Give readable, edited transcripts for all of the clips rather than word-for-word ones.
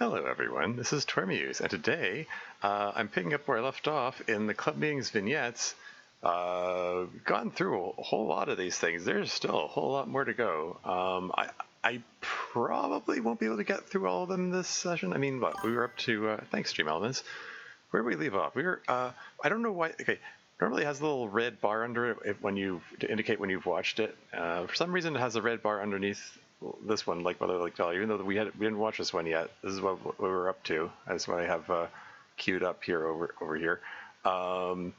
Hello everyone, this is Tormuse, and today I'm picking up where I left off in the Club Meetings Vignettes. Gone through a whole lot of these things. There's still a whole lot more to go. I probably won't be able to get through all of them this session. I mean, what, we were up to, thanks Stream Elements. Where did we leave off? We were, I don't know why, okay, normally it has a little red bar under it to indicate when you've watched it. For some reason it has a red bar underneath this one, like Mother Like Dolly, even though we didn't watch this one yet. This is what we were up to. That's what I have queued up here over here. Funny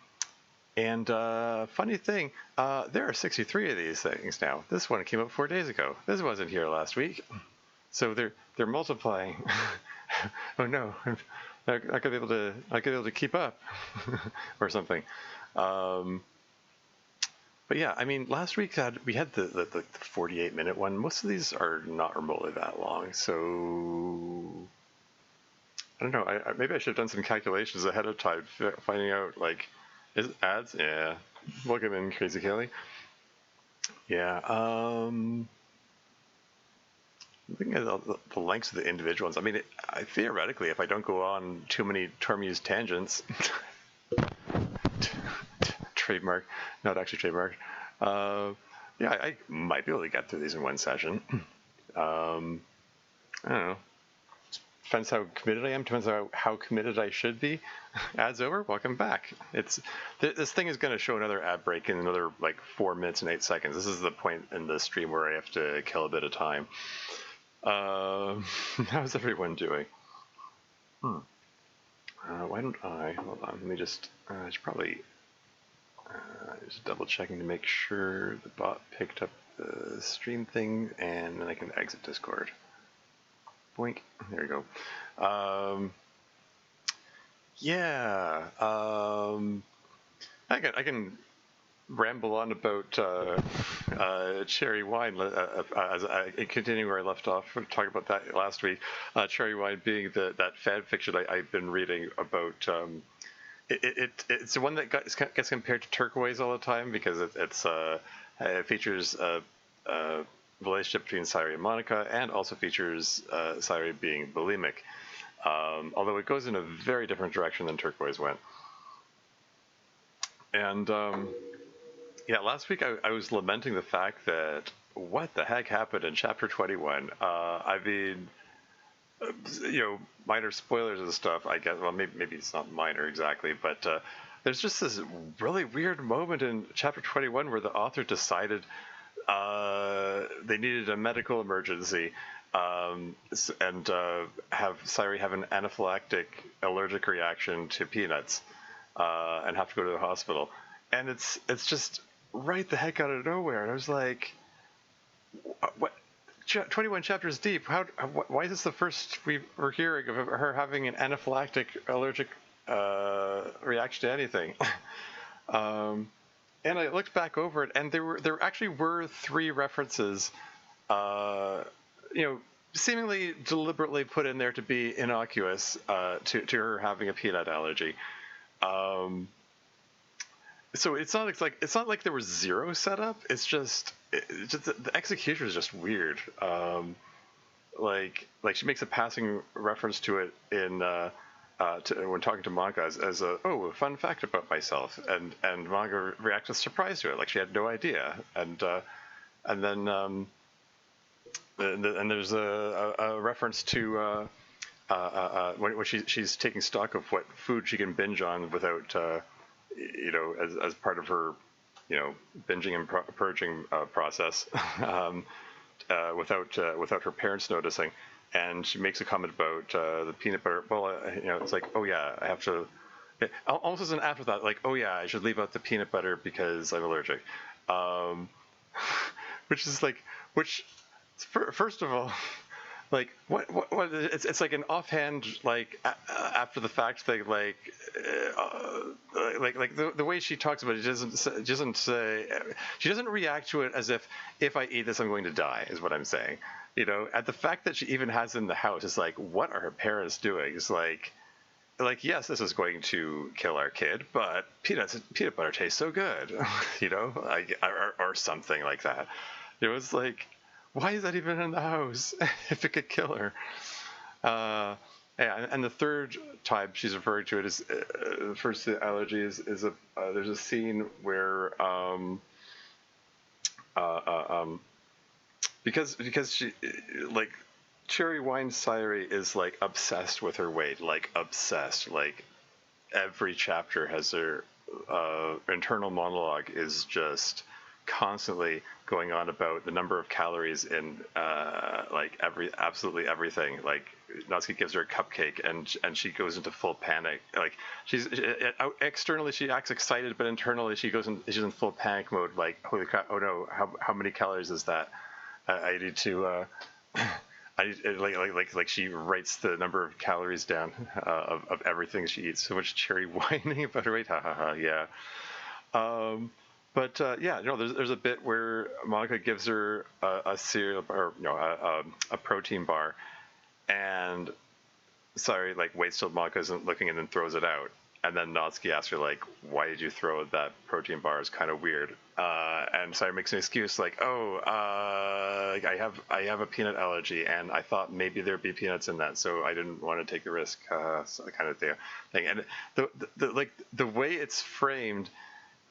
thing, there are 63 of these things now. This one came up 4 days ago. This wasn't here last week, so they're multiplying. Oh no, I'm not gonna be able to keep up, or something. But yeah, I mean, last week we had the 48-minute one. Most of these are not remotely that long, so I don't know. Maybe I should have done some calculations ahead of time, finding out, like, is it ads? Yeah. Welcome in, Crazy Kelly. Yeah. Looking at the lengths of the individual ones, I mean, theoretically, if I don't go on too many Tormuse tangents, trademark, not actually trademark. Yeah, I might be able to get through these in one session. I don't know. Depends how committed I am. Depends how committed I should be. Ads over. Welcome back. This thing is going to show another ad break in another like 4 minutes and 8 seconds. This is the point in the stream where I have to kill a bit of time. How's everyone doing? Why don't I? Hold on. Let me just. I should probably. Just double checking to make sure the bot picked up the stream thing, and then I can exit Discord. Boink. There we go. Yeah. I can ramble on about cherry wine as I continue where I left off. We talked about that last week. Cherry wine being that fan fiction I've been reading about. It's the one that gets compared to turquoise all the time because it features a relationship between Sayuri and Monica, and also features Sayuri being bulimic, although it goes in a very different direction than turquoise went. And yeah, last week I was lamenting the fact that what the heck happened in chapter 21. I mean, minor spoilers and stuff, I guess. Well, maybe it's not minor exactly, but there's just this really weird moment in chapter 21 where the author decided they needed a medical emergency and have Sayuri have an anaphylactic allergic reaction to peanuts and have to go to the hospital. And it's just right the heck out of nowhere. And I was like, what? 21 chapters deep. Why is this the first we're hearing of her having an anaphylactic allergic reaction to anything? And I looked back over it, and there actually were 3 references, seemingly deliberately put in there to be innocuous to her having a peanut allergy. So it's not like there was zero setup. It's just the execution is just weird. Like she makes a passing reference to it in when talking to Monica as a fun fact about myself, and Monica reacts with surprise to it, like she had no idea. And then there's a reference to when she's taking stock of what food she can binge on without. As part of her, binging and purging process, without her parents noticing, and she makes a comment about the peanut butter. Well, it's like, oh yeah, I have to. Almost as an afterthought, like, oh yeah, I should leave out the peanut butter because I'm allergic, first of all. Like what? It's like an offhand, like after the fact thing, like the way she talks about it doesn't say, she doesn't react to it as if I eat this I'm going to die, is what I'm saying. At the fact that she even has it in the house, it's like, what are her parents doing? It's like yes, this is going to kill our kid, but peanut butter tastes so good, or something like that. It was like, why is that even in the house if it could kill her? Yeah, and the third time she's referring to it is refers to allergy is there's a scene where because she like Cherry Wine Sayuri is like obsessed with her weight, like obsessed. Like every chapter has her internal monologue is just constantly going on about the number of calories in like absolutely everything. Like Natsuki gives her a cupcake and she goes into full panic. Like she's externally she acts excited, but internally she's in full panic mode. Like, holy crap! Oh no, how many calories is that? I need to. Like she writes the number of calories down of everything she eats. So much cherry whining about her weight. Ha ha ha. Yeah. Yeah, there's a bit where Monica gives her a cereal or a protein bar, and sorry, like waits till Monica isn't looking and then throws it out. And then Natsuki asks her, like, why did you throw that protein bar? It's kind of weird. And Sayuri makes an excuse like, I have a peanut allergy, and I thought maybe there'd be peanuts in that, so I didn't want to take the risk, so kind of thing. And the way it's framed,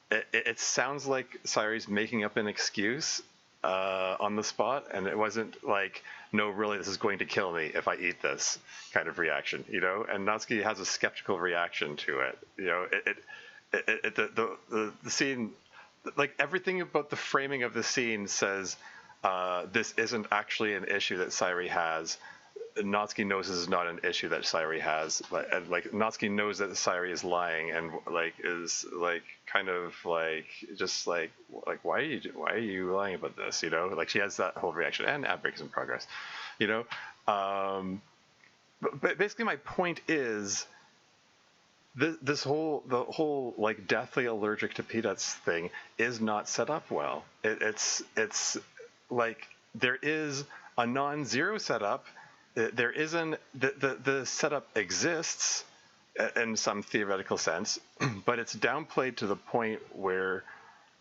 it sounds like Sayuri's making up an excuse on the spot, and it wasn't like, no, really, this is going to kill me if I eat this kind of reaction, And Natsuki has a skeptical reaction to it, the scene, like everything about the framing of the scene says this isn't actually an issue that Sayuri has. Natsuki knows this is not an issue that Sayuri has, and like Natsuki knows that Sayuri is lying and like is like kind of like just like why are you lying about this? Like she has that whole reaction, and ad break is in progress, But basically, my point is the whole like deathly allergic to peanuts thing is not set up well. It's like there is a non-zero setup. There isn't the setup exists in some theoretical sense, but it's downplayed to the point where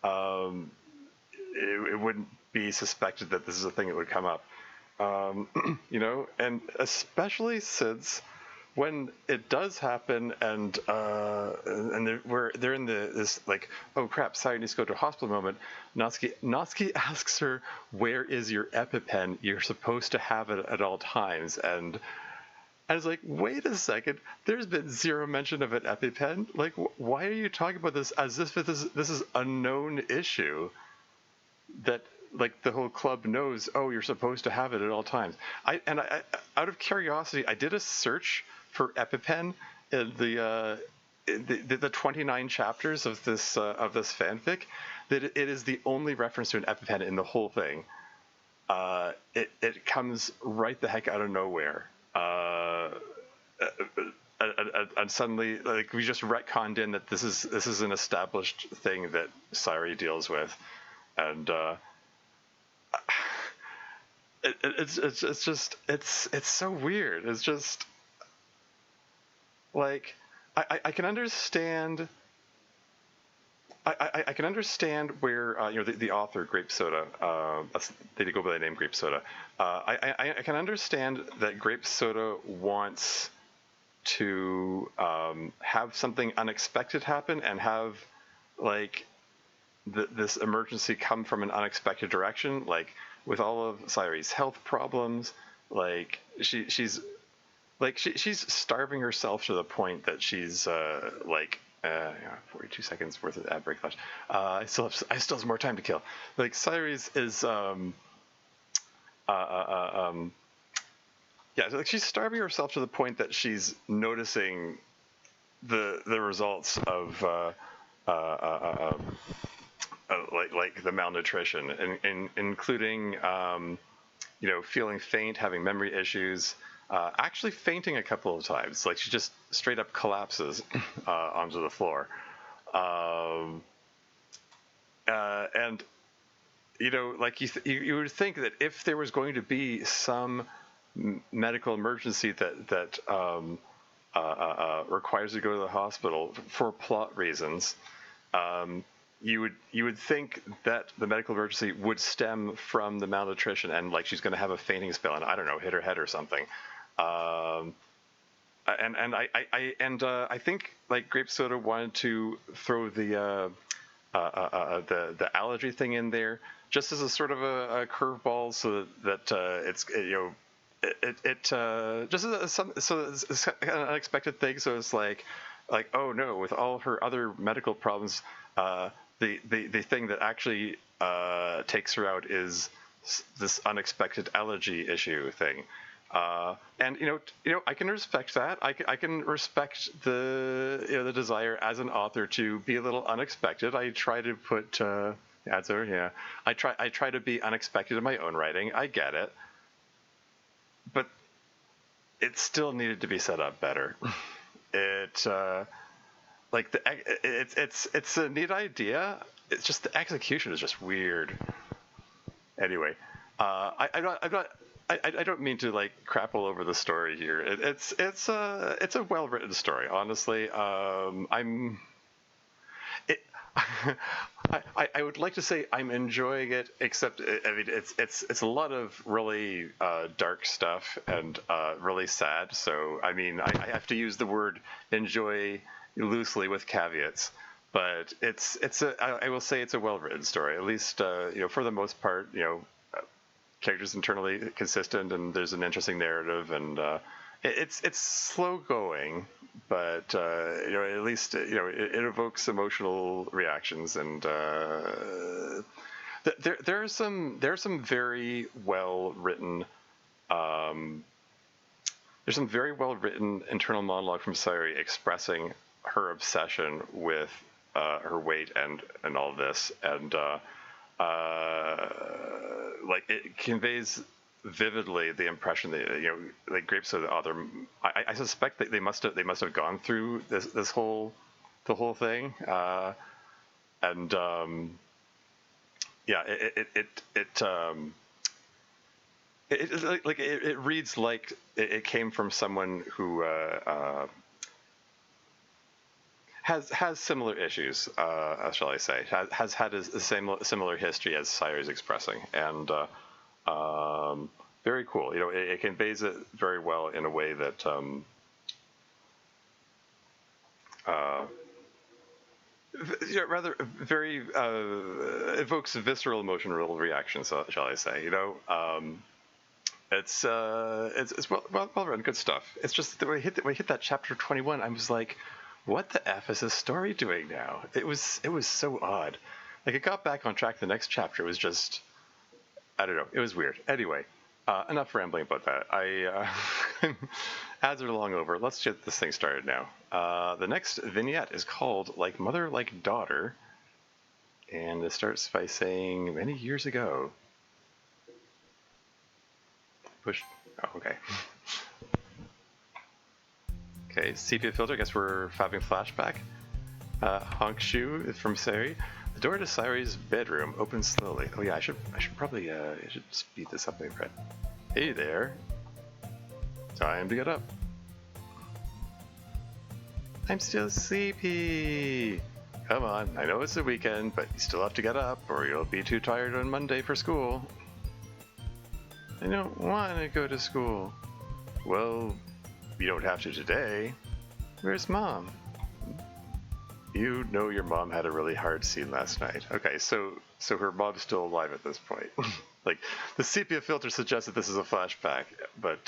it wouldn't be suspected that this is a thing that would come up, and especially since when it does happen, and they're in this like, oh crap, Sayuri needs to go to a hospital moment. Natsuki asks her, where is your EpiPen? You're supposed to have it at all times. And I was like, wait a second, there's been zero mention of an EpiPen. Like, why are you talking about this as if this is a known issue that like the whole club knows? Oh, you're supposed to have it at all times. I out of curiosity, I did a search for EpiPen in the 29 chapters of this fanfic. That it is the only reference to an EpiPen in the whole thing. It comes right the heck out of nowhere. And suddenly, like, we just retconned in that this is an established thing that Sayuri deals with, and it's so weird. It's just like I can understand. I can understand where the author Grape Soda, they go by the name Grape Soda. I can understand that Grape Soda wants to have something unexpected happen and have like this emergency come from an unexpected direction, like with all of Sayuri's health problems. Like she's starving herself to the point that she's 42 seconds worth of ad break flash. I still have some more time to kill. Like Sayuri's is like she's starving herself to the point that she's noticing the results of like the malnutrition, and including feeling faint, having memory issues, actually fainting a couple of times. Like she just straight up collapses onto the floor, and like you would think that if there was going to be some medical emergency that requires you to go to the hospital for plot reasons, you would think that the medical emergency would stem from the malnutrition, and like she's going to have a fainting spell and I don't know, hit her head or something. Um, I think like Grape Soda wanted to throw the allergy thing in there just as a sort of a curveball, so that it's just as so it's an unexpected thing. So it's like oh no, with all her other medical problems, the thing that actually takes her out is this unexpected allergy issue thing. And I can respect that. I can respect the desire as an author to be a little unexpected. I try to put ads over. Yeah, I try to be unexpected in my own writing. I get it, but it still needed to be set up better. It it's a neat idea. It's just the execution is just weird. Anyway, I don't mean to like crap all over the story here. It's a well written story. Honestly, I'm. It, I would like to say I'm enjoying it, except I mean it's a lot of really dark stuff and really sad. So I mean I have to use the word enjoy loosely with caveats. But I will say it's a well written story. At least for the most part, characters internally consistent, and there's an interesting narrative, and it's slow going, but at least it evokes emotional reactions, and there are some very well written there's some very well written internal monologue from Sayuri expressing her obsession with her weight and all this, and like it conveys vividly the impression that like Grape Soda, the author. I suspect that they must have gone through the whole thing, and yeah, it reads like it came from someone who has similar issues, shall I say? Has had a similar history as Sayuri's expressing, and very cool. It conveys it very well in a way that rather very evokes visceral emotional reactions, shall I say? It's well written, good stuff. It's just that when we hit that chapter 21, I was like, what the F is this story doing now? It was so odd. Like, it got back on track. The next chapter was just, I don't know. It was weird. Anyway, enough rambling about that. Ads are long over. Let's get this thing started now. The next vignette is called Like Mother, Like Daughter. And it starts by saying, many years ago. Push. Oh, okay. Okay, sepia filter. I guess we're having flashback. Honk Shu from Sayuri. The door to Sayuri's bedroom opens slowly. Oh yeah, I should probably speed this up a bit. Hey there. Time to get up. I'm still sleepy. Come on, I know it's the weekend, but you still have to get up, or you'll be too tired on Monday for school. I don't want to go to school. Well, you don't have to today. Where's Mom? You know your mom had a really hard scene last night. Okay, so her mom's still alive at this point. Like, the sepia filter suggests that this is a flashback, but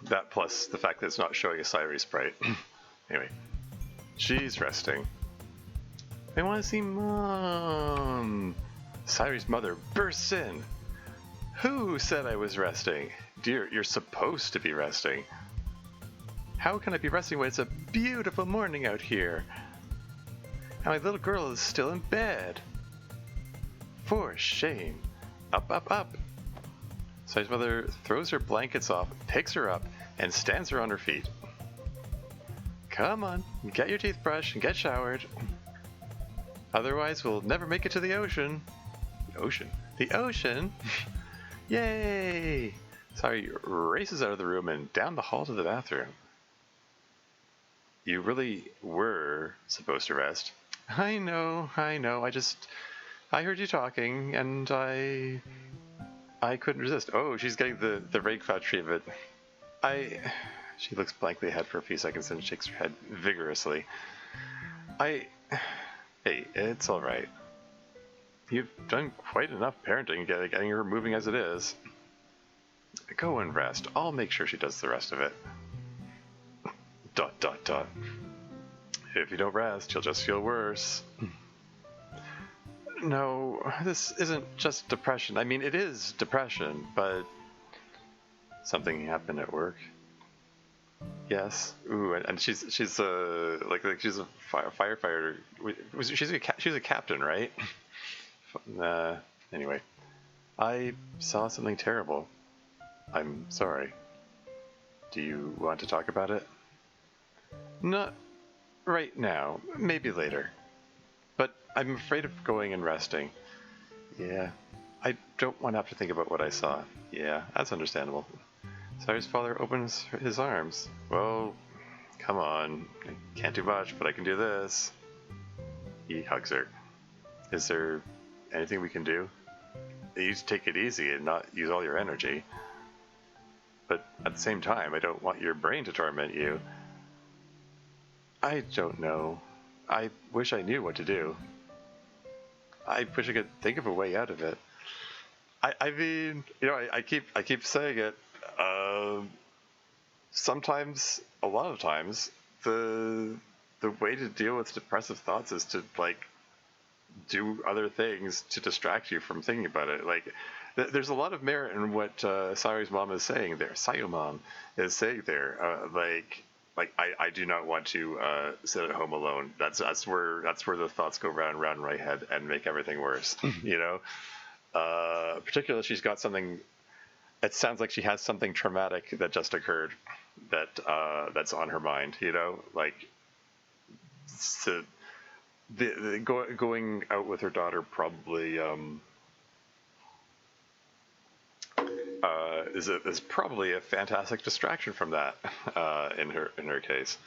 that plus the fact that it's not showing a Sayuri sprite. Anyway, she's resting. I want to see Mom. Sayuri's mother bursts in. Who said I was resting? Dear, you're supposed to be resting. How can I be resting when it's a beautiful morning out here? And my little girl is still in bed. For shame. Up, up, up. Sayuri's mother throws her blankets off, picks her up, and stands her on her feet. Come on, get your teeth brushed and get showered. Otherwise, we'll never make it to the ocean. The ocean? The ocean? Yay! Sayuri races out of the room and down the hall to the bathroom. You really were supposed to rest. I know. I heard you talking, and I... I couldn't resist. Oh, she's getting the rain cloud treatment. She looks blankly ahead for a few seconds and shakes her head vigorously. Hey, it's alright. You've done quite enough parenting getting her moving as it is. Go and rest. I'll make sure she does the rest of it. ... If you don't rest, you'll just feel worse. No, this isn't just depression. I mean, it is depression, but something happened at work. Yes. Ooh, and she's she's a firefighter. She's a captain, right? Anyway, I saw something terrible. I'm sorry. Do you want to talk about it? Not right now. Maybe later. But I'm afraid of going and resting. Yeah. I don't want to have to think about what I saw. Yeah, that's understandable. Sayuri's father opens his arms. Well, come on. I can't do much, but I can do this. He hugs her. Is there anything we can do? You need to take it easy and not use all your energy. But at the same time, I don't want your brain to torment you. I don't know. I wish I knew what to do. I wish I could think of a way out of it. I mean, you know, I keep saying it. Sometimes, a lot of times, the way to deal with depressive thoughts is to do other things to distract you from thinking about it. There's a lot of merit in what Sayuri's mom is saying there. Sayu mom is saying there. I do not want to sit at home alone. That's where the thoughts go round and round in my head and make everything worse. You know, particularly she's got something. It sounds like she has something traumatic that just occurred that's on her mind. You know, going out with her daughter probably is probably a fantastic distraction from that in her case.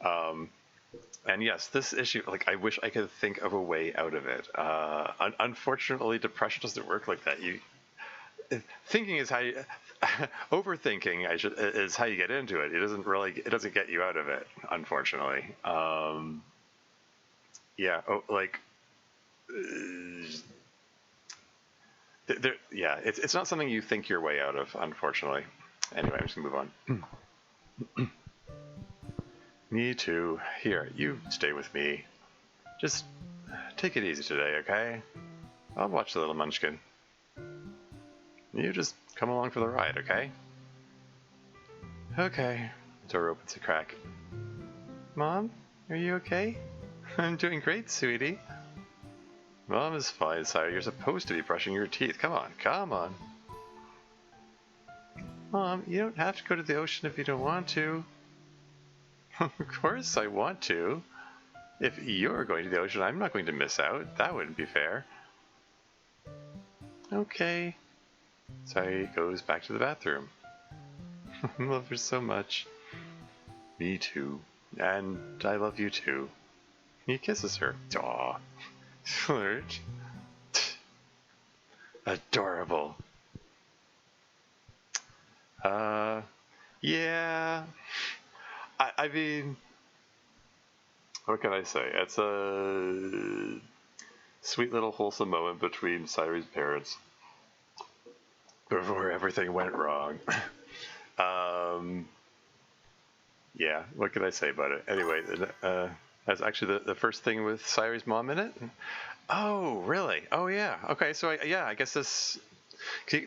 And yes, this issue, I wish I could think of a way out of it. Unfortunately, depression doesn't work like that. Thinking is how you, overthinking is how you get into it. It doesn't get you out of it, unfortunately. Yeah. It's not something you think your way out of, unfortunately. Anyway, I'm just gonna move on. Me too. Here, you stay with me. Just take it easy today, okay? I'll watch the little munchkin. You just come along for the ride, okay? Okay. The door opens a crack. Mom, are you okay? I'm doing great, sweetie. Mom is fine, Sayuri. You're supposed to be brushing your teeth. Come on. Mom, you don't have to go to the ocean if you don't want to. Of course I want to. If you're going to the ocean, I'm not going to miss out. That wouldn't be fair. Okay. Sayuri goes back to the bathroom. I love her so much. Me too. And I love you too. He kisses her. Aw. Flirt. Adorable. Yeah. I mean, what can I say? It's a sweet little wholesome moment between Sayuri's parents before everything went wrong. Yeah, what can I say about it? Anyway, that's actually the first thing with Sayuri's mom in it. Oh, really? Oh, yeah. Okay, so I guess this,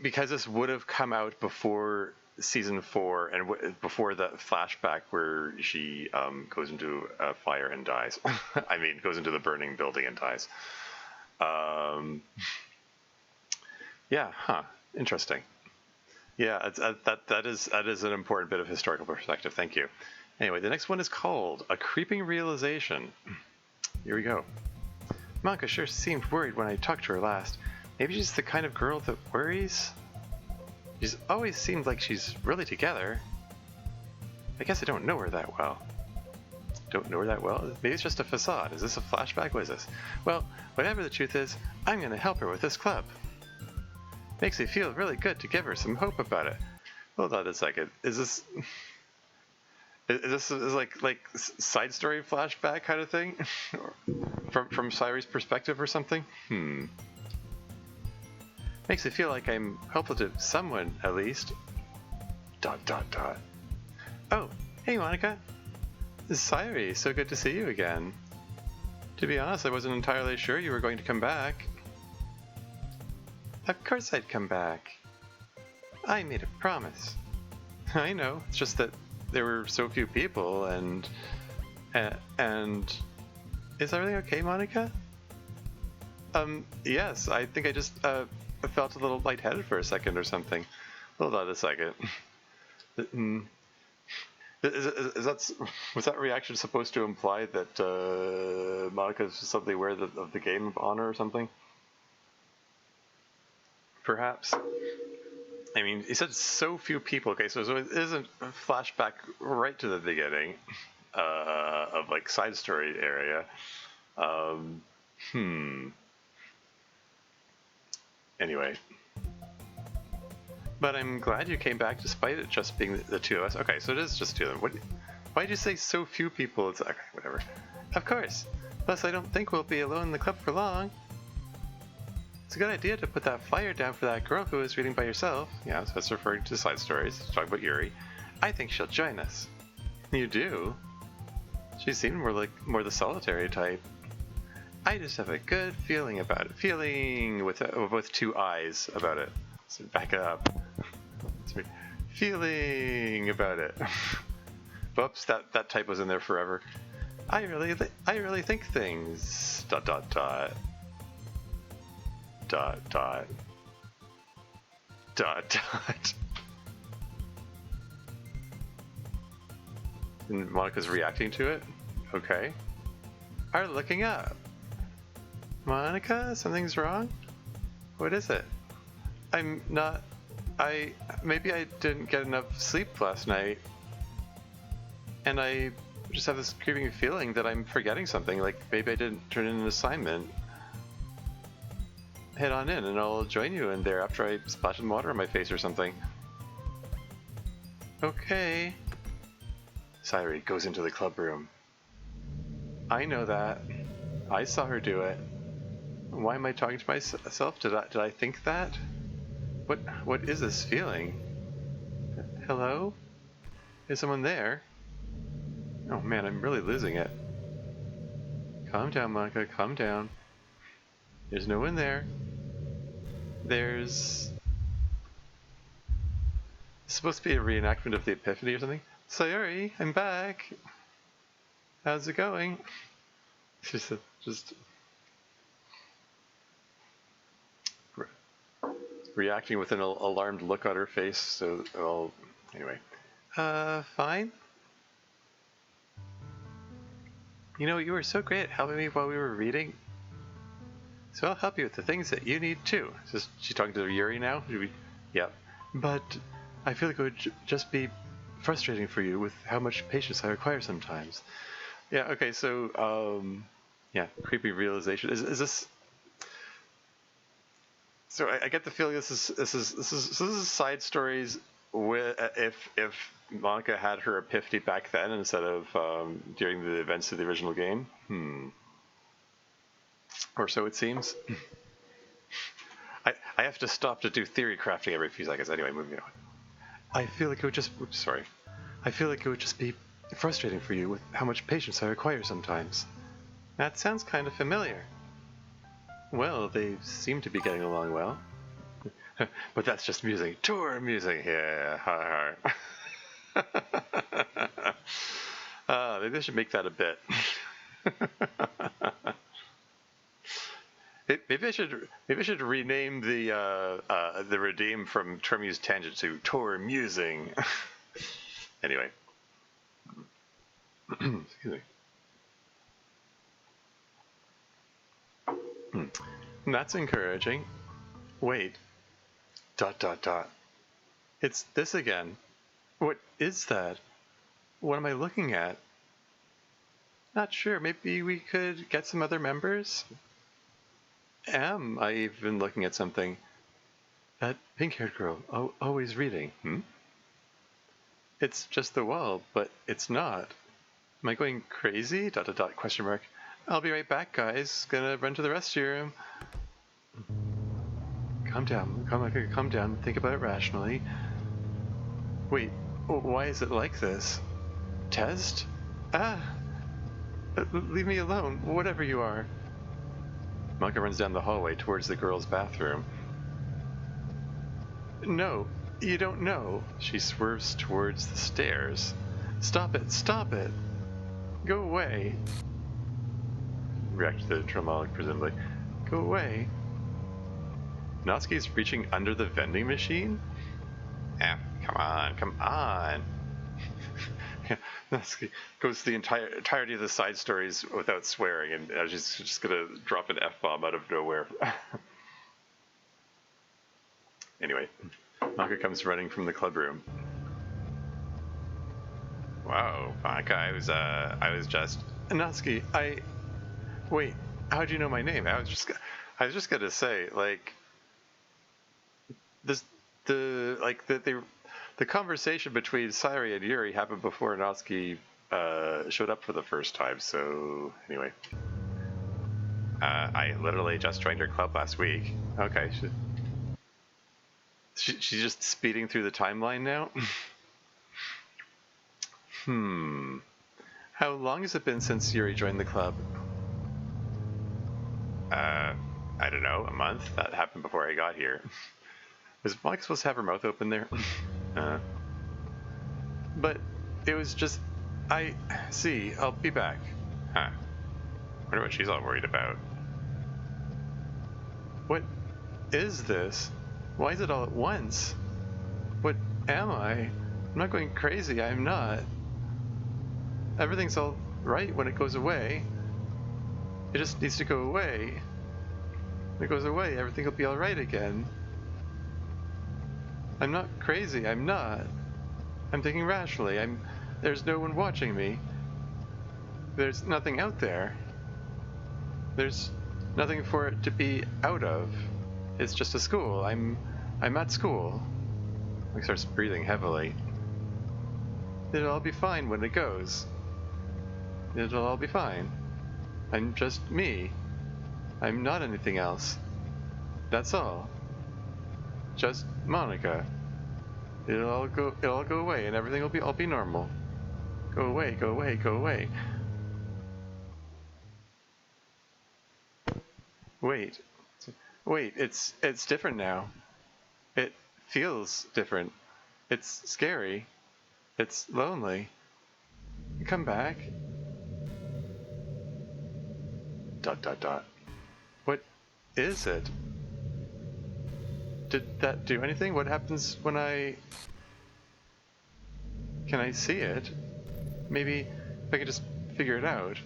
because this would have come out before season 4 and before the flashback where she goes into a fire and dies. I mean, goes into the burning building and dies. Yeah, huh. Interesting. Yeah, that is an important bit of historical perspective. Thank you. Anyway, the next one is called A Creeping Realization. Here we go. Manka sure seemed worried when I talked to her last. Maybe she's the kind of girl that worries? She's always seemed like she's really together. I guess I don't know her that well. Don't know her that well? Maybe it's just a facade. Is this a flashback? What is this? Well, whatever the truth is, I'm going to help her with this club. Makes me feel really good to give her some hope about it. Hold on a second. Is this like side story flashback kind of thing from Sayori's perspective or something? Makes me feel like I'm helpful to someone at least. ... Oh, hey Monica. This is Sayori. So good to see you again. To be honest, I wasn't entirely sure you were going to come back. Of course I'd come back. I made a promise. I know, it's just that there were so few people and is everything okay, Monica? Yes, I think I just felt a little lightheaded for a second or something. Hold on a second. Was that reaction supposed to imply that Monica's suddenly aware of the game of honor or something? Perhaps. I mean, he said so few people. Okay, so it isn't a flashback right to the beginning of like side story area. Anyway. But I'm glad you came back despite it just being the two of us. Okay, so it is just two of them. Why did you say so few people? It's okay, whatever. Of course. Plus, I don't think we'll be alone in the club for long. It's a good idea to put that flyer down for that girl who was reading by herself. Yeah, so that's referring to side stories. Talking about Yuri. I think she'll join us. You do? She seemed more the solitary type. I just have a good feeling about it. Feeling with two eyes about it. So back it up. Feeling about it. Whoops, that type was in there forever. I really think things. ... And Monica's reacting to it? Okay. Are looking up. Monica, something's wrong? What is it? Maybe I didn't get enough sleep last night. And I just have this creeping feeling that I'm forgetting something, like maybe I didn't turn in an assignment. Head on in and I'll join you in there after I splash some water on my face or something. Okay. Sayori goes into the club room. I know that. I saw her do it. Why am I talking to myself? Did I think that? What is this feeling? Hello? Is someone there? Oh man, I'm really losing it. Calm down, Monica, calm down. There's no one there. There's... It's supposed to be a reenactment of the Epiphany or something. Sayori, I'm back. How's it going? She's just reacting with an alarmed look on her face. So, well, anyway. Fine. You know, you were so great at helping me while we were reading. So I'll help you with the things that you need too. Is she talking to Yuri now? Yeah. But I feel like it would just be frustrating for you with how much patience I require sometimes. Yeah, okay, so, yeah, creepy realization. Is this... So I get the feeling this is side stories with if Monica had her epiphany back then instead of during the events of the original game. Or so it seems. I have to stop to do theory crafting every few seconds. Anyway, moving on. I feel like it would just... Oops, sorry. I feel like it would just be frustrating for you with how much patience I require sometimes. That sounds kind of familiar. Well, they seem to be getting along well. But that's just musing. Tour musing here. Maybe I should make that a bit. Maybe I should rename the redeem from Tremu's Tangent to Tour Musing. Anyway. Excuse me. That's encouraging. Wait. ... It's this again. What is that? What am I looking at? Not sure. Maybe we could get some other members? I've been looking at something. That pink-haired girl, always reading. It's just the wall, but it's not. Am I going crazy? ... question mark. I'll be right back, guys. Gonna run to the restroom. Calm down. Calm down. Think about it rationally. Wait, why is it like this? Test? Leave me alone, whatever you are. Monica runs down the hallway towards the girls' bathroom. No, you don't know. She swerves towards the stairs. Stop it, stop it. Go away. React to the tremolic, presumably. Go away. Natsuki's reaching under the vending machine? Come on. Natsuki goes the entirety of the side stories without swearing, and she's just gonna drop an F-bomb out of nowhere. Anyway, Monica comes running from the club room. Wow, Monica, I was just... Natsuki, wait, how'd you know my name? I was just gonna say, like, the conversation between Sairi and Yuri happened before Natsuki showed up for the first time, so anyway. I literally just joined her club last week. Okay. She's just speeding through the timeline now? How long has it been since Yuri joined the club? I don't know, a month? That happened before I got here. Was Mike supposed to have her mouth open there? But it was just... See, I'll be back. Huh. Wonder what she's all worried about. What is this? Why is it all at once? What am I? I'm not going crazy, I'm not. Everything's all right when it goes away. It just needs to go away. When it goes away, everything will be alright again. I'm not crazy, I'm not. I'm thinking rationally. There's no one watching me. There's nothing out there. There's nothing for it to be out of. It's just a school. I'm at school. He starts breathing heavily. It'll all be fine when it goes. It'll all be fine. I'm just me. I'm not anything else. That's all. Just Monica. It'll all go away, and everything will all be normal. Go away, go away, go away. Wait, it's different now. It feels different. It's scary. It's lonely. Come back. ... What is it? Did that do anything? What happens when Can I see it? Maybe if I could just figure it out.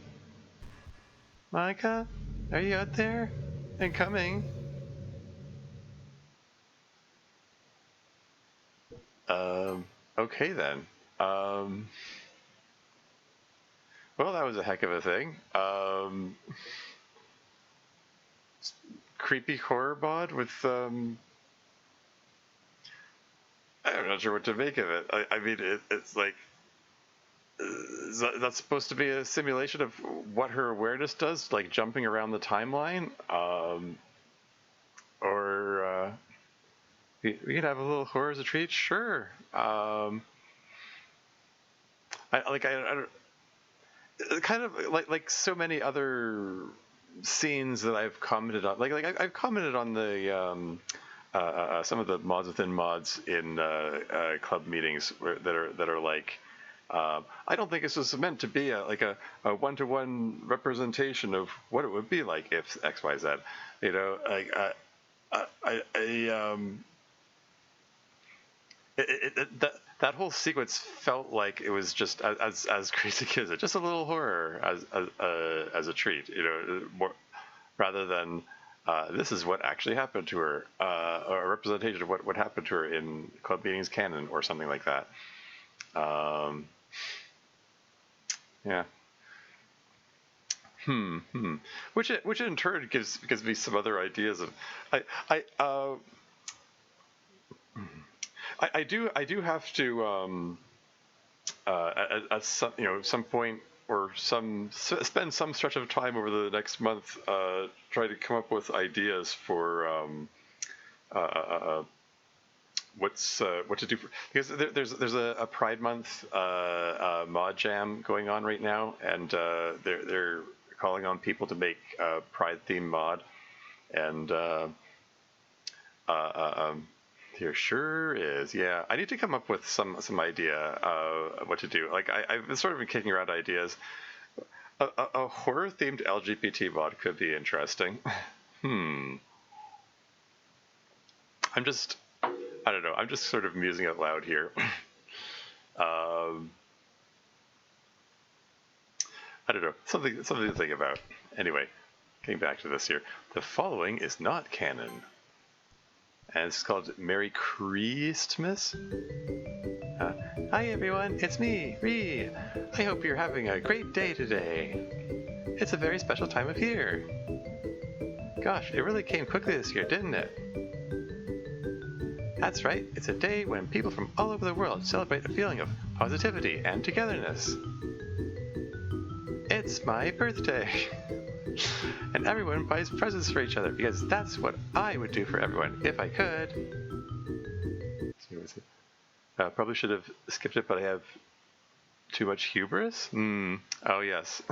Monica? Are you out there? I'm coming. Okay then. Well, that was a heck of a thing. Creepy horror bod with, I'm not sure what to make of it. I mean, it's like, that's supposed to be a simulation of what her awareness does, like jumping around the timeline, or we could have a little horror as a treat, sure. I kind of like so many other scenes that I've commented on. I've commented on the some of the mods within mods in club meetings that are like. I don't think this was meant to be a one-to-one representation of what it would be like if X, Y, Z. You know, like that whole sequence felt like it was just as crazy as it, just a little horror as a treat. You know, more rather than this is what actually happened to her, or a representation of what happened to her in club meetings canon or something like that. Yeah. Which in turn gives me some other ideas of I do have to at some point or spend some stretch of time over the next month try to come up with ideas for what to do because there's a Pride Month mod jam going on right now, and they're calling on people to make a Pride themed mod, and there sure is. Yeah, I need to come up with some idea of what to do. Like I've been sort of been kicking around ideas. A horror themed LGBT mod could be interesting. I'm just, I don't know. I'm just sort of musing out loud here. I don't know. Something to think about. Anyway, getting back to this here. The following is not canon. And it's called Merry Christmas. Hi everyone, it's me, Ree. I hope you're having a great day today. It's a very special time of year. Gosh, it really came quickly this year, didn't it? That's right, it's a day when people from all over the world celebrate a feeling of positivity and togetherness. It's my birthday. And everyone buys presents for each other because that's what I would do for everyone if I could. Probably should have skipped it, but I have too much hubris. Oh yes,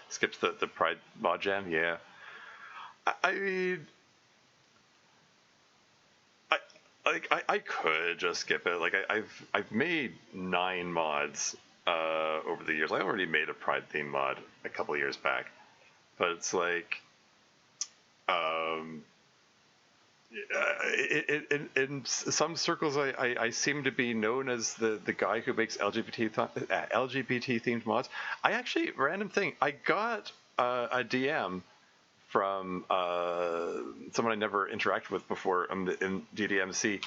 skipped the Pride mod jam. Yeah, I mean, I could just skip it. Like I've made 9 mods over the years. I already made a Pride theme mod a couple of years back, but it's like, in some circles, I seem to be known as the guy who makes LGBT themed mods. I actually, random thing, I got a DM from someone I never interacted with before in DDMC.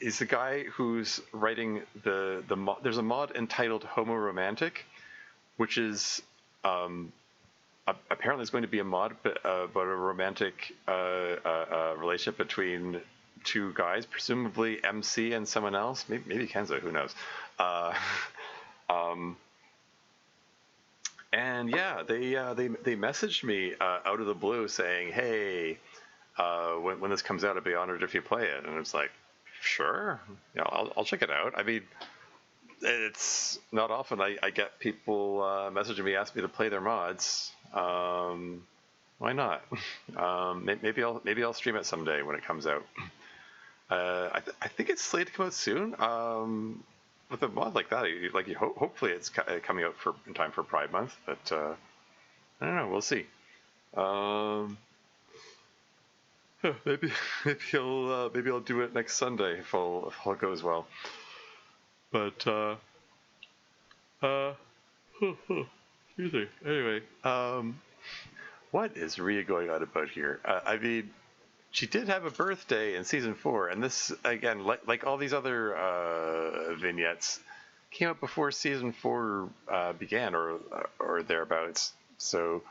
He's the guy who's writing the mod. There's a mod entitled Homo Romantic, which is apparently it's going to be a mod about a romantic relationship between 2 guys, presumably MC and someone else, maybe Kenzo, who knows. And yeah, they messaged me out of the blue saying, hey, when this comes out, I'd be honored if you play it. And it's like, sure, I'll check it out. I mean, it's not often I get people messaging me, asking me to play their mods. Why not? Maybe I'll stream it someday when it comes out. I think it's slated to come out soon. With a mod like that, hopefully it's coming out in time for Pride Month. But I don't know. We'll see. Maybe I'll do it next Sunday if all goes well. But excuse me. Anyway, what is Rhea going on about here? I mean, she did have a birthday in season 4, and this again, like all these other vignettes, came out before season 4 began, or thereabouts. So,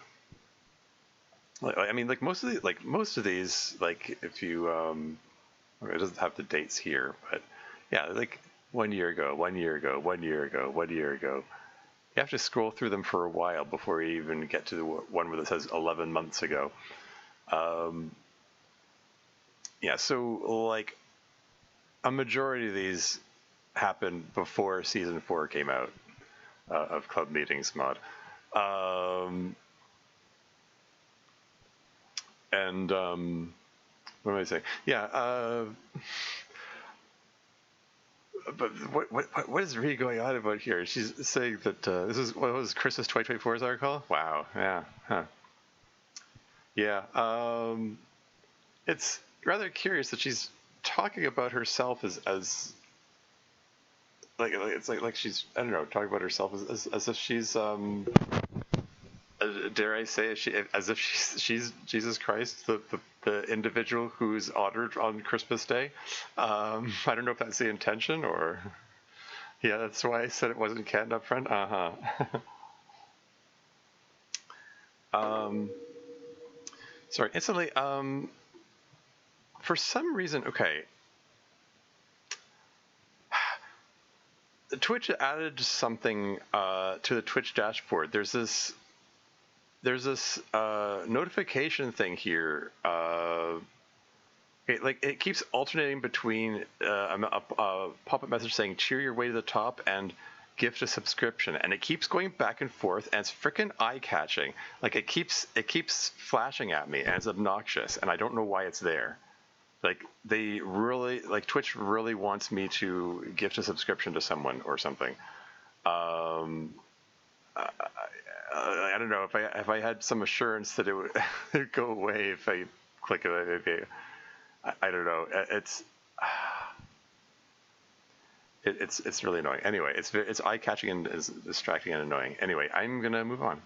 I mean, most of these, if you it doesn't have the dates here, but yeah, like 1 year ago, 1 year ago, 1 year ago, 1 year ago. You have to scroll through them for a while before you even get to the one where it says 11 months ago. Yeah, so like a majority of these happened before season 4 came out of Club Meetings mod. And what am I saying? Yeah. But what is really going on about here? She's saying that this is what was Christmas 2024, as I recall. Wow. Yeah. Huh. Yeah. It's rather curious that she's talking about herself as like she's, I don't know, talking about herself as if she's dare I say, as if she's Jesus Christ, the individual who's honored on Christmas Day. I don't know if that's the intention, or yeah, that's why I said it wasn't canon up front. Sorry, instantly. for some reason, okay, Twitch added something to the Twitch dashboard. There's this notification thing here. It keeps alternating between a pop-up message saying "cheer your way to the top" and gift a subscription, and it keeps going back and forth, and it's freaking eye-catching. Like it keeps flashing at me, and it's obnoxious, and I don't know why it's there. Like Twitch really wants me to gift a subscription to someone or something. I don't know if I had some assurance that it would go away if I click it. Maybe I don't know. It's really annoying. Anyway, it's eye catching and is distracting and annoying. Anyway, I'm gonna move on.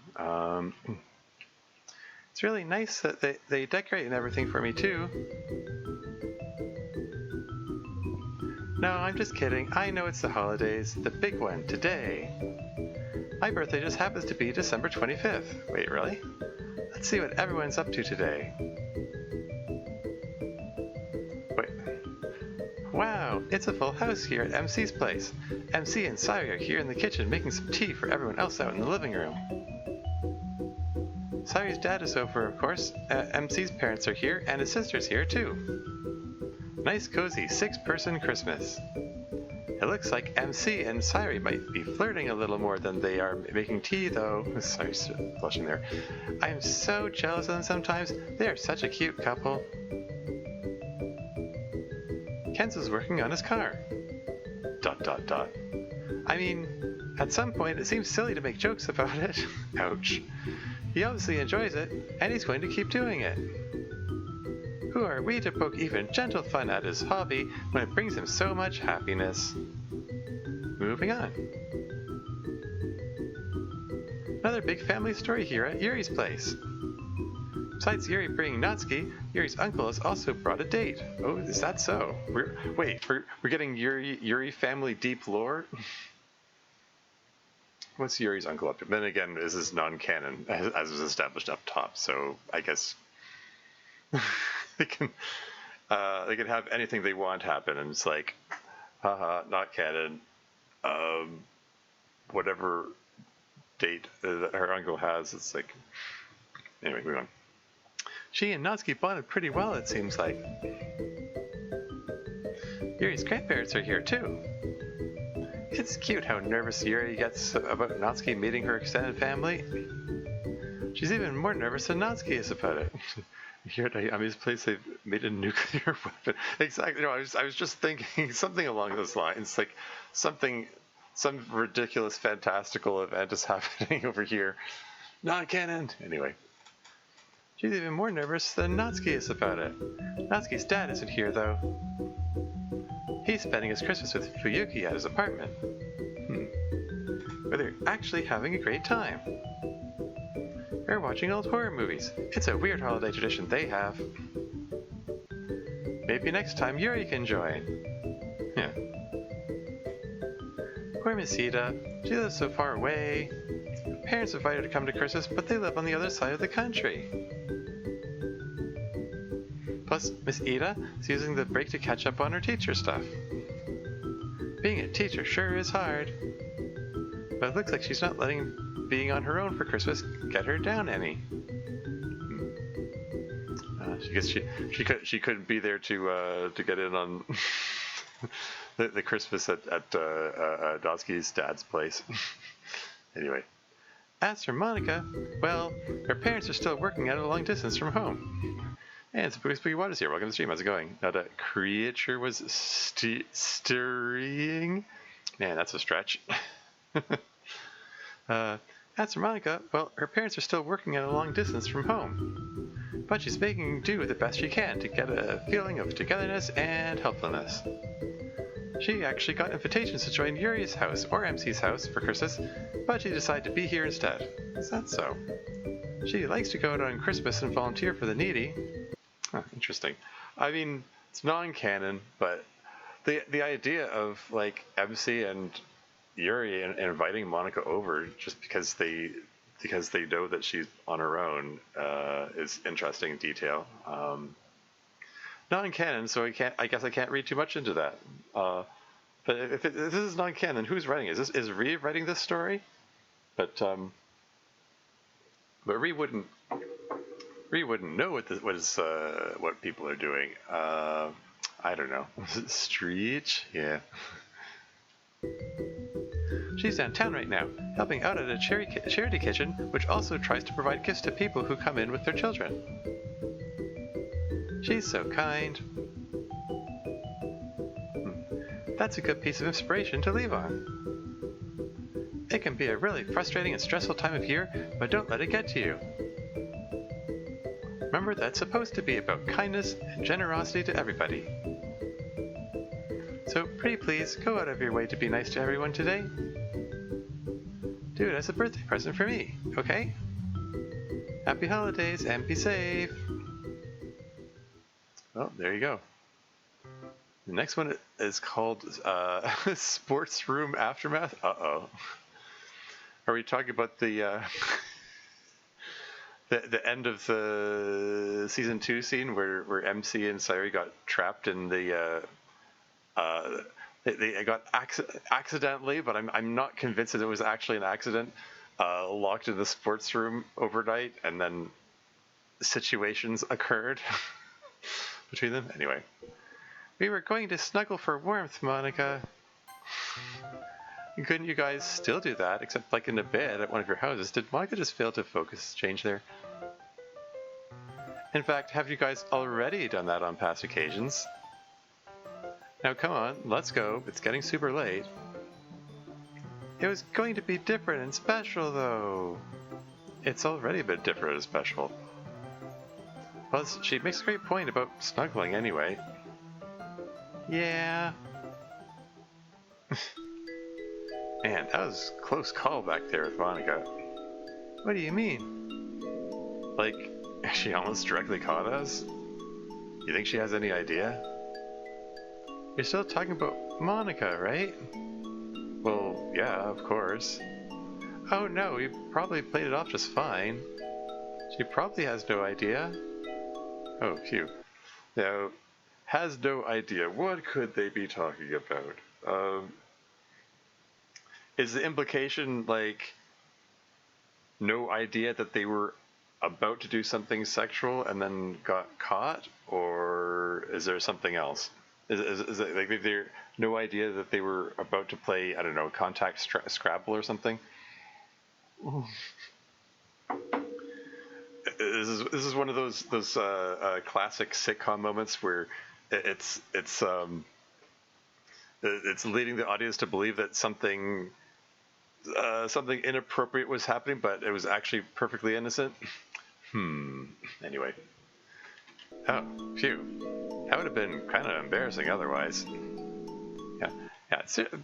It's really nice that they decorate and everything for me too. No, I'm just kidding. I know it's the holidays, the big one today. My birthday just happens to be December 25th. Wait, really? Let's see what everyone's up to today. Wait. Wow, it's a full house here at MC's place. MC and Sari are here in the kitchen making some tea for everyone else out in the living room. Sari's dad is over, of course. MC's parents are here, and his sister's here too. Nice cozy 6-person Christmas. It looks like MC and Sari might be flirting a little more than they are making tea, though. Sorry, blushing there. I am so jealous of them sometimes. They are such a cute couple. Kenzo's working on his car. ... I mean, at some point it seems silly to make jokes about it. Ouch. He obviously enjoys it, and he's going to keep doing it. Who are we to poke even gentle fun at his hobby when it brings him so much happiness? Moving on. Another big family story here at Yuri's place. Besides Yuri bringing Natsuki, Yuri's uncle has also brought a date. Oh, is that so? We're getting Yuri family deep lore? What's Yuri's uncle up to? Then again, this is non-canon, as was established up top, so I guess they can have anything they want happen, and it's like, haha, not canon. Whatever date that her uncle has, it's like, anyway, move on. She and Natsuki bonded pretty well, it seems like. Yuri's grandparents are here too. It's cute how nervous Yuri gets about Natsuki meeting her extended family. She's even more nervous than Natsuki is about it. Here at Ayami's place, they've made a nuclear weapon. Exactly. No, I was just thinking something along those lines, like some ridiculous, fantastical event is happening over here. Not canon. Anyway. She's even more nervous than Natsuki is about it. Natsuki's dad isn't here, though. He's spending his Christmas with Fuyuki at his apartment. But they're actually having a great time. They're watching old horror movies. It's a weird holiday tradition they have. Maybe next time Yuri can join. Yeah. Poor Miss Ida. She lives so far away. Her parents invited her to come to Christmas, but they live on the other side of the country. Plus, Miss Ida is using the break to catch up on her teacher stuff. Being a teacher sure is hard. But it looks like she's not letting being on her own for Christmas get her down any. I guess she couldn't be there to get in on the Christmas at Dosky's dad's place. Anyway. As for Monica, well, her parents are still working at a long distance from home. And Spooky Waters here. Welcome to the stream. How's it going? Now that creature was stirring. Man, that's a stretch. As for Monica, well, her parents are still working at a long distance from home. But she's making do the best she can to get a feeling of togetherness and helpfulness. She actually got invitations to join Yuri's house or MC's house for Christmas, but she decided to be here instead. Is that so? She likes to go out on Christmas and volunteer for the needy. Huh, interesting. I mean, it's non-canon, but the idea of like MC and Yuri inviting Monica over just because they know that she's on her own is interesting detail. non-canon, so I guess I can't read too much into that. But if this is non-canon, who's writing it? Is Ree writing this story? But Ree wouldn't know what people are doing. I don't know. Street? Yeah. She's downtown right now, helping out at a charity kitchen, which also tries to provide gifts to people who come in with their children. She's so kind. That's a good piece of inspiration to leave on. It can be a really frustrating and stressful time of year, but don't let it get to you. Remember that it's supposed to be about kindness and generosity to everybody. So pretty please, go out of your way to be nice to everyone today. Do it as a birthday present for me, okay? Happy holidays and be safe. Well, there you go. The next one is called Sports Room Aftermath. Uh-oh. Are we talking about the end of the season 2 scene where MC and Sayuri got trapped in the they got accidentally, but I'm not convinced that it was actually an accident, locked in the sports room overnight, and then situations occurred between them. Anyway, we were going to snuggle for warmth, Monica. Couldn't you guys still do that, except like in a bed at one of your houses? Did Monica just fail to focus change there? In fact, have you guys already done that on past occasions? Now come on, let's go. It's getting super late. It was going to be different and special, though. It's already a bit different and special. Plus, she makes a great point about snuggling anyway. Yeah. Man, that was a close call back there with Monica. What do you mean? Like, she almost directly caught us? You think she has any idea? You're still talking about Monica, right? Well, yeah, of course. Oh no, we probably played it off just fine. She probably has no idea. Oh, phew. Now, has no idea. What could they be talking about? Is the implication, like, no idea that they were about to do something sexual and then got caught? Or is there something else? Is it like they're no idea that they were about to play, I don't know, contact Scrabble or something? This is one of those classic sitcom moments where it's leading the audience to believe that something inappropriate was happening, but it was actually perfectly innocent. Anyway. Oh, phew. That would have been kind of embarrassing otherwise. Yeah.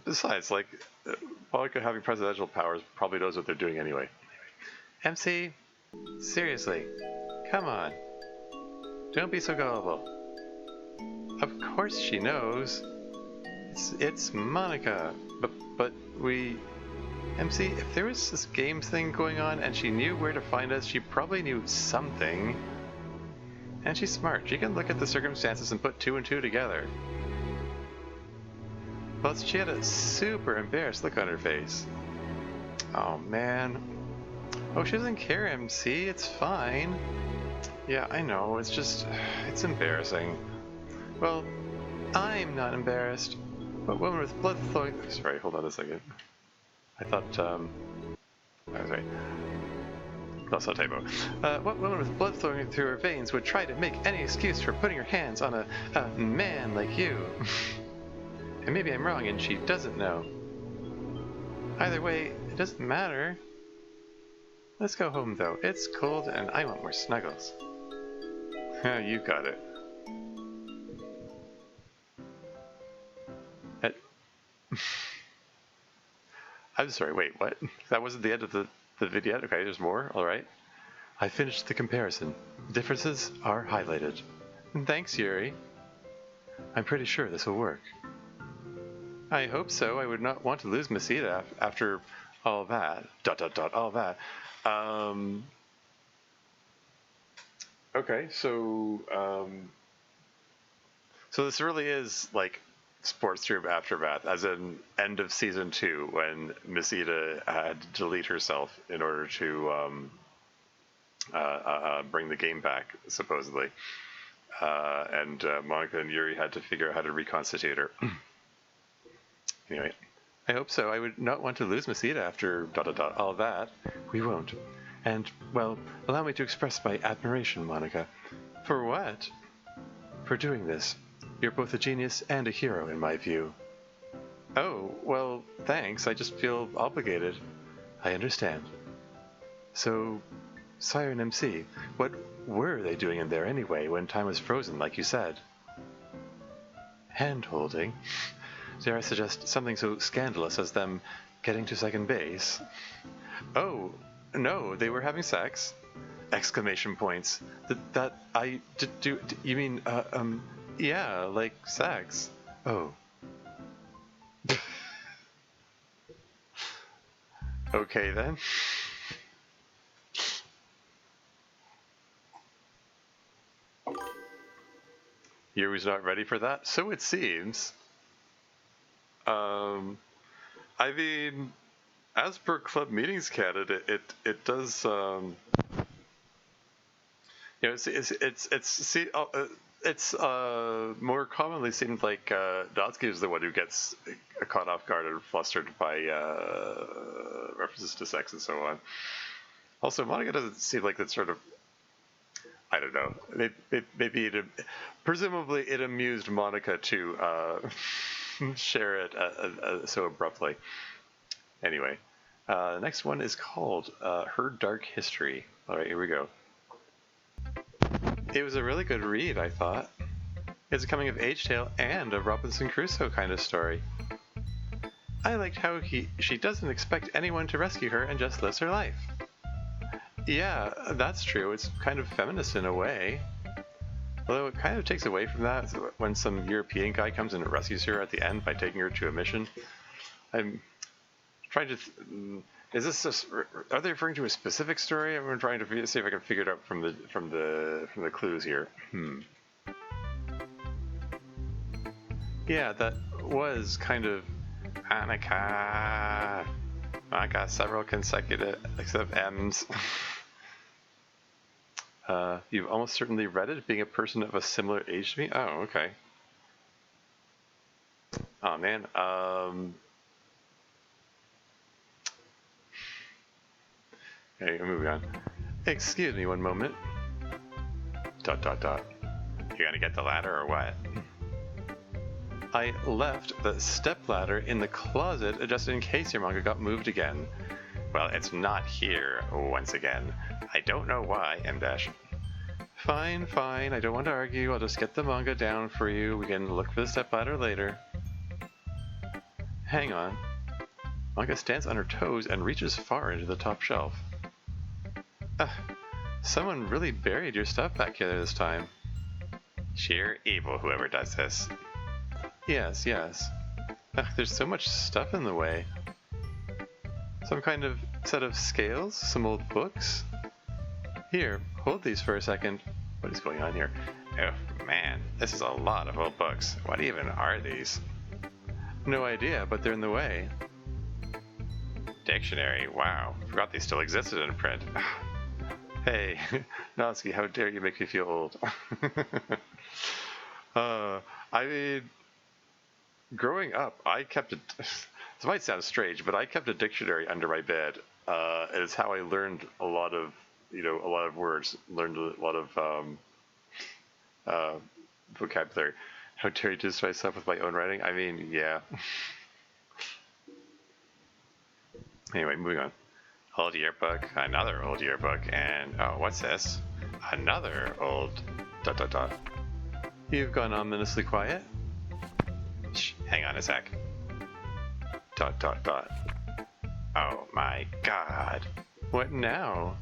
Besides, like, Monica having presidential powers probably knows what they're doing anyway. MC, seriously, come on. Don't be so gullible. Of course she knows. It's Monica. But we... MC, if there was this games thing going on and she knew where to find us, she probably knew something. And she's smart. She can look at the circumstances and put 2 and 2 together. Plus, she had a super embarrassed look on her face. Oh, man. Oh, she doesn't care, MC. It's fine. Yeah, I know. It's just... it's embarrassing. Well, I'm not embarrassed. But woman with blood flowing... Sorry, hold on a second. I thought, I was right. That's a typo. What woman with blood flowing through her veins would try to make any excuse for putting her hands on a man like you? And maybe I'm wrong and she doesn't know. Either way, it doesn't matter. Let's go home though. It's cold and I want more snuggles. You got it. I'm sorry, wait, what? That wasn't the end of the vignette? Okay, there's more, alright. I finished the comparison. Differences are highlighted. Thanks, Yuri. I'm pretty sure this will work. I hope so. I would not want to lose Masita after all that. ... all that. Okay, so, So this really is like Sports Room Aftermath, as in end of season 2, when Miss Ida had to delete herself in order to bring the game back, supposedly. And Monica and Yuri had to figure out how to reconstitute her. Anyway, I hope so. I would not want to lose Miss Ida after ... all that. We won't. And, well, allow me to express my admiration, Monica. For what? For doing this. You're both a genius and a hero, in my view. Oh, well, thanks. I just feel obligated. I understand. So, Sire and MC, what were they doing in there anyway when time was frozen, like you said? Hand-holding? Dare I suggest something so scandalous as them getting to second base? Oh, no, they were having sex? Exclamation points. You mean, yeah, like sex. Oh. Okay then. Yuri's not ready for that, so it seems. I mean, as per Club Meetings canon, it does. It's more commonly seemed like Dotsuki is the one who gets caught off guard and flustered by references to sex and so on. Also, Monica doesn't seem like that sort of. I don't know. Maybe presumably it amused Monica to share it so abruptly. Anyway, the next one is called Her Dark History. All right, here we go. It was a really good read, I thought. It's a coming-of-age tale and a Robinson Crusoe kind of story. I liked how she doesn't expect anyone to rescue her and just lives her life. Yeah, that's true. It's kind of feminist in a way. Although it kind of takes away from that when some European guy comes and rescues her at the end by taking her to a mission. I'm trying to... Is this just, are they referring to a specific story? I'm trying to see if I can figure it out from the clues here. Yeah, that was kind of Annika. I got several consecutive M's. You've almost certainly read it, being a person of a similar age to me. Oh, okay. Oh man. Okay, moving on. Excuse me one moment. ... You gonna get the ladder or what? I left the stepladder in the closet just in case your manga got moved again. Well, it's not here once again. I don't know why, M-. Fine, fine. I don't want to argue. I'll just get the manga down for you. We can look for the stepladder later. Hang on. Manga stands on her toes and reaches far into the top shelf. Someone really buried your stuff back here this time. Sheer evil, whoever does this. Yes, yes. There's so much stuff in the way. Some kind of set of scales? Some old books? Here, hold these for a second. What is going on here? Oh man, this is a lot of old books. What even are these? No idea, but they're in the way. Dictionary, wow. Forgot these still existed in print. Hey, Natsuki, how dare you make me feel old? I mean, growing up, I kept it. This might sound strange, but I kept a dictionary under my bed. It's how I learned a lot of words, learned a lot of vocabulary. How dare you do this to myself with my own writing? I mean, yeah. Anyway, moving on. Old yearbook, another old yearbook, and oh, what's this? Another old ... You've gone ominously quiet. Shh, hang on a sec. ... Oh my god. What now?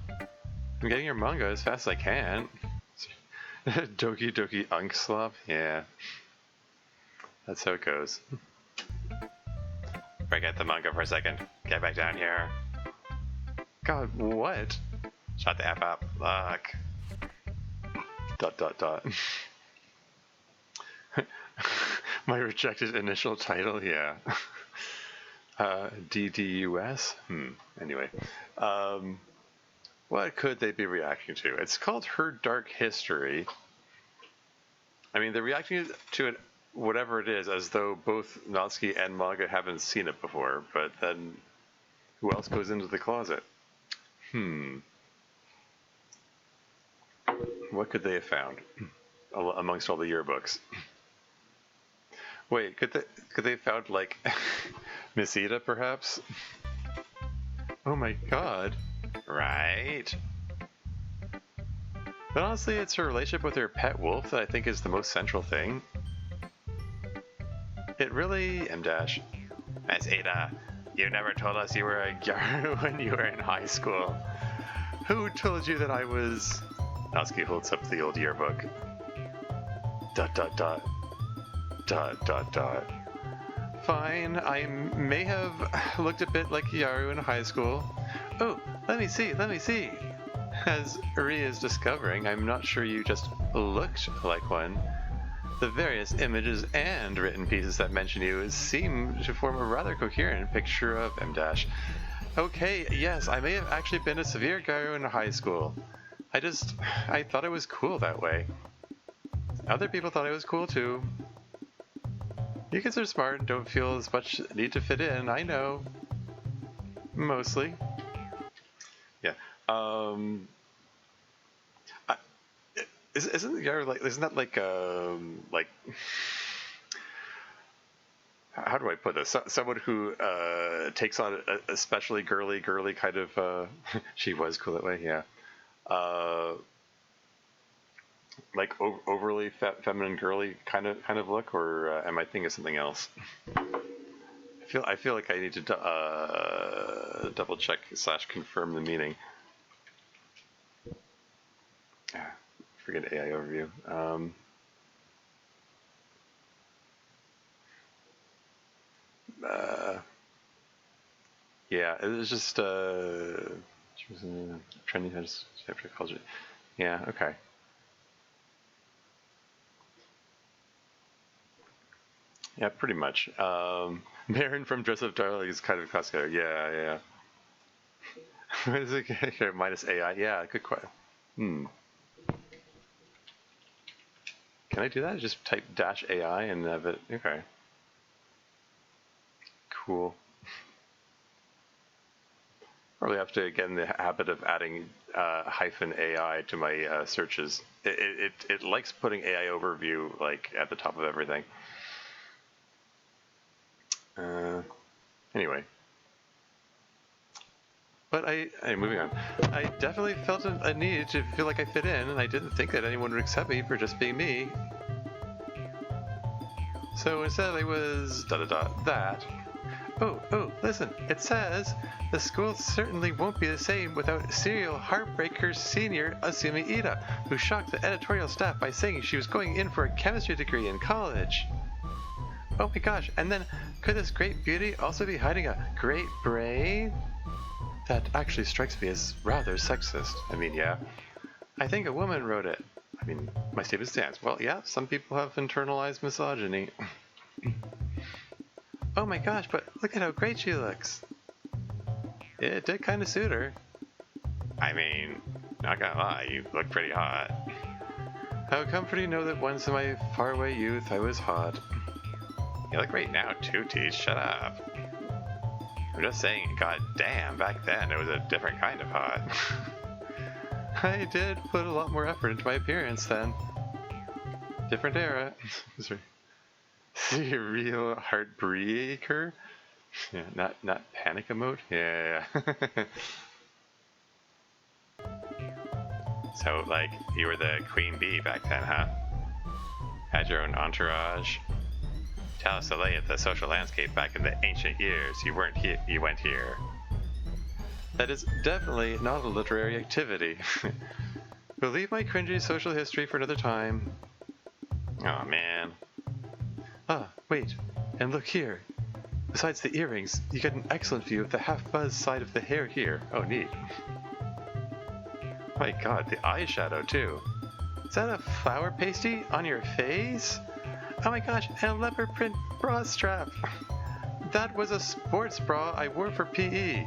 I'm getting your manga as fast as I can. Doki Doki Unkslop? Yeah. That's how it goes. Forget the manga for a second. Get back down here. God, what? Shut the F up. Look. ... My rejected initial title, yeah. DDUS? Anyway. What could they be reacting to? It's called Her Dark History. I mean, they're reacting to it, whatever it is, as though both Natsuki and Manga haven't seen it before, but then who else goes into the closet? What could they have found amongst all the yearbooks? Wait, could they have found, like, Miss Ida, perhaps? Oh my god. Right? But honestly, it's her relationship with her pet wolf that I think is the most central thing. It really... M-dash. Miss Ida, you never told us you were a gyaru when you were in high school. Who told you that I was... Natsuki holds up the old yearbook. ... Fine, I may have looked a bit like Gyaru in high school. Oh, let me see. As Uri is discovering, I'm not sure you just looked like one. The various images and written pieces that mention you seem to form a rather coherent picture of M-. Okay, yes, I may have actually been a severe Gyaru in high school. I thought it was cool that way. Other people thought it was cool too. You kids are smart and don't feel as much need to fit in, I know. Mostly. Yeah. Isn't that like how do I put this? Someone who takes on a especially girly kind of she was cool that way, yeah. Like overly feminine, girly kind of look, or am I thinking of something else? I feel like I need to double check / confirm the meaning. Forget AI overview. Yeah, it was just she was in a trending chapter culture. Yeah, okay. Yeah, pretty much. Marin from Joseph Darling is kind of cosplayer. Yeah. What is it here? Minus AI. Yeah, good question. Can I do that? Just type -AI and have it. Okay. Cool. Probably have to get in the habit of adding -AI to my searches. It likes putting AI overview like at the top of everything. Anyway. But moving on. I definitely felt a need to feel like I fit in, and I didn't think that anyone would accept me for just being me. So instead I was that. Oh, listen, it says, the school certainly won't be the same without serial heartbreaker senior Asumi Ida, who shocked the editorial staff by saying she was going in for a chemistry degree in college. Oh my gosh, and then could this great beauty also be hiding a great brain? That actually strikes me as rather sexist. I mean, yeah. I think a woman wrote it. I mean, my statement stands. Well, yeah, some people have internalized misogyny. Oh my gosh, but look at how great she looks. It did kind of suit her. I mean, not gonna lie, you look pretty hot. How comforting to know that once in my faraway youth I was hot. You look great now too, Teach. Shut up. I'm just saying, god damn, back then it was a different kind of hot. I did put a lot more effort into my appearance then. Different era. Real heartbreaker? Yeah, not panic emote? Yeah. So, like, you were the queen bee back then, huh? Had your own entourage? Tell us the lay of the social landscape back in the ancient years. You weren't here, you went here. That is definitely not a literary activity. We'll leave my cringy social history for another time. Oh man. Ah, wait, and look here. Besides the earrings, you get an excellent view of the half-buzz side of the hair here. Oh, neat. My god, the eyeshadow too. Is that a flower pasty on your face? Oh my gosh, and a leopard print bra strap. That was a sports bra I wore for PE.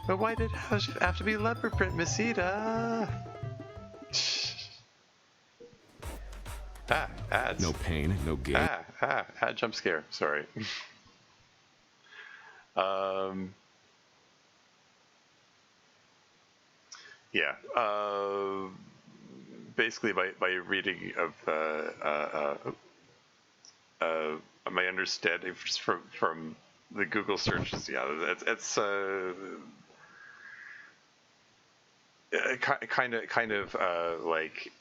But why did it have to be leopard print, Miss Ida? Ads. No pain, no gain. Ad jump scare. Sorry. Yeah. Basically, by reading of my understanding just from the Google searches, yeah, it's kind of like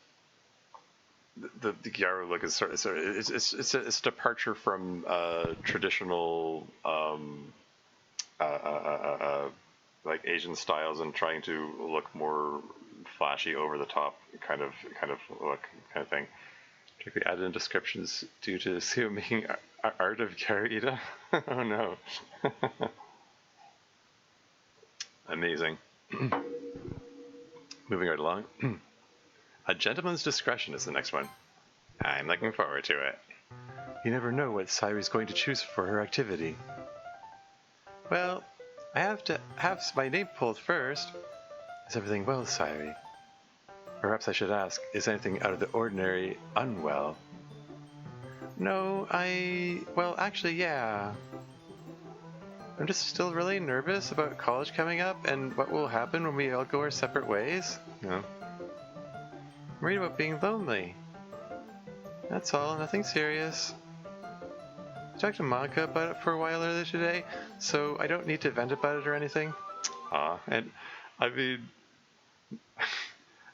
the Gyaru look is sort of it's a departure from traditional like Asian styles and trying to look more flashy, over the top kind of look kind of thing. Particularly added in descriptions due to Suo making art of Gyaru. Oh no. Amazing. Moving right along. A gentleman's discretion is the next one. I'm looking forward to it. You never know what Sairi's going to choose for her activity. Well, I have to have my name pulled first. Is everything well, Sairi? Perhaps I should ask, is anything out of the ordinary unwell? No, well, actually, yeah. I'm just still really nervous about college coming up and what will happen when we all go our separate ways. No. I'm worried about being lonely. That's all, nothing serious. I talked to Monica about it for a while earlier today, so I don't need to vent about it or anything. And I mean,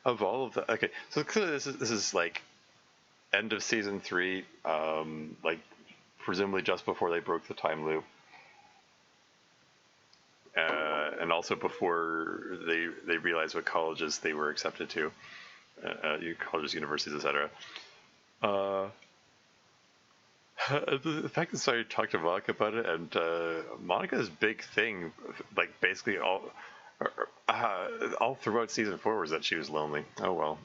of all of the, okay, so clearly this is like end of season 3, like presumably just before they broke the time loop. And also before they realized what colleges they were accepted to, colleges, universities, etc. The fact that I talked to Monica about it, and Monica's big thing, like basically all throughout season 4, was that she was lonely. Oh well.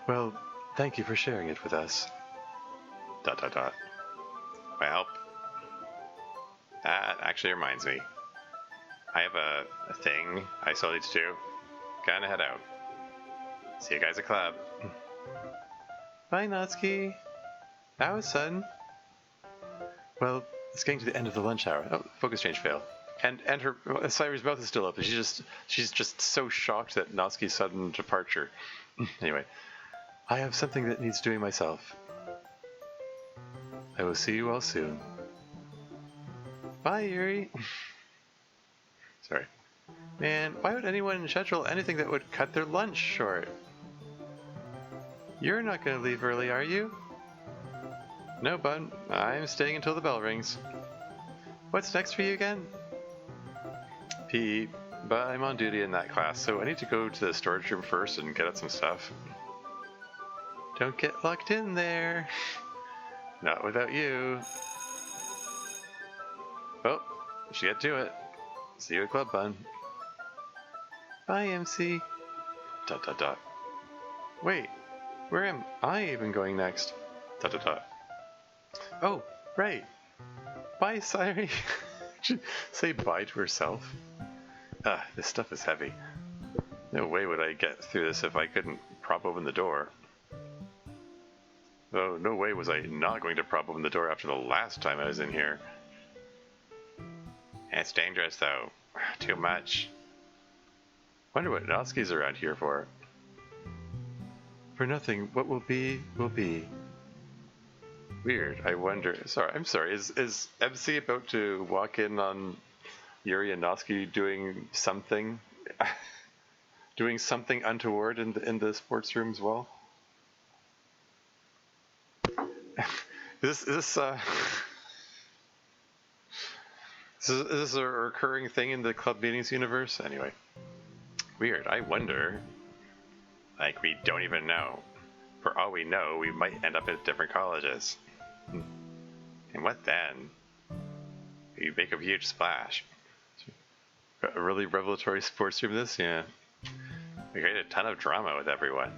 Well, thank you for sharing it with us. ... Well, that actually reminds me. I have a thing I still need to do. Gotta head out. See you guys at club. Bye, Natsuki. That was sudden. Well, it's getting to the end of the lunch hour. Oh, focus change failed. And her Sairi's mouth is still open. She's just so shocked at Natsuki's sudden departure. Anyway, I have something that needs doing myself. I will see you all soon. Bye, Yuri. Sorry. Man, why would anyone schedule anything that would cut their lunch short? You're not going to leave early, are you? No, bud. I'm staying until the bell rings. What's next for you again? PE, but I'm on duty in that class, so I need to go to the storage room first and get out some stuff. Don't get locked in there. Not without you. Well, she get to it. See you at club, bud. Bye, MC. ... Wait, where am I even going next? ... Oh, right. Bye, Sairi. She say bye to herself. This stuff is heavy. No way would I get through this if I couldn't prop open the door. Oh, no way was I not going to prop open the door after the last time I was in here. It's dangerous, though. Too much. Wonder what Natsuki's around here for. For nothing. What will be, will be. Weird. I wonder. I'm sorry. Is MC about to walk in on Yuri and Natsuki doing something? Doing something untoward in the sports room as well? Is this a recurring thing in the Club Meetings universe? Anyway. Weird. I wonder. Like, we don't even know. For all we know, we might end up at different colleges. And what then? You make a huge splash. A really revelatory sports room this? Yeah. We created a ton of drama with everyone.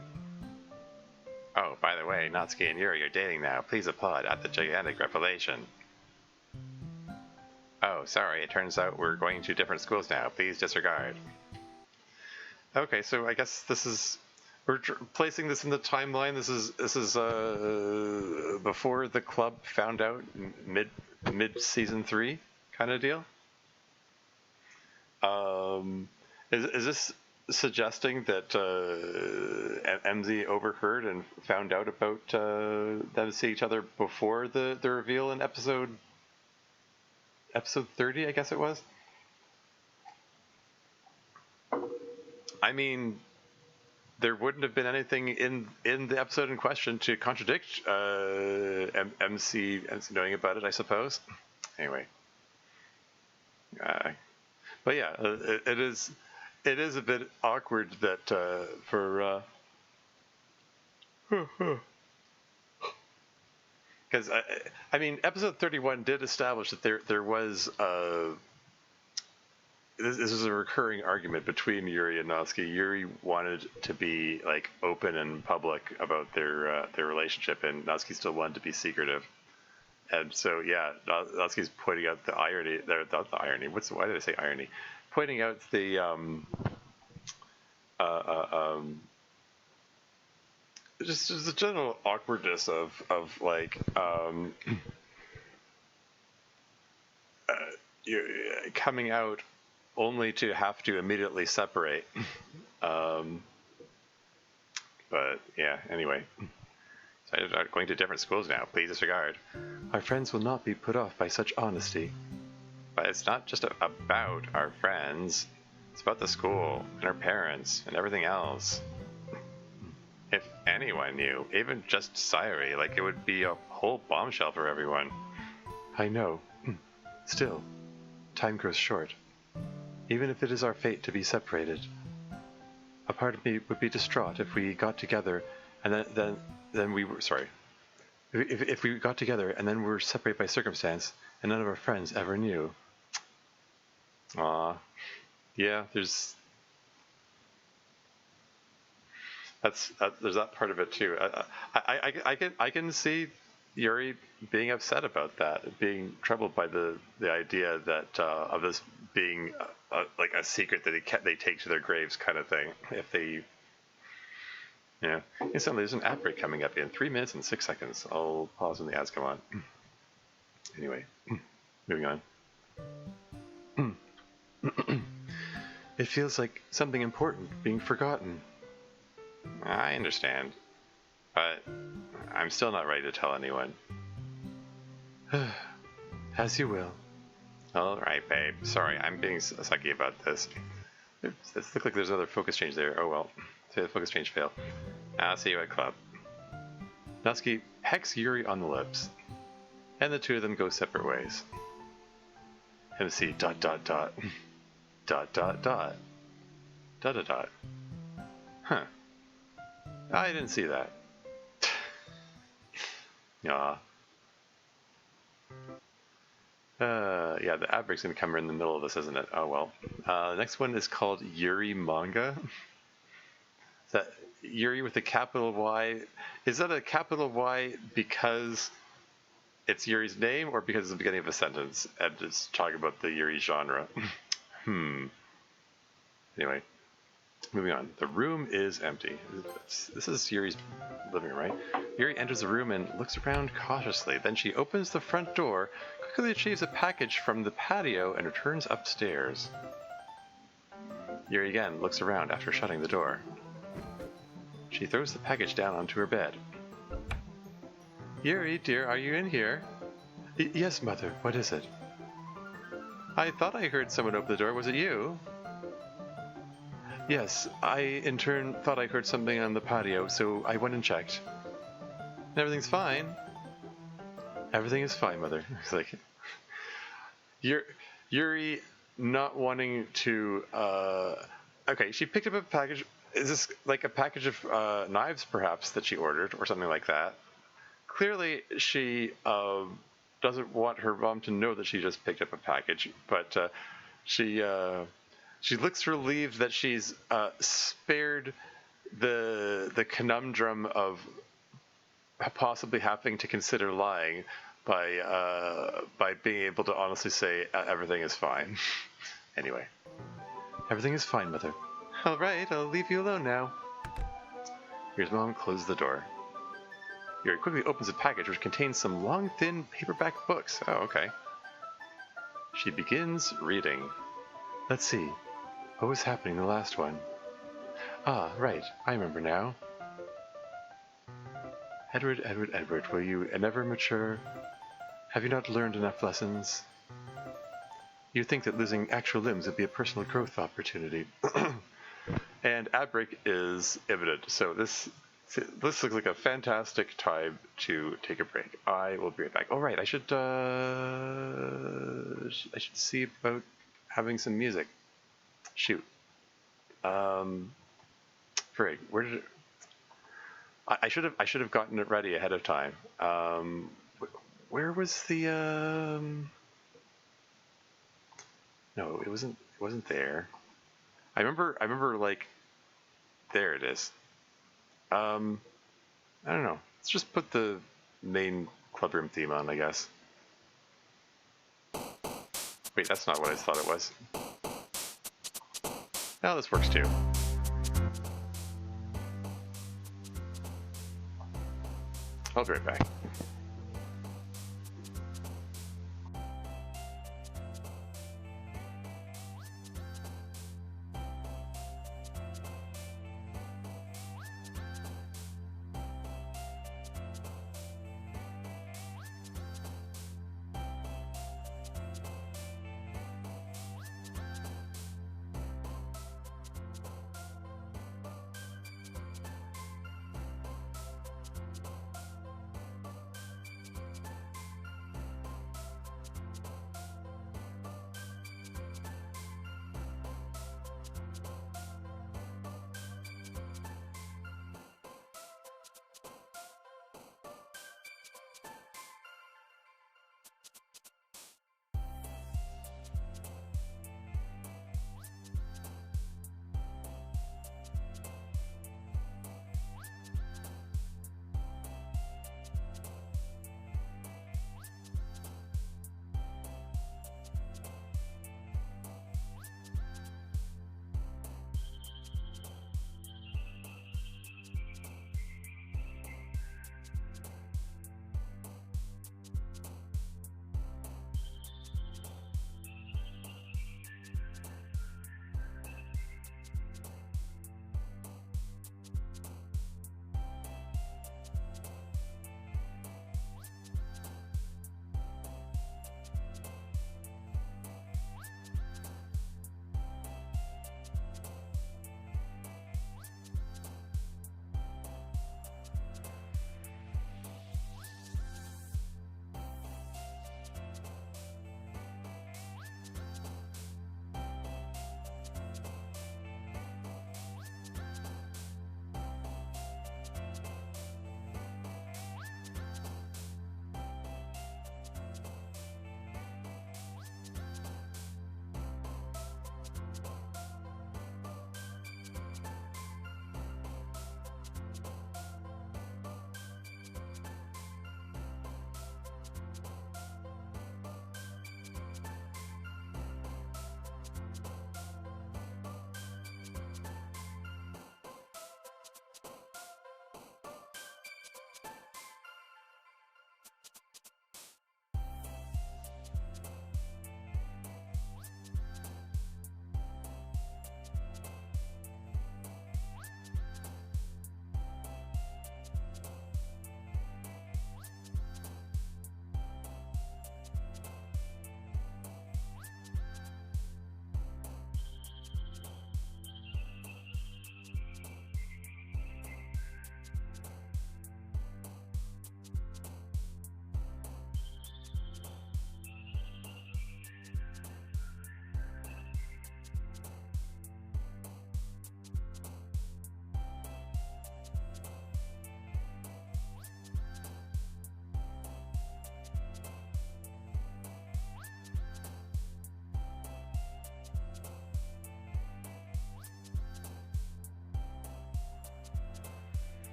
Oh, by the way, Natsuki and Yuri are dating now. Please applaud at the gigantic revelation. Oh, sorry, it turns out we're going to different schools now. Please disregard. Okay, so I guess this is... We're placing this in the timeline. This is before the club found out, mid season 3 kind of deal. Is this suggesting that MZ overheard and found out about them seeing each other before the reveal in episode 30, I guess it was? I mean, there wouldn't have been anything in the episode in question to contradict MC knowing about it, I suppose. Anyway, but yeah, it is a bit awkward that for because I mean, episode 31 did establish that there was this is a recurring argument between Yuri and Natsuki. Yuri wanted to be like open and public about their relationship, and Natsuki still wanted to be secretive. And so, yeah, Natsuki's pointing out the irony. Not the irony. Why did I say irony? Pointing out the just the general awkwardness of like coming out only to have to immediately separate. But yeah, anyway. So I'm going to different schools now. Please disregard. Our friends will not be put off by such honesty. But it's not just about our friends. It's about the school and our parents and everything else. If anyone knew, even just Sayuri, like it would be a whole bombshell for everyone. I know. Still, time grows short. Even if it is our fate to be separated. A part of me would be distraught if we got together and then we were sorry. If we got together and then we were separated by circumstance and none of our friends ever knew. Yeah, there's that part of it too. I can see Yuri being upset about that, being troubled by the idea that of this being like a secret that they take to their graves kind of thing. If they, yeah. Instantly, there's an ad break coming up in 3 minutes and 6 seconds. I'll pause when the ads come on. Anyway, moving on. It feels like something important being forgotten. I understand, but I'm still not ready to tell anyone. As you will. All right, babe. Sorry, I'm being sucky about this. It looks like there's another focus change there. Oh well. Say the focus change failed. I'll see you at club. Natsuki pecks Yuri on the lips, and the two of them go separate ways. MC ... dot dot dot dot dot dot dot dot. Huh. I didn't see that. Aw. Yeah, the ad break's gonna come in the middle of this, isn't it? Oh well. The next one is called Yuri Manga. Is that Yuri with a capital Y? Is that a capital Y because it's Yuri's name, or because it's the beginning of a sentence and it's talking about the Yuri genre? Anyway, moving on. The room is empty. This is Yuri's living room, right? Yuri enters the room and looks around cautiously. Then she opens the front door, quickly achieves a package from the patio, and returns upstairs. Yuri again looks around after shutting the door. She throws the package down onto her bed. Yuri, dear, are you in here? Yes, Mother. What is it? I thought I heard someone open the door. Was it you? Yes, I in turn thought I heard something on the patio, so I went and checked. And everything's fine. Everything is fine, Mother. It's like Yuri not wanting to. Okay, she picked up a package. Is this like a package of knives, perhaps, that she ordered, or something like that? Clearly, she doesn't want her mom to know that she just picked up a package, but she looks relieved that she's spared the conundrum of possibly having to consider lying by being able to honestly say everything is fine. Anyway, everything is fine, Mother. All right, I'll leave you alone now. Yuri's mom closes the door. Yuri quickly opens a package which contains some long, thin paperback books. Oh, okay. She begins reading. Let's see. What was happening in the last one? Ah, right. I remember now. Edward, Edward, Edward, will you never mature? Have you not learned enough lessons? You think that losing actual limbs would be a personal growth opportunity. And ad break is imminent, so this looks like a fantastic time to take a break. I will be right back. Oh, right, I should see about having some music. Shoot. Frig, where did it... I should have gotten it ready ahead of time. Where was the No, it wasn't there. I remember like there it is. I don't know. Let's just put the main clubroom theme on, I guess. Wait, that's not what I thought it was. Oh, this works too. I'll be right back.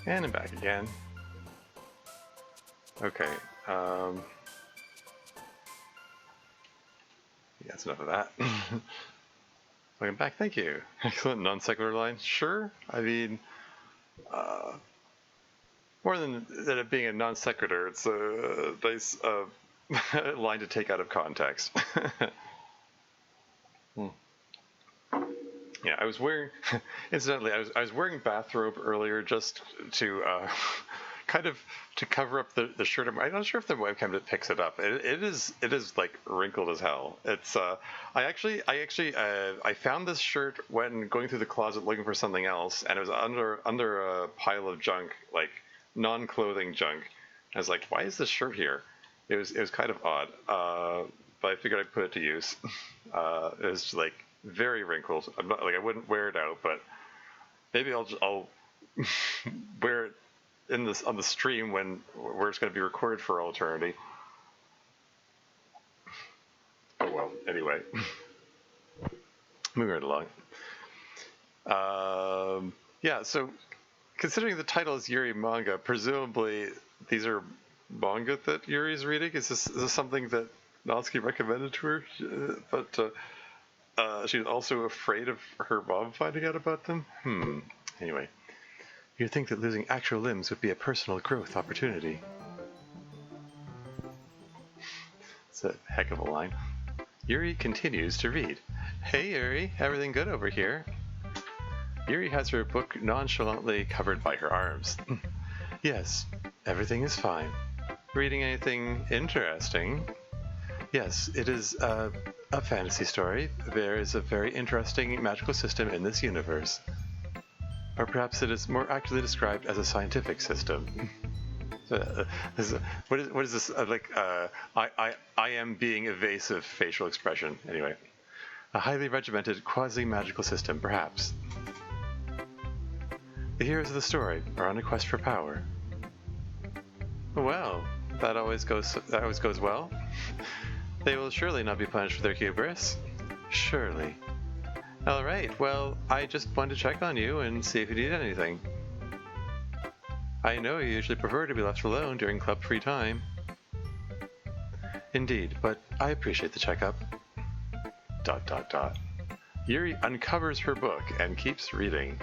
And I'm back again. Okay. Yeah, that's enough of that. Welcome back. Thank you. Excellent non sequitur line. Sure. I mean, more than it being a non sequitur, it's a nice line to take out of context. Yeah, I was wearing, incidentally, I was wearing bathrobe earlier just to kind of to cover up the shirt. I'm not sure if the webcam picks it up. It is like wrinkled as hell. It's I found this shirt when going through the closet looking for something else, and it was under a pile of junk, like non-clothing junk. I was like, why is this shirt here? It was kind of odd, but I figured I'd put it to use. It was like very wrinkled. I'm not like I wouldn't wear it out, but maybe I'll wear it on the stream where it's going to be recorded for all eternity. Oh well. Anyway, moving right along. Yeah. So, considering the title is Yuri manga, presumably these are manga that Yuri is reading. Is this something that Natsuki recommended to her? But she's also afraid of her mom finding out about them? Anyway. You'd think that losing actual limbs would be a personal growth opportunity. It's a heck of a line. Yuri continues to read. Hey Yuri, everything good over here? Yuri has her book nonchalantly covered by her arms. Yes, everything is fine. Reading anything interesting? Yes, it is a fantasy story. There is a very interesting magical system in this universe. Or perhaps it is more accurately described as a scientific system. What is this? I am being evasive facial expression. Anyway, a highly regimented quasi-magical system, perhaps. The heroes of the story are on a quest for power. Well, that always goes well. They will surely not be punished for their hubris. Surely. Alright, well, I just wanted to check on you and see if you need anything. I know you usually prefer to be left alone during club free time. Indeed, but I appreciate the checkup. ... Yuri uncovers her book and keeps reading.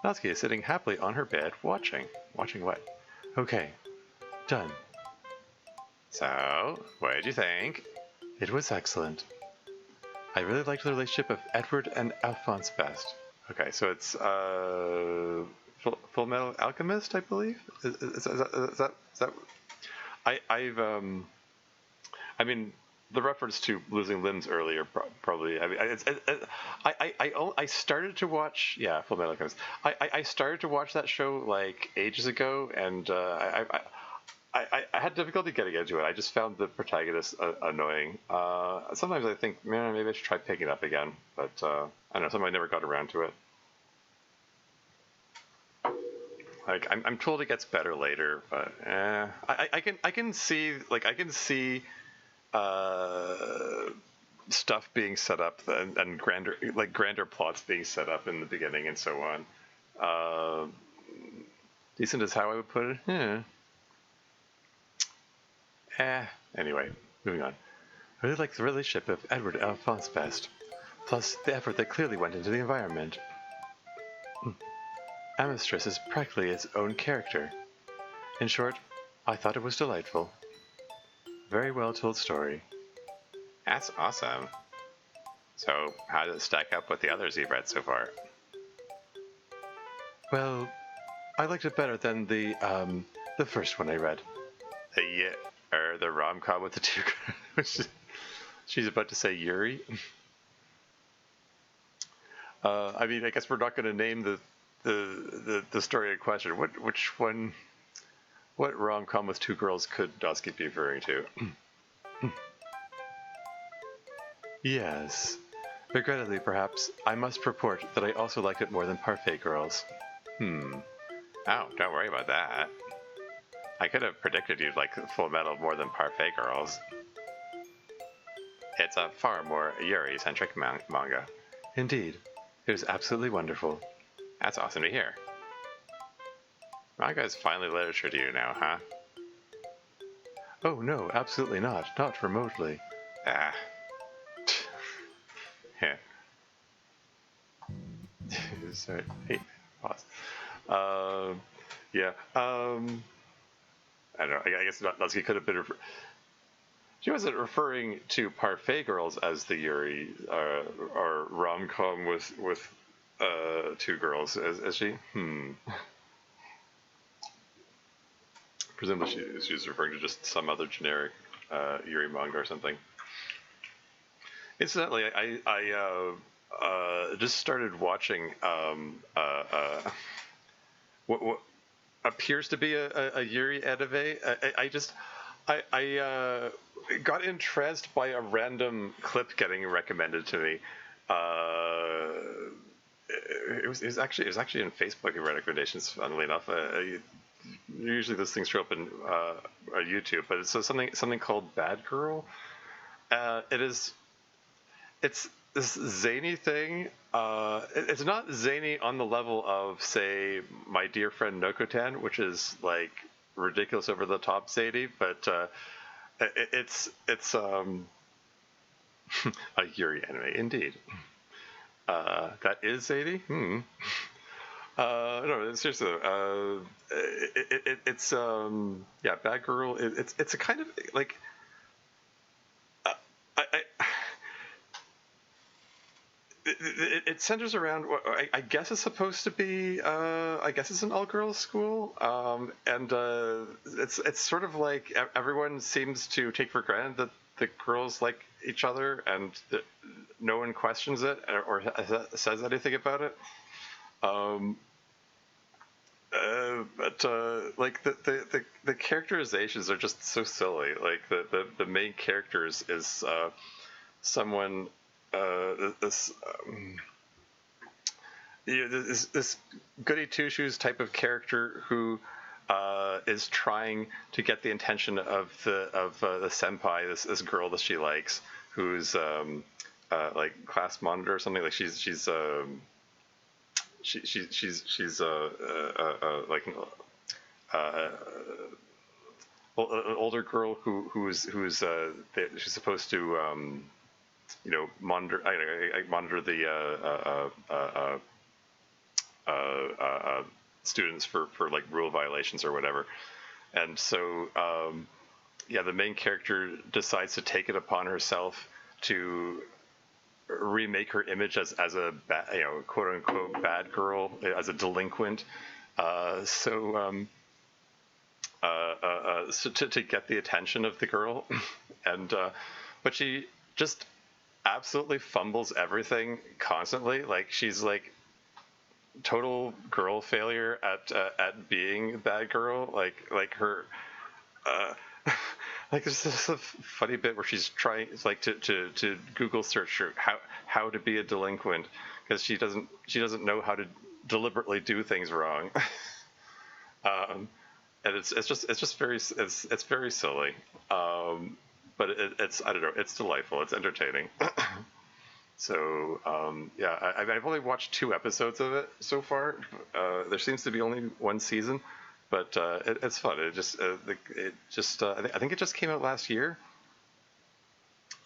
Natsuki is sitting happily on her bed watching. Watching what? Okay, done. So, what did you think? It was excellent. I really liked the relationship of Edward and Alphonse best. Okay, so it's Full Metal Alchemist, I believe. Is that? I mean, the reference to losing limbs earlier probably. I mean, I started to watch Full Metal Alchemist. I started to watch that show like ages ago, and I had difficulty getting into it. I just found the protagonist annoying. Sometimes I think, man, maybe I should try picking it up again. But I don't know. Sometimes I never got around to it. Like I'm told it gets better later, but I can see stuff being set up and grander plots being set up in the beginning and so on. Decent is how I would put it. Yeah. Anyway, moving on. I really like the relationship of Edward and Alphonse best, plus the effort that clearly went into the environment. Amistris is practically its own character. In short, I thought it was delightful. Very well told story. That's awesome. So, how does it stack up with the others you've read so far? Well, I liked it better than the first one I read. The rom-com with the two girls. She's about to say Yuri. I mean, I guess we're not going to name the story in question. Which one? What rom-com with two girls could Natsuki be referring to? Yes. Regrettably, perhaps, I must report that I also liked it more than Parfait Girls. Oh, don't worry about that. I could have predicted you'd like Full Metal more than Parfait Girls. It's a far more Yuri-centric manga. Indeed. It was absolutely wonderful. That's awesome to hear. Manga is finally literature to you now, huh? Oh no, absolutely not. Not remotely. Ah. Yeah. Sorry. Hey, pause. Yeah. I don't know. I guess Natsuki could have been. She wasn't referring to Parfait Girls as the Yuri or rom-com with two girls, is she? Presumably she's referring to just some other generic Yuri manga or something. Incidentally, I just started watching what appears to be a Yuri anime. I got entranced by a random clip getting recommended to me. It was actually in Facebook recommendations. Funnily enough, usually those things show up in YouTube, but it's something called Bad Girl. It's this zany thing. It's not zany on the level of, say, My Dear Friend Nokotan, which is like ridiculous over the top zany, but it's a Yuri anime indeed. That is zany. No, seriously. It's yeah, Bad Girl. It's a kind of like. It centers around. I guess it's supposed to be. I guess it's an all-girls school, and it's sort of like everyone seems to take for granted that the girls like each other, and that no one questions it or says anything about it. But like the characterizations are just so silly. Like the main characters is someone. This goody two shoes type of character who is trying to get the attention of the senpai, this girl that she likes, who's like class monitor or something. Like she's like an older girl who's she's supposed to monitor the students for like rule violations or whatever. And so the main character decides to take it upon herself to remake her image as a quote unquote bad girl, as a delinquent. So to get the attention of the girl, and but she just absolutely fumbles everything constantly. Like she's like total girl failure at being a bad girl. Like her like there's this funny bit where she's trying like to Google search how to be a delinquent, because she doesn't know how to deliberately do things wrong. And it's just very silly. But it's I don't know, it's delightful, it's entertaining. So I've only watched 2 episodes of it so far. There seems to be only 1 season, but it's fun. I think it just came out last year,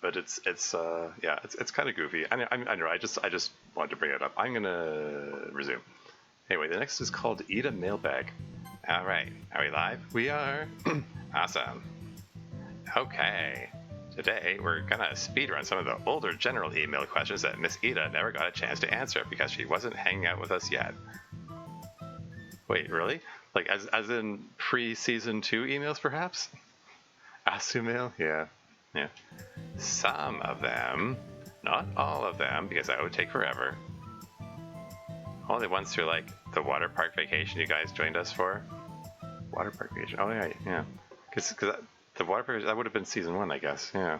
but it's kind of goofy. I know. I just wanted to bring it up. I'm gonna resume. Anyway, the next is called Eat a Mailbag. All right, are we live? We are. Awesome. Okay, today we're gonna speedrun some of the older general email questions that Miss Ida never got a chance to answer because she wasn't hanging out with us yet. Wait, really? Like as in pre-season 2 emails, perhaps? Asumail? Yeah. Some of them, not all of them, because that would take forever. Only ones through like the water park vacation you guys joined us for. Water park vacation. Oh yeah. Because the water park, that would have been season 1, I guess. Yeah.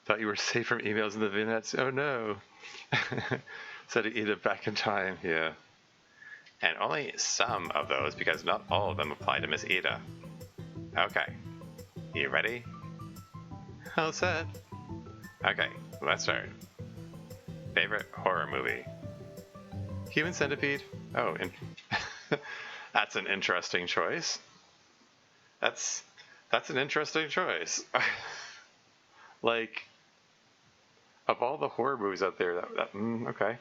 Thought you were safe from emails in the vignettes. Oh no. Said to eat it back in time. Yeah. And only some of those, because not all of them apply to Miss Ida. Okay. You ready? All set. Okay, let's start. Favorite horror movie? Human centipede. Oh, that's an interesting choice. That's an interesting choice. Like, of all the horror movies out there, okay.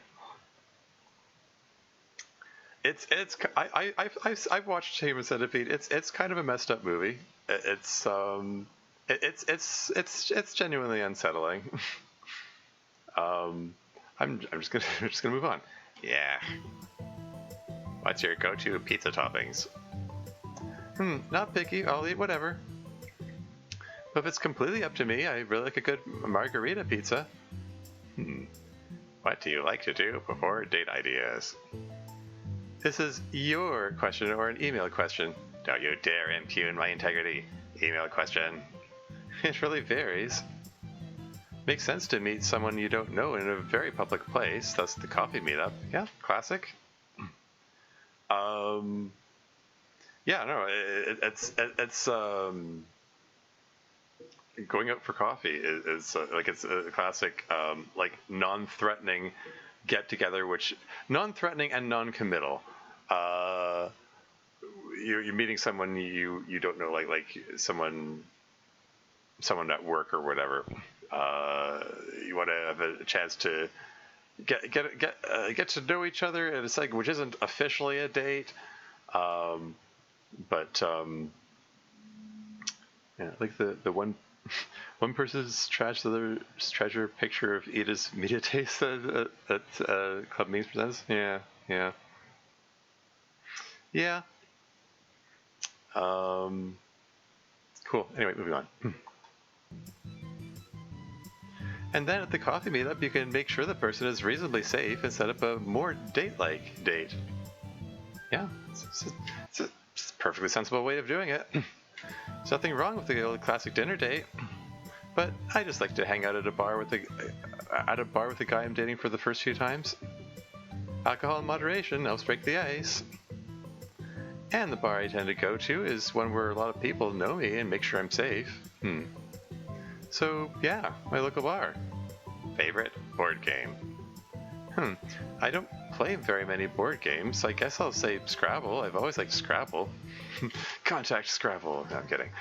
I've watched Human Centipede. It's kind of a messed up movie. It's genuinely unsettling. I'm just gonna move on. Yeah. What's your go-to pizza toppings? Not picky. I'll eat whatever. But if it's completely up to me, I really like a good margarita pizza. What do you like to do before date ideas? This is your question or an email question. Don't you dare impugn my integrity. Email question. It really varies. Makes sense to meet someone you don't know in a very public place. That's the coffee meetup. Yeah, classic. Yeah, no, it's going out for coffee is like it's a classic like non-threatening get-together, which non-threatening and non-committal. You're meeting someone you don't know, like someone at work or whatever. You want to have a chance to get to know each other, and it's like, which isn't officially a date, but yeah, like the one person's trash the other's treasure picture of Ida's media taste that Club Meetings presents. Yeah. Cool. Anyway, moving on. And then at the coffee meetup, you can make sure the person is reasonably safe and set up a more date-like date. Yeah, it's a perfectly sensible way of doing it. There's nothing wrong with the old classic dinner date, but I just like to hang out at a bar with the guy I'm dating for the first few times. Alcohol in moderation helps break the ice. And the bar I tend to go to is one where a lot of people know me and make sure I'm safe. So yeah, my local bar. Favorite board game? I don't play very many board games. I guess I'll say Scrabble. I've always liked Scrabble. Contact Scrabble. No, I'm kidding.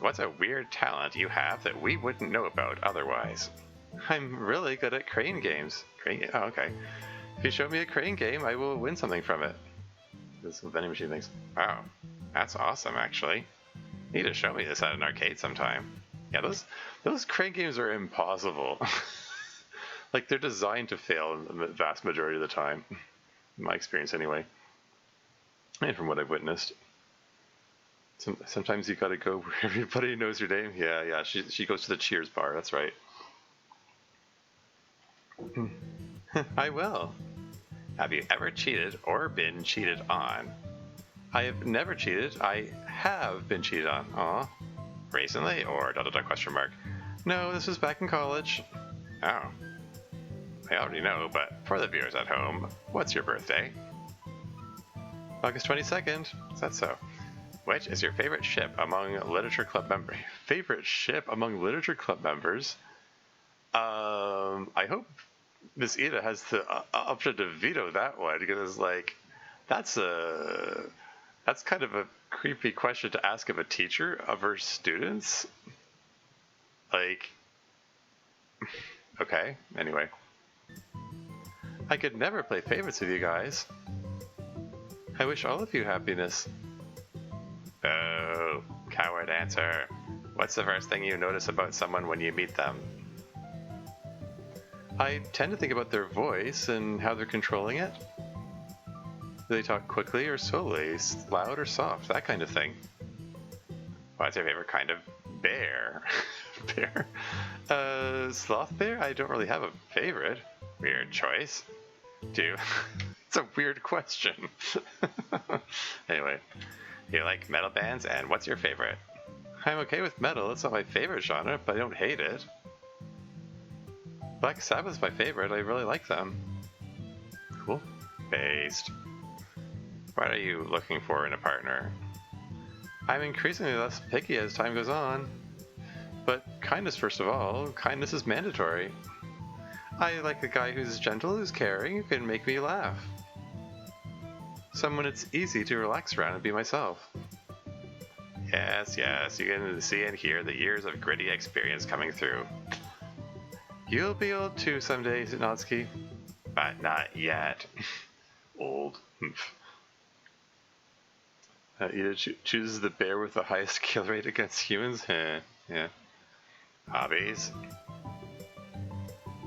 What's a weird talent you have that we wouldn't know about otherwise? I'm really good at crane games. Oh, okay. If you show me a crane game, I will win something from it. This vending machine things. Wow, that's awesome, actually. You need to show me this at an arcade sometime. Yeah, those crane games are impossible. Like, they're designed to fail in the vast majority of the time. In my experience, anyway. And from what I've witnessed. Sometimes you gotta go where everybody knows your name. Yeah, she goes to the Cheers bar, that's right. I will. Have you ever cheated or been cheated on? I have never cheated. I have been cheated on. Aw. Recently or ... No, this was back in college. Oh. I already know, but for the viewers at home, what's your birthday? August 22nd. Is that so? Which is your favorite ship among Literature Club members? Favorite ship among Literature Club members? I hope Miss Ida has the option to veto that one, because like that's kind of a creepy question to ask of a teacher of her students. Like, okay, anyway. I could never play favorites with you guys. I wish all of you happiness. Oh, coward answer. What's the first thing you notice about someone when you meet them? I tend to think about their voice and how they're controlling it. Do they talk quickly or slowly, loud or soft, that kind of thing? What's your favorite kind of bear? Bear? Sloth bear? I don't really have a favorite. Weird choice. It's a weird question. Anyway, you like metal bands, and what's your favorite? I'm okay with metal. It's not my favorite genre, but I don't hate it. Black Sabbath's my favorite. I really like them. Cool. Based. What are you looking for in a partner? I'm increasingly less picky as time goes on. But kindness first of all. Kindness is mandatory. I like a guy who's gentle, who's caring, who can make me laugh. Someone it's easy to relax around and be myself. Yes, you can see and hear the years of gritty experience coming through. You'll be old too someday, Natsuki. But not yet. Old. Ida chooses the bear with the highest kill rate against humans? Yeah. Hobbies?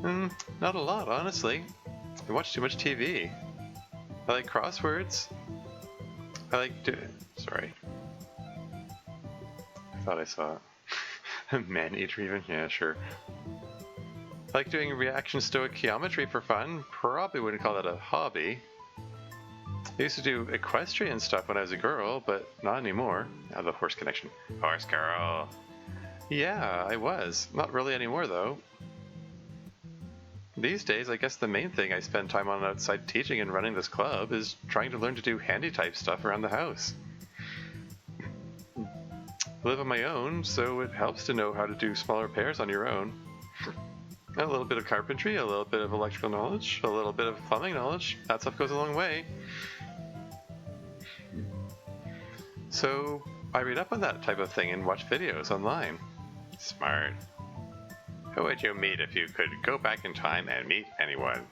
Not a lot, honestly. I watch too much TV. I like crosswords. I like Sorry. I thought I saw it. Man-eater even? Yeah, sure. I like doing reaction stoichiometry for fun. Probably wouldn't call that a hobby. I used to do equestrian stuff when I was a girl, but not anymore. Oh, the horse connection. Horse girl. Yeah, I was. Not really anymore, though. These days, I guess the main thing I spend time on outside teaching and running this club is trying to learn to do handy-type stuff around the house. I live on my own, so it helps to know how to do small repairs on your own. A little bit of carpentry, a little bit of electrical knowledge, a little bit of plumbing knowledge. That stuff goes a long way. So I read up on that type of thing and watch videos online. Smart. Who would you meet if you could go back in time and meet anyone?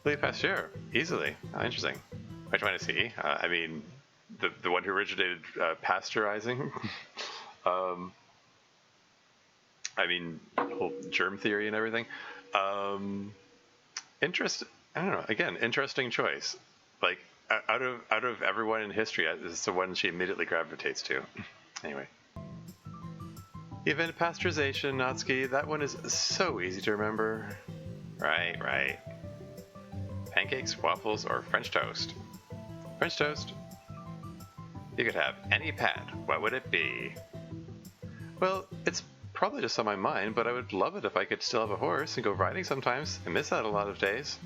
Louis Pasteur, easily. Oh, interesting. Which one is he? I mean, the one who originated pasteurizing. I mean, whole germ theory and everything. I don't know. Again, interesting choice. Like out of everyone in history, this is the one she immediately gravitates to. Anyway. Even pasteurization, Natsuki, that one is so easy to remember. Right. Pancakes, waffles, or French toast? French toast. You could have any pet, what would it be? Well, it's probably just on my mind, but I would love it if I could still have a horse and go riding sometimes. I miss that a lot of days.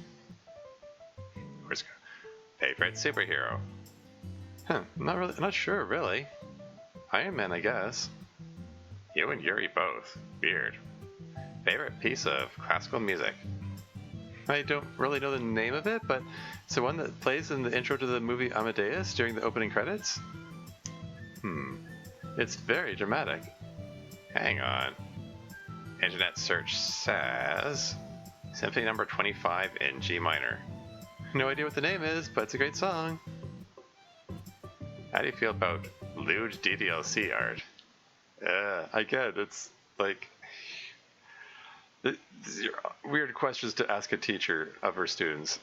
Horse. Favorite superhero? Not sure, really. Iron Man, I guess. You and Yuri both. Weird. Favorite piece of classical music? I don't really know the name of it, but it's the one that plays in the intro to the movie Amadeus during the opening credits. It's very dramatic. Hang on. Internet search says Symphony number 25 in G minor. No idea what the name is, but it's a great song. How do you feel about lewd DDLC art? Again, it's like weird questions to ask a teacher of her students.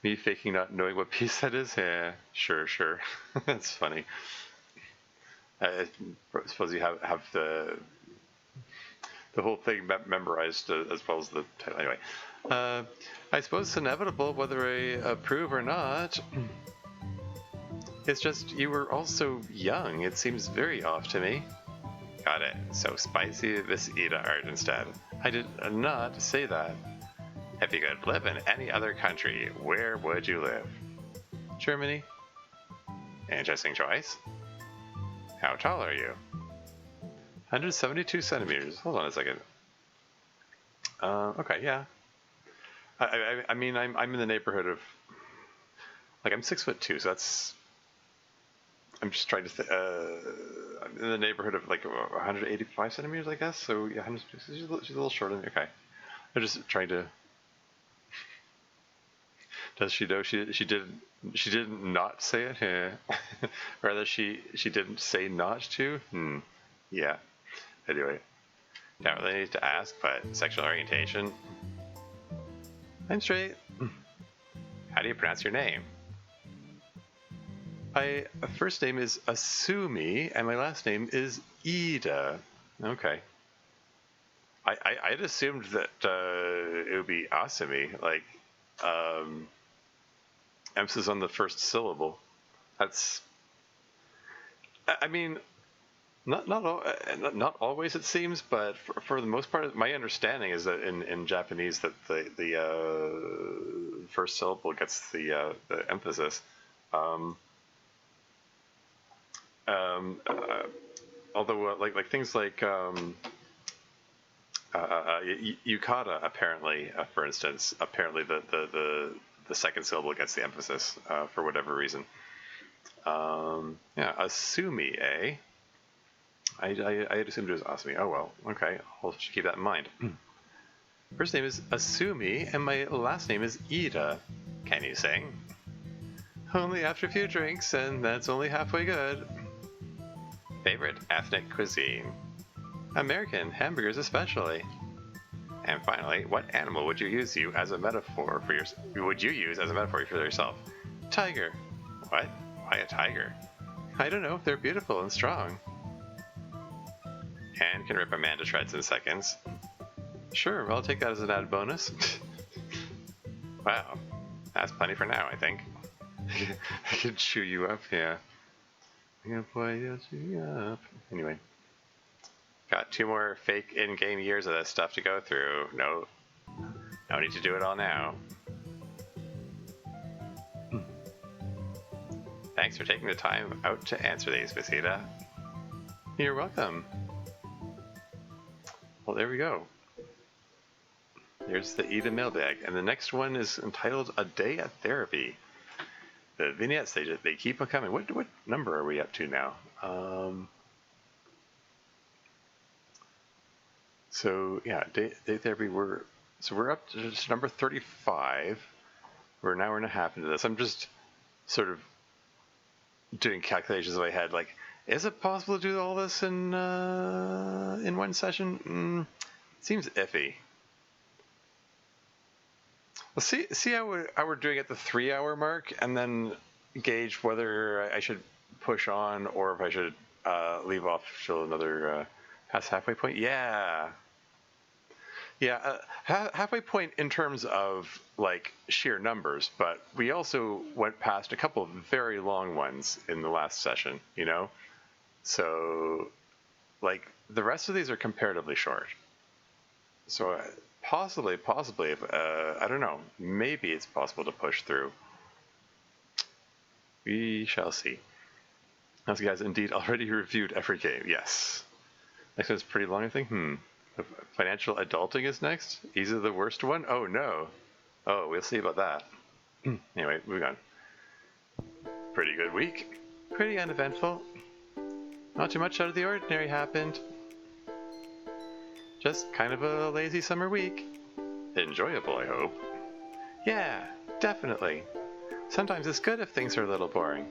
Me faking not knowing what piece that is? Yeah, sure. That's funny. I suppose you have the whole thing memorized as well as the title. Anyway, I suppose it's inevitable whether I approve or not. It's just you were also young. It seems very off to me. Got it. So spicy this Ida art instead. I did not say that. If you could live in any other country, where would you live? Germany. Interesting choice. How tall are you? 172 centimeters. Hold on a second. Okay, yeah. I mean, I'm in the neighborhood of, like, I'm 6'2", so that's. I'm just trying to. I'm in the neighborhood of like 185 centimeters, I guess. So yeah, she's a little shorter than me. Okay. I'm just trying to. Does she know she didn't not say it? Yeah. Rather, she didn't say not to. Yeah. Anyway, don't really need to ask, but sexual orientation. I'm straight. How do you pronounce your name? My first name is Asumi, and my last name is Ida. Okay. I'd assumed that it would be Asumi, like emphasis on the first syllable. That's. I mean, not always it seems, but for the most part, my understanding is that in Japanese that the first syllable gets the emphasis. Although like things like Yukata, apparently, for instance, apparently the second syllable gets the emphasis for whatever reason. Yeah, Asumi, eh? I had assumed it was Asumi. Oh well, okay, I'll keep that in mind. First name is Asumi, and my last name is Ida. Can you sing? Only after a few drinks, and that's only halfway good. Favorite ethnic cuisine? American, hamburgers especially. And finally, what animal would you use as a metaphor for yourself? Tiger. What? Why a tiger? I don't know, they're beautiful and strong. And can rip a man to shreds in seconds. Sure, I'll take that as an added bonus. Wow, that's plenty for now, I think. I can chew you up, yeah. Boy, chew you up. Anyway. Got 2 more fake in-game years of this stuff to go through. No need to do it all now. Thanks for taking the time out to answer these, Visita. You're welcome. Well, there we go. Here's the Ida mailbag, and the next one is entitled "A Day at Therapy." The vignettes, they keep on coming. What number are we up to now? So yeah, day therapy. We're up to just number 35. We're an hour and a half into this. I'm just sort of doing calculations in my head. Like, is it possible to do all this in one session? Seems iffy. Let's see how we're doing at the 3-hour mark, and then gauge whether I should push on or if I should leave off till another past halfway point. Yeah, halfway point in terms of like sheer numbers, but we also went past a couple of very long ones in the last session, you know? So, like, the rest of these are comparatively short. So, possibly, if, I don't know, maybe it's possible to push through. We shall see. As you guys indeed already reviewed every game, yes. Next one's pretty long, I think. Financial adulting is next? Is it the worst one? Oh, no. Oh, we'll see about that. Anyway, moving on. Pretty good week. Pretty uneventful. Not too much out of the ordinary happened. Just kind of a lazy summer week. Enjoyable, I hope. Yeah, definitely. Sometimes it's good if things are a little boring.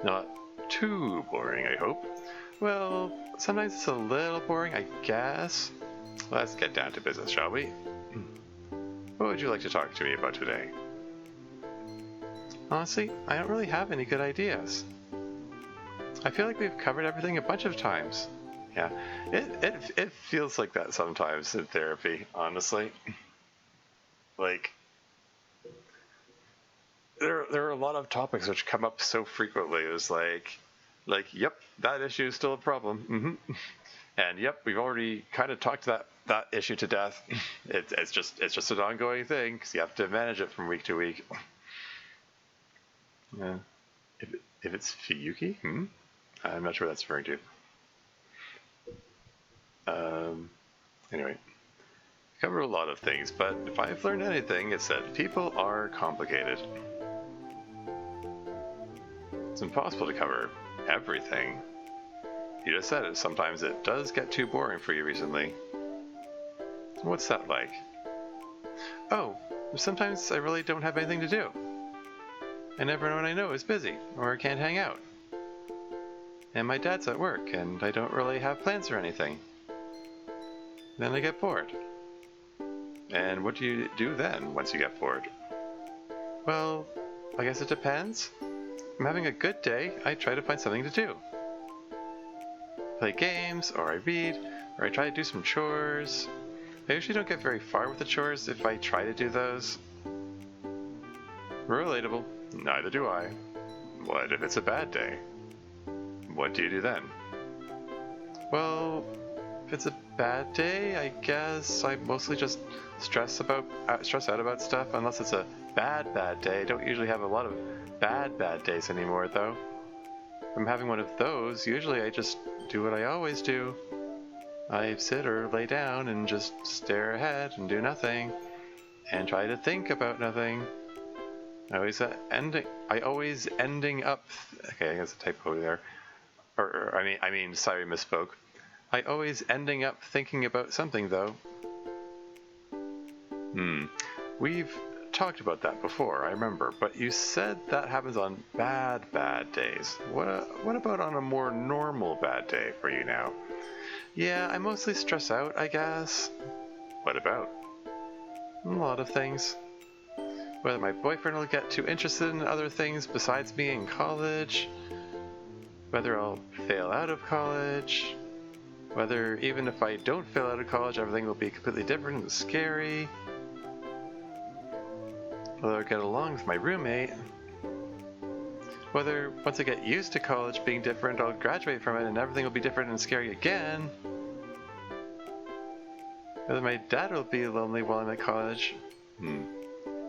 Not too boring, I hope. Well, sometimes it's a little boring, I guess. Let's get down to business, shall we? What would you like to talk to me about today? Honestly, I don't really have any good ideas. I feel like we've covered everything a bunch of times. Yeah, it feels like that sometimes in therapy, honestly. Like, there are a lot of topics which come up so frequently. It's like, yep, that issue is still a problem. And yep, we've already kind of talked that issue to death. It's just an ongoing thing because you have to manage it from week to week. Yeah, if it's Fiyuki, I'm not sure what that's referring to. Anyway, covered a lot of things, but if I've learned anything, it's that people are complicated. It's impossible to cover everything. You just said it, sometimes it does get too boring for you recently. What's that like? Oh, sometimes I really don't have anything to do. And everyone I know is busy, or can't hang out. And my dad's at work, and I don't really have plans or anything. Then I get bored. And what do you do then, once you get bored? Well, I guess it depends. If I'm having a good day, I try to find something to do. Play games, or I read, or I try to do some chores. I usually don't get very far with the chores if I try to do those. Relatable. Neither do I. What if it's a bad day? What do you do then? Well, if it's a bad day, I guess I mostly just stress out about stuff, unless it's a bad day. I don't usually have a lot of bad days anymore, though. If I'm having one of those, usually I just do what I always do. I sit or lay down and just stare ahead and do nothing, and try to think about nothing. I always ending up. Okay, I guess a typo there. Sorry, misspoke. I always ending up thinking about something though. We've talked about that before, I remember, but you said that happens on bad days. What about on a more normal bad day for you now? Yeah, I mostly stress out, I guess. What about? A lot of things. Whether my boyfriend will get too interested in other things besides me in college, whether I'll fail out of college, whether even if I don't fail out of college, everything will be completely different and scary, whether I'll get along with my roommate, whether once I get used to college being different, I'll graduate from it and everything will be different and scary again, whether my dad will be lonely while I'm at college.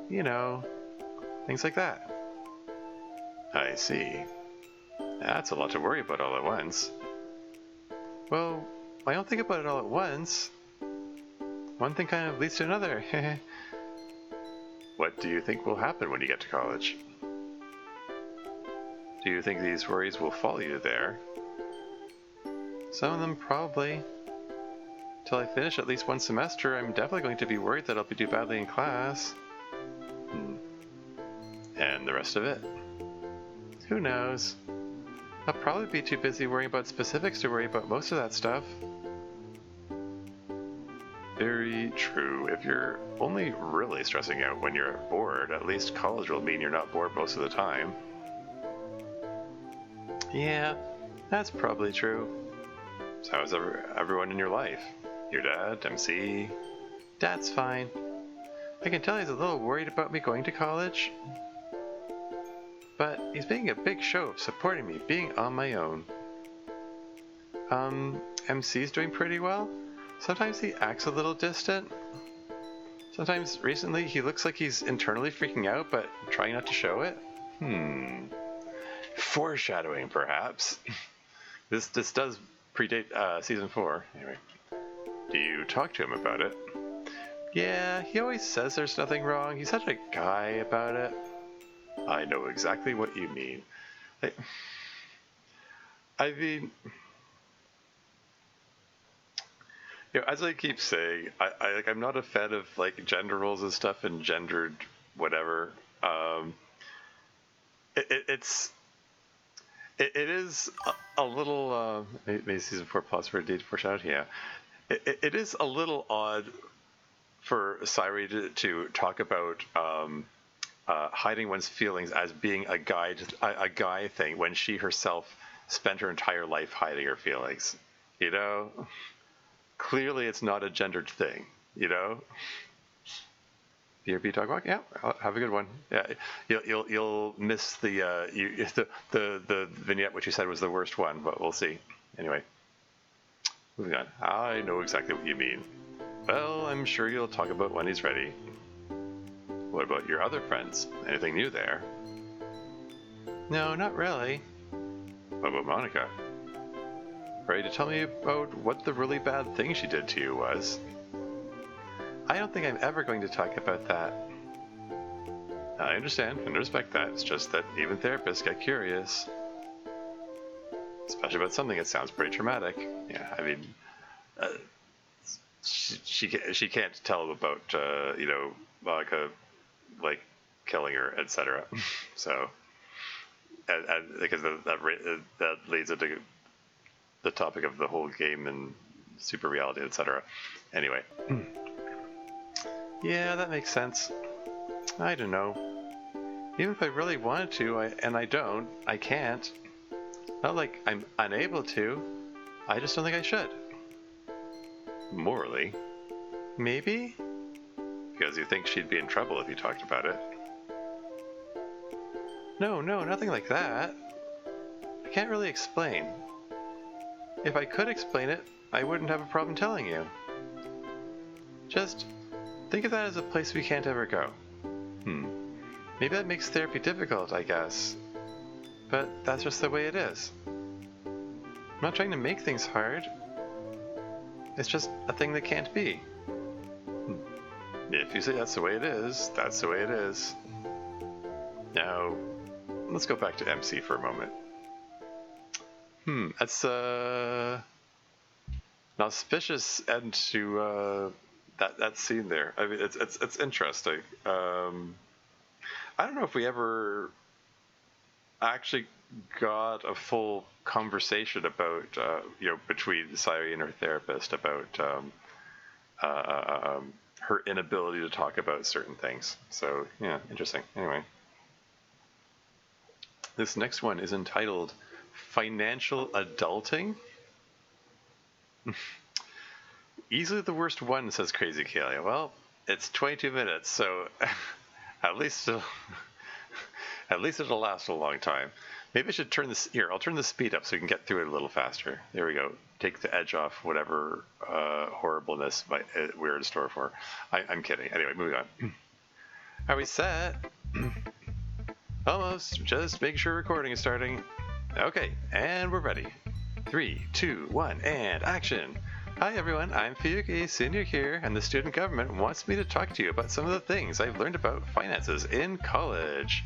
You know, things like that. I see. That's a lot to worry about all at once. Well, I don't think about it all at once. One thing kind of leads to another. What do you think will happen when you get to college? Do you think these worries will follow you there? Some of them probably. Till I finish at least one semester, I'm definitely going to be worried that I'll do badly in class. And the rest of it? Who knows? I'll probably be too busy worrying about specifics to worry about most of that stuff. Very true. If you're only really stressing out when you're bored, at least college will mean you're not bored most of the time. Yeah, that's probably true. So how's everyone in your life? Your dad, MC? Dad's fine. I can tell he's a little worried about me going to college. But he's making a big show of supporting me being on my own. MC's doing pretty well. Sometimes he acts a little distant. Sometimes recently he looks like he's internally freaking out but trying not to show it. Foreshadowing, perhaps. This does predate season 4. Anyway, do you talk to him about it? Yeah, he always says there's nothing wrong. He's such a guy about it. I know exactly what you mean. I mean, as I keep saying, I'm not a fan of like gender roles and stuff and gendered whatever. It is a little maybe season 4 plus for a date foreshadowed. Yeah, it is a little odd for Sairi to talk about hiding one's feelings as being a guy thing when she herself spent her entire life hiding her feelings. You know, clearly it's not a gendered thing. You know. BRB Dog Walk, yeah. Have a good one. Yeah, you'll miss the vignette which you said was the worst one, but we'll see. Anyway, moving on. I know exactly what you mean. Well, I'm sure you'll talk about when he's ready. What about your other friends? Anything new there? No, not really. What about Monica? Ready to tell me about what the really bad thing she did to you was? I don't think I'm ever going to talk about that. I understand and respect that. It's just that even therapists get curious. Especially about something that sounds pretty traumatic. Yeah, I mean, she can't tell about, Monica, like, killing her, etc. So, and because that leads into the topic of the whole game and super reality, etc. Anyway. Yeah, that makes sense. I don't know. Even if I really wanted to, I can't. Not like I'm unable to. I just don't think I should. Morally? Maybe? Because you think she'd be in trouble if you talked about it. No, nothing like that. I can't really explain. If I could explain it, I wouldn't have a problem telling you. Just think of that as a place we can't ever go. Maybe that makes therapy difficult, I guess. But that's just the way it is. I'm not trying to make things hard. It's just a thing that can't be. If you say that's the way it is, that's the way it is. Now, let's go back to MC for a moment. That's an auspicious end to that scene there. I mean, it's interesting. I don't know if we ever actually got a full conversation about between Sayuri and her therapist about her inability to talk about certain things. So yeah, interesting. Anyway, this next one is entitled Financial Adulting. Easily the worst one, says Crazy Kalia. Well, it's 22 minutes, so at least it'll last a long time. Maybe I should turn this here. I'll turn the speed up so we can get through it a little faster. There we go. Take the edge off whatever horribleness we're in store for. I'm kidding. Anyway, moving on. Are we set? Almost. Just make sure recording is starting. Okay, and we're ready. 3, 2, 1, and action. Hi everyone, I'm Fuyuki, senior here, and the student government wants me to talk to you about some of the things I've learned about finances in college.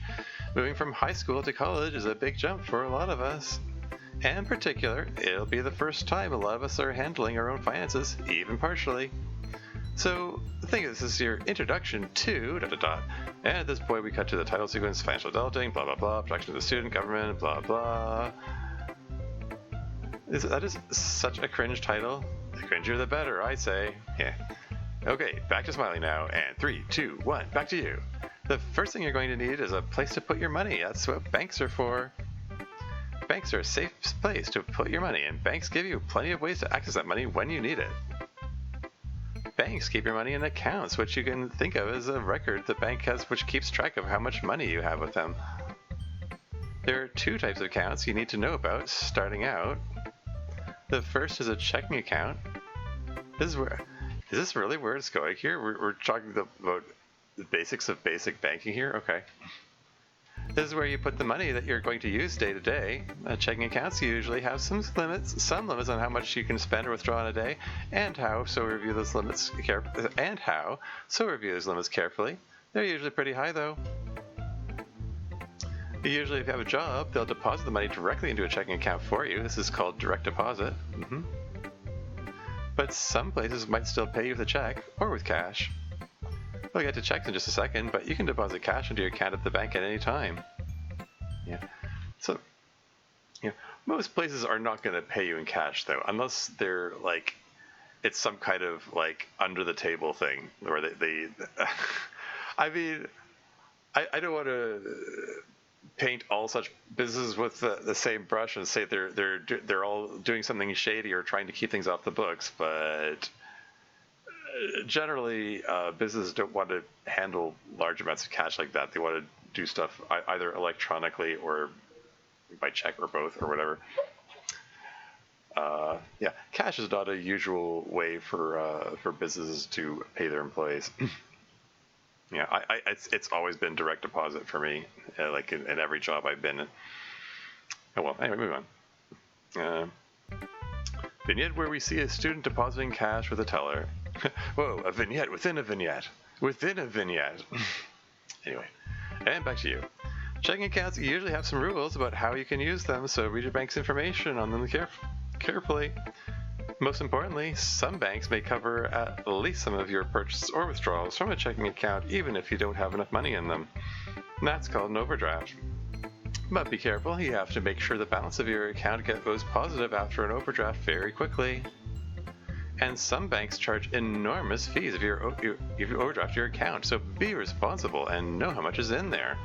Moving from high school to college is a big jump for a lot of us. And in particular, it'll be the first time a lot of us are handling our own finances, even partially. So, the thing is, this is your introduction to ... And at this point we cut to the title sequence, Financial Adulting, blah blah blah, Protection of the Student Government, blah blah. That is such a cringe title. The cringier the better, I say. Yeah. Okay, back to smiling now, and 3, 2, 1, back to you. The first thing you're going to need is a place to put your money. That's what banks are for. Banks are a safe place to put your money, and banks give you plenty of ways to access that money when you need it. Banks keep your money in accounts, which you can think of as a record the bank has which keeps track of how much money you have with them. There are 2 types of accounts you need to know about starting out. The first is a checking account. Is this really where it's going here? We're talking about the basics of basic banking here? Okay. This is where you put the money that you're going to use day to day. Checking accounts usually have some limits on how much you can spend or withdraw in a day, and how, so review those limits carefully. They're usually pretty high though. Usually if you have a job, they'll deposit the money directly into a checking account for you. This is called direct deposit. But some places might still pay you with a check or with cash. We'll get to checks in just a second, but you can deposit cash into your account at the bank at any time. Yeah. So, most places are not going to pay you in cash though, unless they're like, it's some kind of like under the table thing where they I mean, I don't want to paint all such businesses with the same brush and say they're all doing something shady or trying to keep things off the books, but generally businesses don't want to handle large amounts of cash like that. They want to do stuff either electronically or by check or both or whatever. Yeah, cash is not a usual way for businesses to pay their employees. Yeah, it's always been direct deposit for me, like in every job I've been in. Oh well, anyway, move on. Vignette where we see a student depositing cash with a teller. Whoa, a vignette within a vignette. Within a vignette. Anyway, and back to you. Checking accounts usually have some rules about how you can use them, so read your bank's information on them carefully. Most importantly, some banks may cover at least some of your purchases or withdrawals from a checking account even if you don't have enough money in them. And that's called an overdraft. But be careful, you have to make sure the balance of your account goes positive after an overdraft very quickly. And some banks charge enormous fees if you overdraft your account, so be responsible and know how much is in there.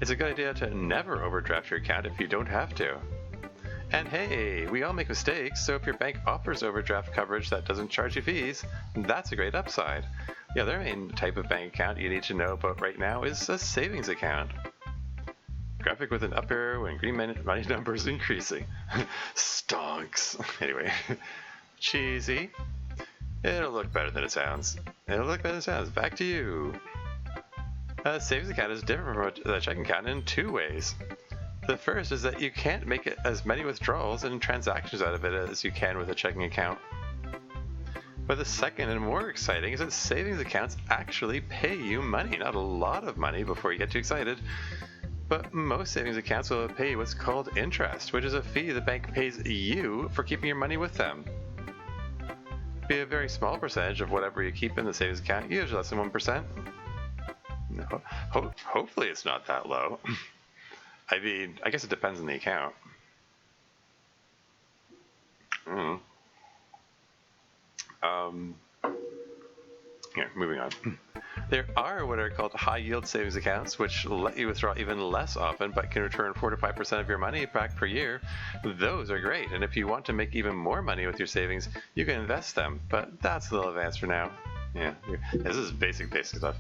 It's a good idea to never overdraft your account if you don't have to. And hey, we all make mistakes, so if your bank offers overdraft coverage that doesn't charge you fees, that's a great upside. The other main type of bank account you need to know about right now is a savings account. Graphic with an up arrow and green money numbers increasing. Stonks. Anyway, cheesy. It'll look better than it sounds. Back to you. A savings account is different from a checking account in 2 ways. The first is that you can't make as many withdrawals and transactions out of it as you can with a checking account. But the second and more exciting is that savings accounts actually pay you money. Not a lot of money before you get too excited, but most savings accounts will pay you what's called interest, which is a fee the bank pays you for keeping your money with them. Be a very small percentage of whatever you keep in the savings account, usually less than 1%. No, hopefully it's not that low. I mean, I guess it depends on the account. Here, moving on. There are what are called high-yield savings accounts, which let you withdraw even less often, but can return 4 to 5% of your money back per year. Those are great, and if you want to make even more money with your savings, you can invest them, but that's a little advanced for now. Yeah, this is basic stuff.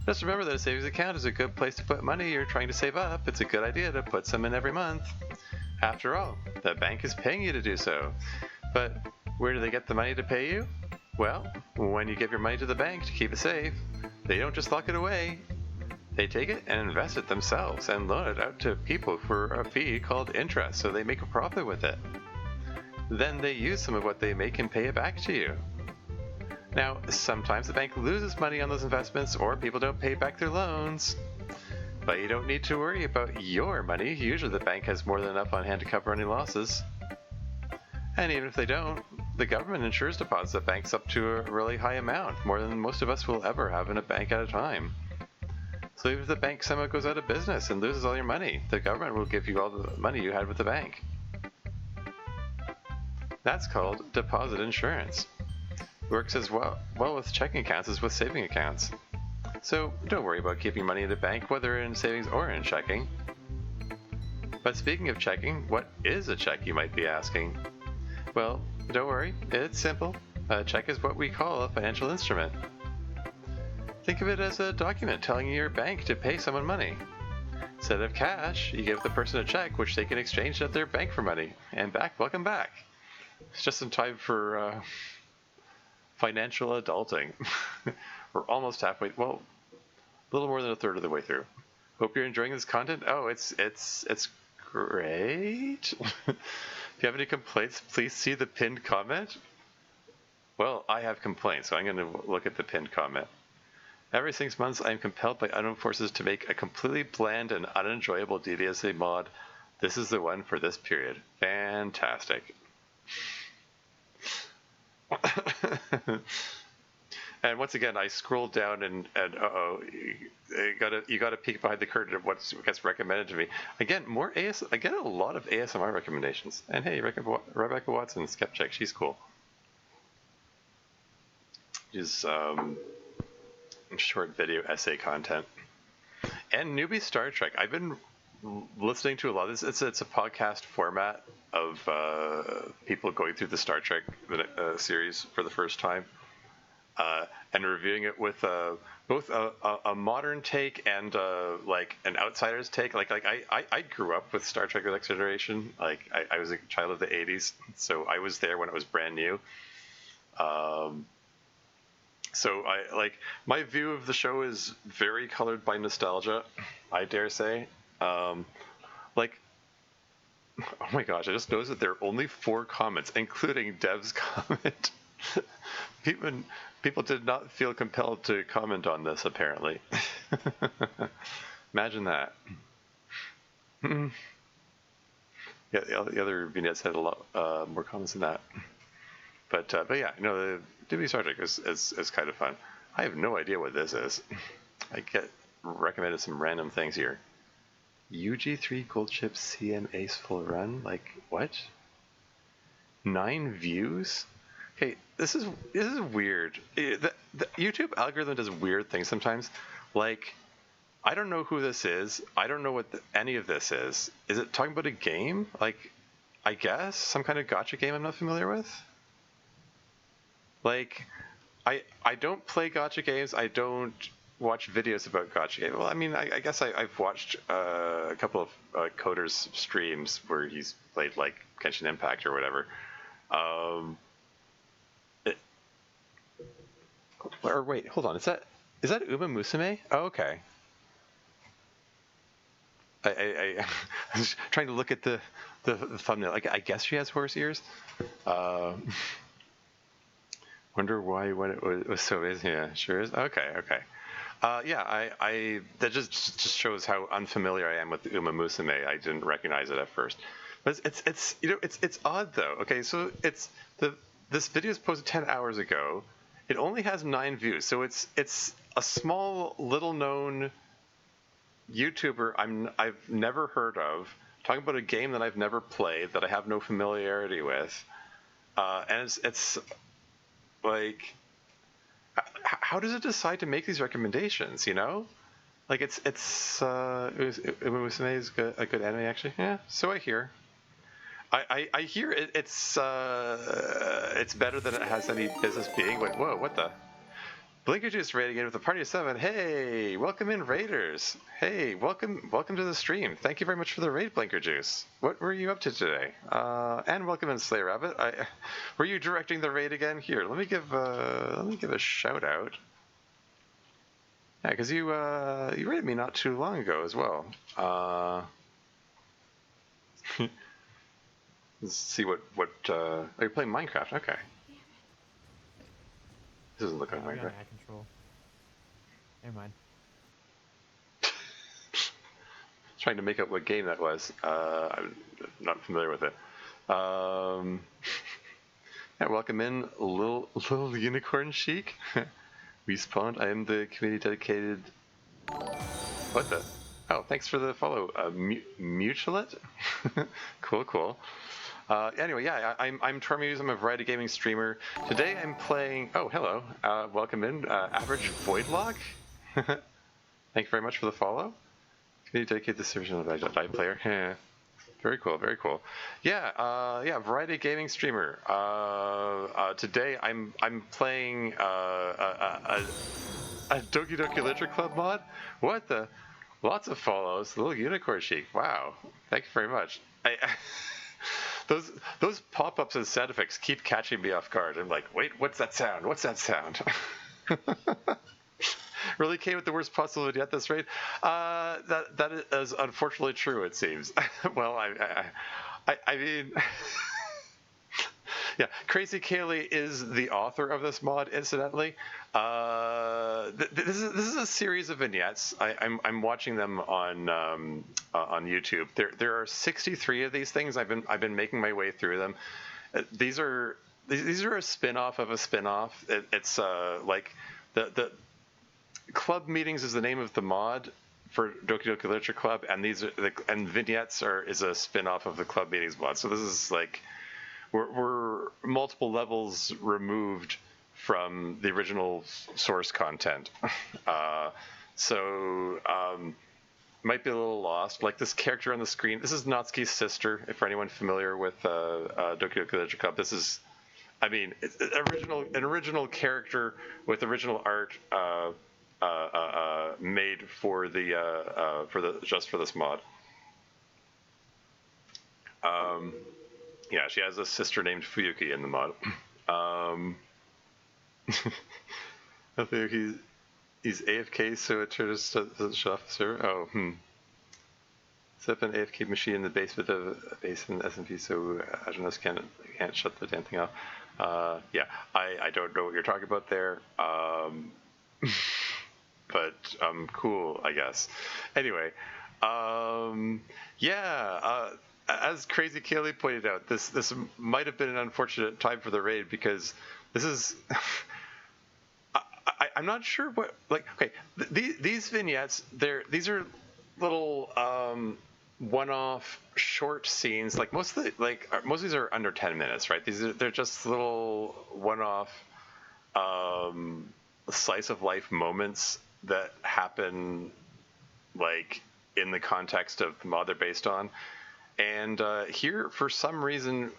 Just remember that a savings account is a good place to put money you're trying to save up. It's a good idea to put some in every month. After all, the bank is paying you to do so. But where do they get the money to pay you? Well, when you give your money to the bank to keep it safe, they don't just lock it away. They take it and invest it themselves and loan it out to people for a fee called interest, so they make a profit with it. Then they use some of what they make and pay it back to you. Now, sometimes the bank loses money on those investments or people don't pay back their loans. But you don't need to worry about your money. Usually the bank has more than enough on hand to cover any losses. And even if they don't, the government insures deposits at banks up to a really high amount, more than most of us will ever have in a bank at a time. So even if the bank somehow goes out of business and loses all your money, the government will give you all the money you had with the bank. That's called deposit insurance. Works as well with checking accounts as with saving accounts. So don't worry about keeping money in the bank, whether in savings or in checking. But speaking of checking, what is a check, you might be asking? Well, don't worry, it's simple. A check is what we call a financial instrument. Think of it as a document telling your bank to pay someone money. Instead of cash, you give the person a check which they can exchange at their bank for money. And welcome back. It's just in time for financial adulting. We're almost halfway, well, a little more than a third of the way through. Hope you're enjoying this content. Oh, it's great. If you have any complaints, please see the pinned comment. Well, I have complaints, so I'm going to look at the pinned comment. Every 6 months, I am compelled by unknown forces to make a completely bland and unenjoyable DDLC mod. This is the one for this period. Fantastic. And once again, I scrolled down and you gotta peek behind the curtain of what gets recommended to me. Again, I get a lot of ASMR recommendations. And hey, Rebecca Watson, Skepcheck, she's cool. She's short video essay content. And newbie Star Trek. I've been listening to a lot of this. It's a podcast format of people going through the Star Trek series for the first time. And reviewing it with both a modern take and like an outsider's take. Like I grew up with Star Trek: The Next Generation. Like I was a child of the '80s, so I was there when it was brand new. So my view of the show is very colored by nostalgia, I dare say. Oh my gosh, I just noticed that there are only 4 comments, including Dev's comment. People did not feel compelled to comment on this, apparently. Imagine that. Yeah, the other vignettes had a lot more comments than that. But yeah, the DB Star Trek is kind of fun. I have no idea what this is. I get recommended some random things here. UG3 Gold Chip CM Ace Full Run? Like, what? 9 views? Okay, this is weird. The YouTube algorithm does weird things sometimes. Like, I don't know who this is. I don't know what any of this is. Is it talking about a game? Like, I guess some kind of gacha game I'm not familiar with? Like, I don't play gacha games. I don't watch videos about gacha games. Well, I mean, I guess I've watched a couple of Coder's streams where he's played, like, Genshin Impact or whatever. Or wait, hold on. Is that Uma Musume? Oh, okay. I was trying to look at the thumbnail. I guess she has horse ears. Wonder why when it was so amazing. Yeah, sure is. Okay. Yeah, I that just shows how unfamiliar I am with Uma Musume. I didn't recognize it at first, but it's it's odd though. Okay, so this video is posted 10 hours ago. It only has 9 views, so it's a small, little known YouTuber I've never heard of talking about a game that I've never played, that I have no familiarity with, and it's like, how does it decide to make these recommendations? You know, like Musume is a good anime actually. Yeah, so I hear. I hear it's better than it has any business being. Wait, whoa, what the? Blinker Juice raiding in with a party of 7. Hey, welcome in, raiders. Hey, welcome to the stream. Thank you very much for the raid, Blinker Juice. What were you up to today? And welcome in, Slay Rabbit. Were you directing the raid again? Here, let me give a shout out. Yeah, because you raided me not too long ago as well. Let's see what oh, you're playing Minecraft. Okay. This doesn't look like Minecraft. Control. Never mind. Trying to make out what game that was. I'm not familiar with it. Yeah, welcome in, little unicorn chic. Respawned. I am the community dedicated. What the? Oh, thanks for the follow. Mutualet. Cool. Anyway, yeah, I'm Tormuse. I'm a variety gaming streamer. Today I'm playing. Oh, hello. Welcome in, Average Voidlock. Thank you very much for the follow. Can you dedicate this version of the die player? Very cool. Yeah, variety gaming streamer. Today I'm playing a Doki Doki Literature Club mod. What the? Lots of follows. Little unicorn chic. Wow. Thank you very much. Those pop-ups and sound effects keep catching me off guard. I'm like, wait, what's that sound? Really came with the worst possible vignette this rate. That is unfortunately true, it seems. Well, I mean, yeah, Crazy Kaylee is the author of this mod, incidentally. This is a series of vignettes. I'm watching them on YouTube. There are 63 of these things. I've been making my way through them. These are a spin-off of a spin-off. It's like the Club Meetings is the name of the mod for Doki Doki Literature Club, and and vignettes is a spin-off of the Club Meetings mod. So this is like we're multiple levels removed from the original source content. So might be a little lost. Like this character on the screen, this is Natsuki's sister. If for anyone familiar with Doki Doki Literature Club, this is, I mean, an original character with original art made for just for this mod. Yeah, she has a sister named Fuyuki in the mod. I think he's AFK, so it just doesn't shut off the server. Oh, Set up an AFK machine in the basement of a basement SMP, so Agenos can't shut the damn thing off. Yeah, I don't know what you're talking about there. But cool, I guess. Anyway, yeah. As Crazy Kaylee pointed out, this might have been an unfortunate time for the raid, because this is. I'm not sure what, like, okay, these vignettes, these are little one-off short scenes. Like most of these are under 10 minutes, right? They're just little one-off slice of life moments that happen like in the context of the mod they're based on. And here, for some reason,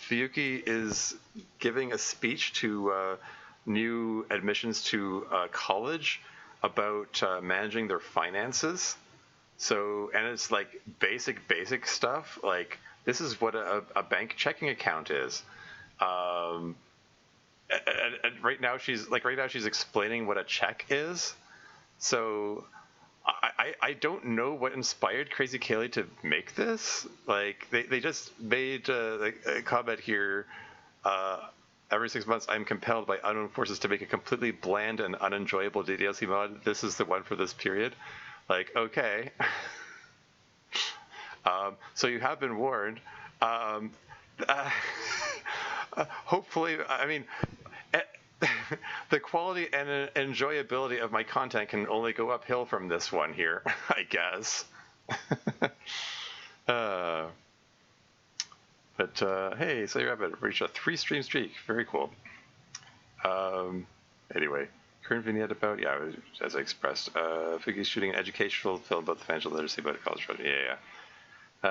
Fuyuki is giving a speech to new admissions to college about managing their finances. So, and it's like basic stuff. Like, this is what a bank checking account is. And right now she's explaining what a check is. So I don't know what inspired Crazy Kaylee to make this. Like, they just made a comment here. every 6 months I'm compelled by unknown forces to make a completely bland and unenjoyable DDLC mod. This is the one for this period. Like, okay. So you have been warned. Hopefully, I mean, the quality and enjoyability of my content can only go uphill from this one here, I guess. But hey, so you're Rabbit reached a 3-stream streak. Very cool. Anyway, current vignette about, yeah, as I expressed, Figgy's shooting an educational film about the financial literacy about college project. Yeah.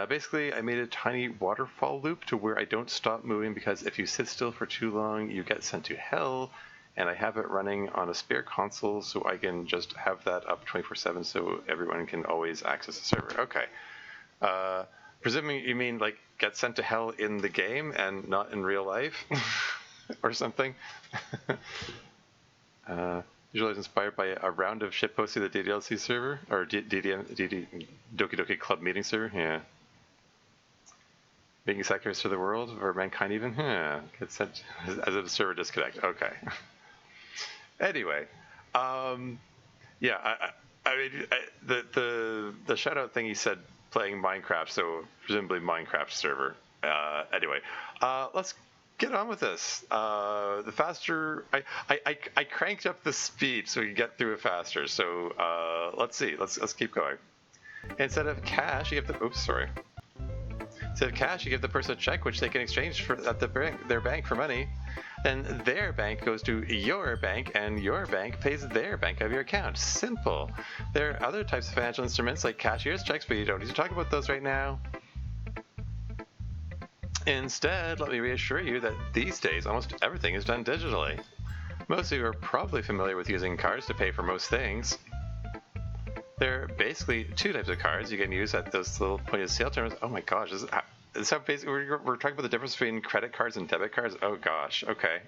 Basically, I made a tiny waterfall loop to where I don't stop moving because if you sit still for too long, you get sent to hell. And I have it running on a spare console, so I can just have that up 24/7, so everyone can always access the server. Okay. Presuming you mean like get sent to hell in the game and not in real life, or something. Usually inspired by a round of shitposting the DDLC server or Doki Doki Club Meeting server. Yeah. Making sacrifice to the world or mankind even? Gets sent as a server disconnect. Okay. Anyway, yeah, I mean, the shout out thing he said playing Minecraft, so presumably Minecraft server. Anyway, let's get on with this. The faster I cranked up the speed so we can get through it faster. So let's see. Let's keep going. Instead of cash, you give the Instead of cash, you give the person a check which they can exchange for at their bank for money. Then their bank goes to your bank, and your bank pays their bank out of your account. Simple. There are other types of financial instruments like cashier's checks, but you don't need to talk about those right now. Instead, let me reassure you that these days almost everything is done digitally. Most of you are probably familiar with using cards to pay for most things. There are basically two types of cards you can use at those little point of sale terminals. Oh my gosh, this is how basically we're talking about the difference between credit cards and debit cards. Oh gosh, okay.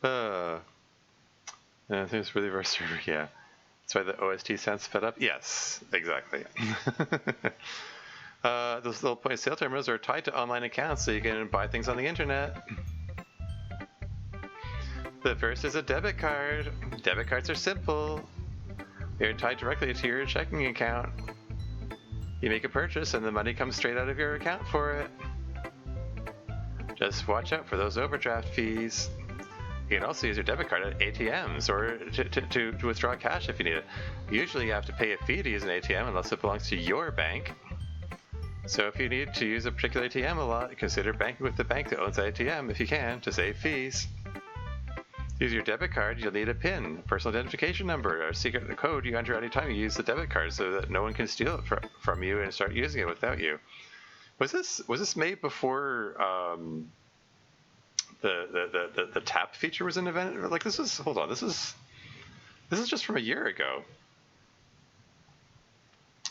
I think it's really our server, yeah. That's why the OST sounds fed up. Yes, exactly. Those little point of sale terminals are tied to online accounts so you can buy things on the internet. The first is a debit card. Debit cards are simple. They're tied directly to your checking account. You make a purchase and the money comes straight out of your account for it. Just watch out for those overdraft fees. You can also use your debit card at ATMs or to withdraw cash if you need it. Usually you have to pay a fee to use an ATM unless it belongs to your bank. So if you need to use a particular ATM a lot, consider banking with the bank that owns the ATM if you can to save fees. To use your debit card, you'll need a PIN, a personal identification number, or a secret code you enter anytime you use the debit card so that no one can steal it from you and start using it without you. Was this made before the tap feature was invented? Like this is just from a year ago.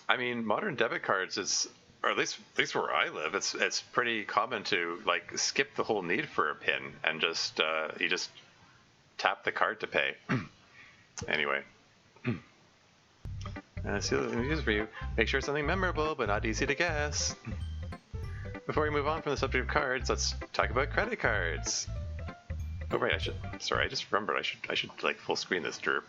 I mean, modern debit cards is, or at least where I live, it's pretty common to like skip the whole need for a PIN and just you just tap the card to pay. Anyway. See what I'm using for you. Make sure it's something memorable, but not easy to guess. Before we move on from the subject of cards, let's talk about credit cards. Oh right, I just remembered I should like full screen this derp.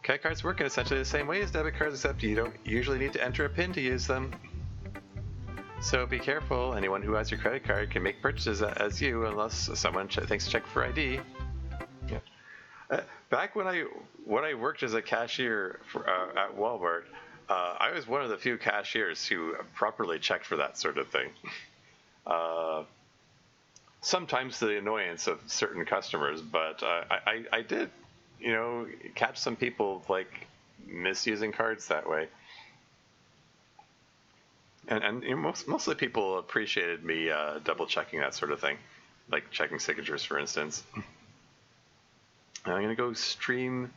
Credit cards work in essentially the same way as debit cards, except you don't usually need to enter a PIN to use them. So be careful, anyone who has your credit card can make purchases as you unless someone thinks to check for ID. Yeah. Back when I worked as a cashier at Walmart, I was one of the few cashiers who properly checked for that sort of thing. Sometimes to the annoyance of certain customers, but I did, catch some people like misusing cards that way. And mostly people appreciated me double checking that sort of thing, like checking signatures, for instance. I'm gonna go stream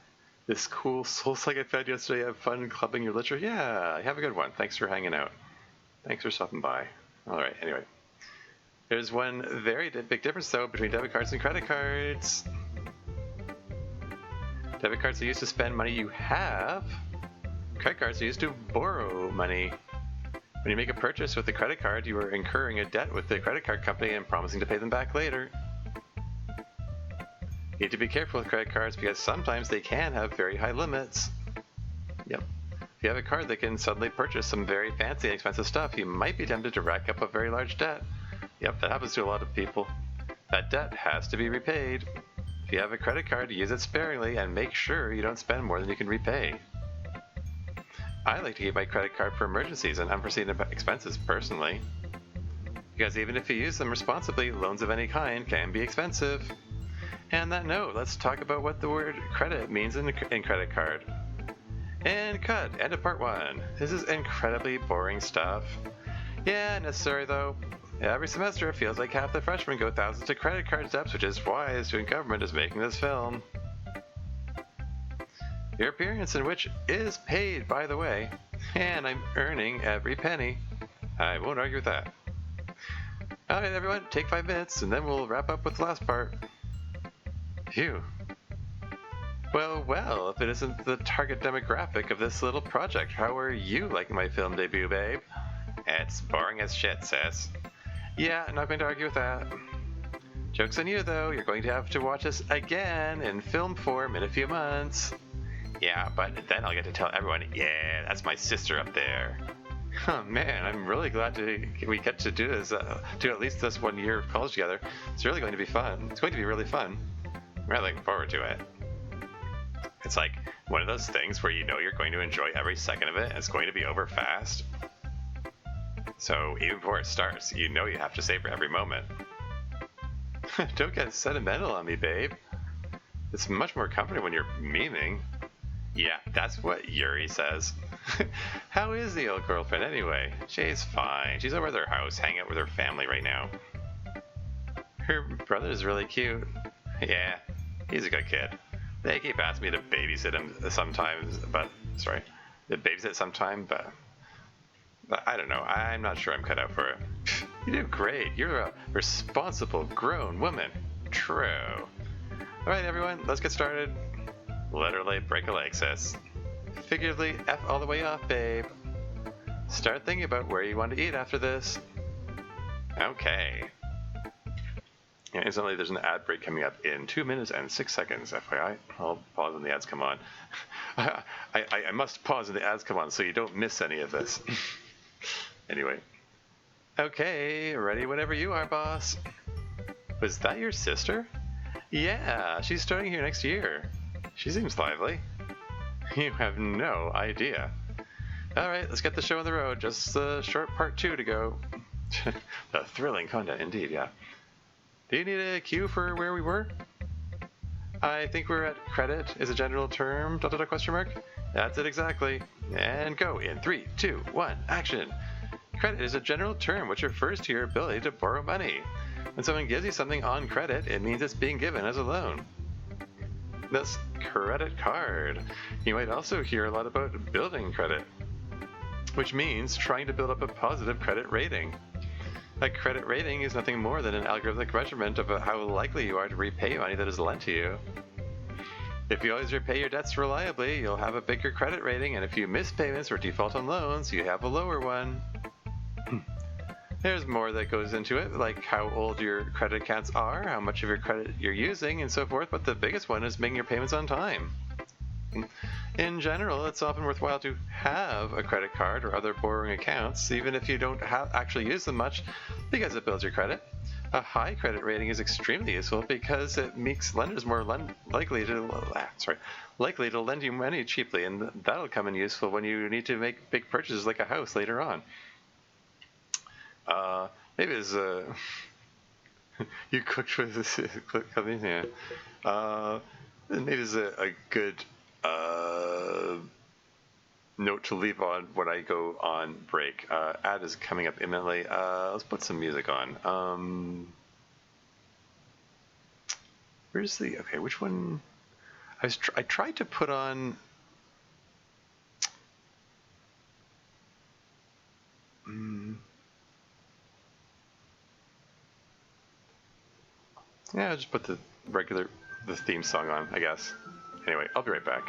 this cool soul psych I found yesterday. Have fun clubbing your literature. Yeah, have a good one. Thanks for hanging out. Thanks for stopping by. All right. Anyway, there's one very big difference though between debit cards and credit cards. Debit cards are used to spend money you have. Credit cards are used to borrow money. When you make a purchase with a credit card, you are incurring a debt with the credit card company and promising to pay them back later. You need to be careful with credit cards because sometimes they can have very high limits. Yep. If you have a card that can suddenly purchase some very fancy and expensive stuff, you might be tempted to rack up a very large debt. Yep, that happens to a lot of people. That debt has to be repaid. If you have a credit card, use it sparingly and make sure you don't spend more than you can repay. I like to keep my credit card for emergencies and unforeseen expenses personally. Because even if you use them responsibly, loans of any kind can be expensive. And on that note, let's talk about what the word credit means in credit card. And cut, end of part 1. This is incredibly boring stuff. Yeah, necessary though. Every semester it feels like half the freshmen go thousands to credit card steps, which is why the student government is making this film. Your appearance in which is paid, by the way, and I'm earning every penny. I won't argue with that. Alright everyone, take 5 minutes and then we'll wrap up with the last part. Phew. Well, if it isn't the target demographic of this little project, how are you liking my film debut, babe? It's boring as shit, sis. Yeah, I'm not going to argue with that. Joke's on you, though. You're going to have to watch this again in film form in a few months. Yeah, but then I'll get to tell everyone, yeah, that's my sister up there. Oh man, I'm really glad we get to do this, do at least this 1 year of college together. It's really going to be fun. It's going to be really fun. I'm really looking forward to it. It's like one of those things where you know you're going to enjoy every second of it, and it's going to be over fast. So even before it starts, you know you have to savor every moment. Don't get sentimental on me, babe. It's much more comforting when you're memeing. Yeah, that's what Yuri says. How is the old girlfriend anyway? She's fine. She's over at their house, hanging out with her family right now. Her brother's really cute. Yeah, he's a good kid. They keep asking me to babysit him sometimes, but I don't know. I'm not sure I'm cut out for it. You do great. You're a responsible, grown woman. True. Alright, everyone, let's get started. Literally break a leg, sis. Figuratively, F all the way off, babe. Start thinking about where you want to eat after this. Okay. Yeah, instantly, there's an ad break coming up in 2 minutes and 6 seconds, FYI. I'll pause when the ads come on. I must pause when the ads come on so you don't miss any of this. Anyway. Okay, ready whenever you are, boss. Was that your sister? Yeah, she's starting here next year. She seems lively. You have no idea. Alright, let's get the show on the road. Just a short part 2 to go. The thrilling content indeed, yeah. Do you need a cue for where we were? I think we're at credit is a general term, ... question mark? That's it exactly. And go in 3, 2, 1, action. Credit is a general term which refers to your ability to borrow money. When someone gives you something on credit, it means it's being given as a loan. Thus, credit card. You might also hear a lot about building credit, which means trying to build up a positive credit rating. A credit rating is nothing more than an algorithmic measurement of how likely you are to repay money that is lent to you. If you always repay your debts reliably, you'll have a bigger credit rating, and if you miss payments or default on loans, you have a lower one. There's more that goes into it, like how old your credit accounts are, how much of your credit you're using, and so forth, but the biggest one is making your payments on time. In general, it's often worthwhile to have a credit card or other borrowing accounts, even if you don't actually use them much, because it builds your credit. A high credit rating is extremely useful because it makes lenders more likely to lend you money cheaply, and that'll come in useful when you need to make big purchases like a house later on. Maybe it's you cooked with this coming here. Maybe it's a good note to leave on when I go on break. Ad is coming up imminently. Let's put some music on. Where's the... Okay, which one? I tried to put on... Yeah, I'll just put the theme song on, I guess. Anyway, I'll be right back.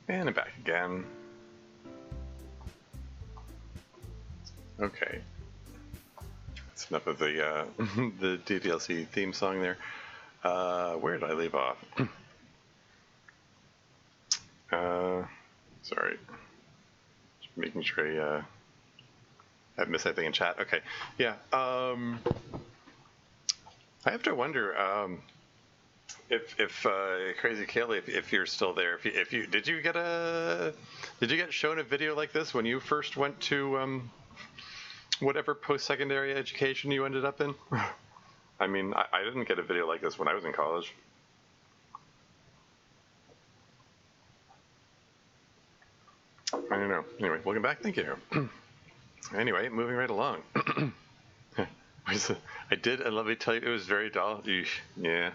And I'm back again. Okay. That's enough of the the DDLC theme song there. Where did I leave off? Sorry. Just making sure I haven't missed anything in chat. Okay. Yeah. I have to wonder if Crazy Kaylee, if you're still there, if you did you get shown a video like this when you first went to whatever post-secondary education you ended up in? I mean, I didn't get a video like this when I was in college. I don't know. Anyway, welcome back. Thank you. Anyway, moving right along. I did, and let me tell you, it was very dull. Yeah.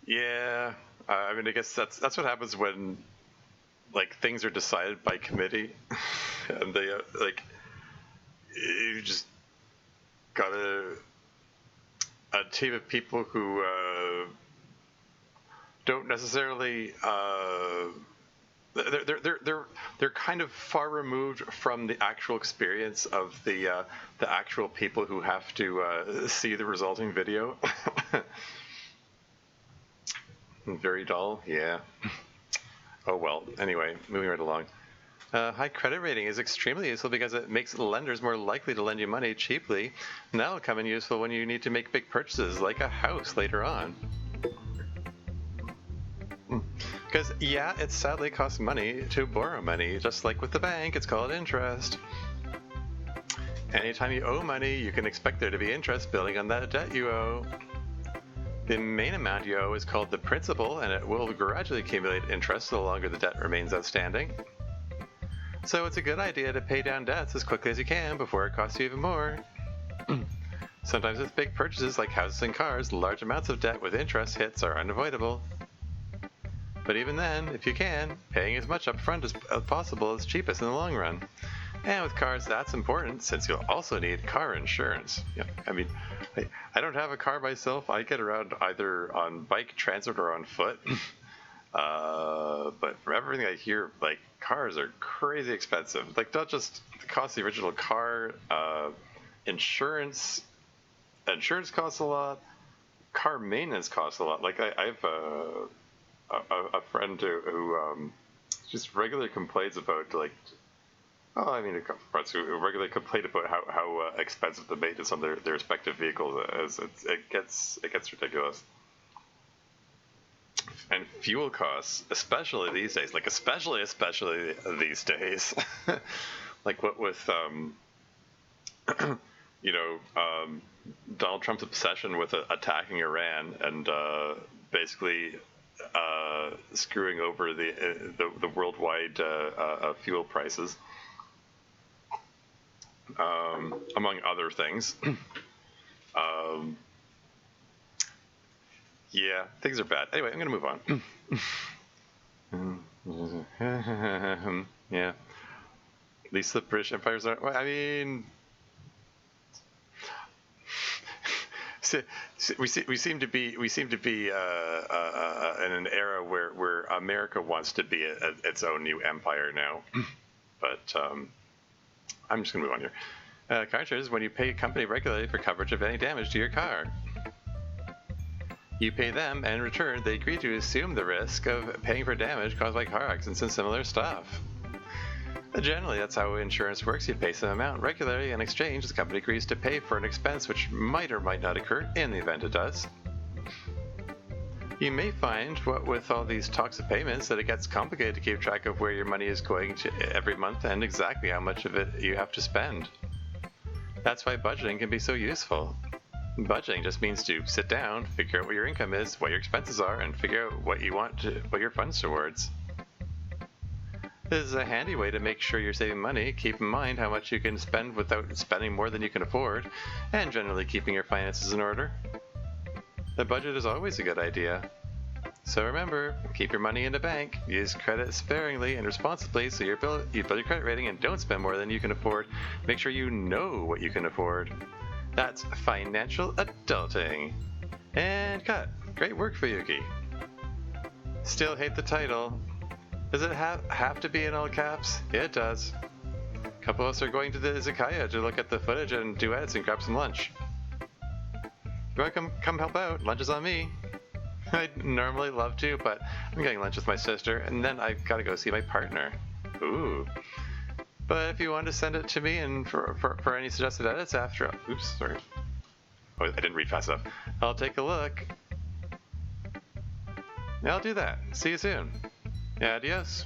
Yeah. I mean, I guess that's what happens when, like, things are decided by committee, and they like, you just got a team of people who don't necessarily. They're kind of far removed from the actual experience of the actual people who have to see the resulting video. Very dull, yeah. Oh well. Anyway, moving right along. High credit rating is extremely useful because it makes lenders more likely to lend you money cheaply, and that'll come in useful when you need to make big purchases, like a house later on. Because, yeah, it sadly costs money to borrow money. Just like with the bank, it's called interest. Anytime you owe money, you can expect there to be interest building on that debt you owe. The main amount you owe is called the principal, and it will gradually accumulate interest the longer the debt remains outstanding. So it's a good idea to pay down debts as quickly as you can before it costs you even more. Sometimes with big purchases like houses and cars, large amounts of debt with interest hits are unavoidable. But even then, if you can, paying as much upfront as possible is cheapest in the long run. And with cars, that's important since you'll also need car insurance. Yeah, I mean, I don't have a car myself. I get around either on bike, transit, or on foot. But from everything I hear, like, cars are crazy expensive. Like, not just the cost of the original car, insurance costs a lot. Car maintenance costs a lot. Like, I have a friend who just regularly complains about, like, a couple of friends who regularly complain about how expensive the maintenance on their respective vehicles is. It gets ridiculous. And fuel costs, especially these days, like especially these days, like what with Donald Trump's obsession with attacking Iran and basically screwing over the worldwide fuel prices, among other things. Yeah, things are bad. Anyway, I'm gonna move on. Yeah, at least the British Empires are. Well, I mean, we seem to be in an era where America wants to be its own new empire now. But I'm just gonna move on here. Car insurance is when you pay a company regularly for coverage of any damage to your car. You pay them, and in return, they agree to assume the risk of paying for damage caused by car accidents and similar stuff. Generally, that's how insurance works. You pay some amount regularly. In exchange, the company agrees to pay for an expense which might or might not occur in the event it does. You may find, what with all these talks of payments, that it gets complicated to keep track of where your money is going to every month and exactly how much of it you have to spend. That's why budgeting can be so useful. Budgeting just means to sit down, figure out what your income is, what your expenses are, and figure out what you want to put your funds towards. This is a handy way to make sure you're saving money, keep in mind how much you can spend without spending more than you can afford, and generally keeping your finances in order. The budget is always a good idea. So remember, keep your money in the bank, use credit sparingly and responsibly so you build your credit rating, and don't spend more than you can afford. Make sure you know what you can afford. That's financial adulting. And cut. Great work, Fuyuki. Still hate the title. Does it have to be in all caps? Yeah, it does. A couple of us are going to the izakaya to look at the footage and do edits and grab some lunch. You want to come help out? Lunch is on me. I'd normally love to, but I'm getting lunch with my sister, and then I've got to go see my partner. Ooh. But if you want to send it to me and for any suggested edits after... Oops, sorry. Oh, I didn't read fast enough. I'll take a look. Yeah, I'll do that. See you soon. Yeah, adios.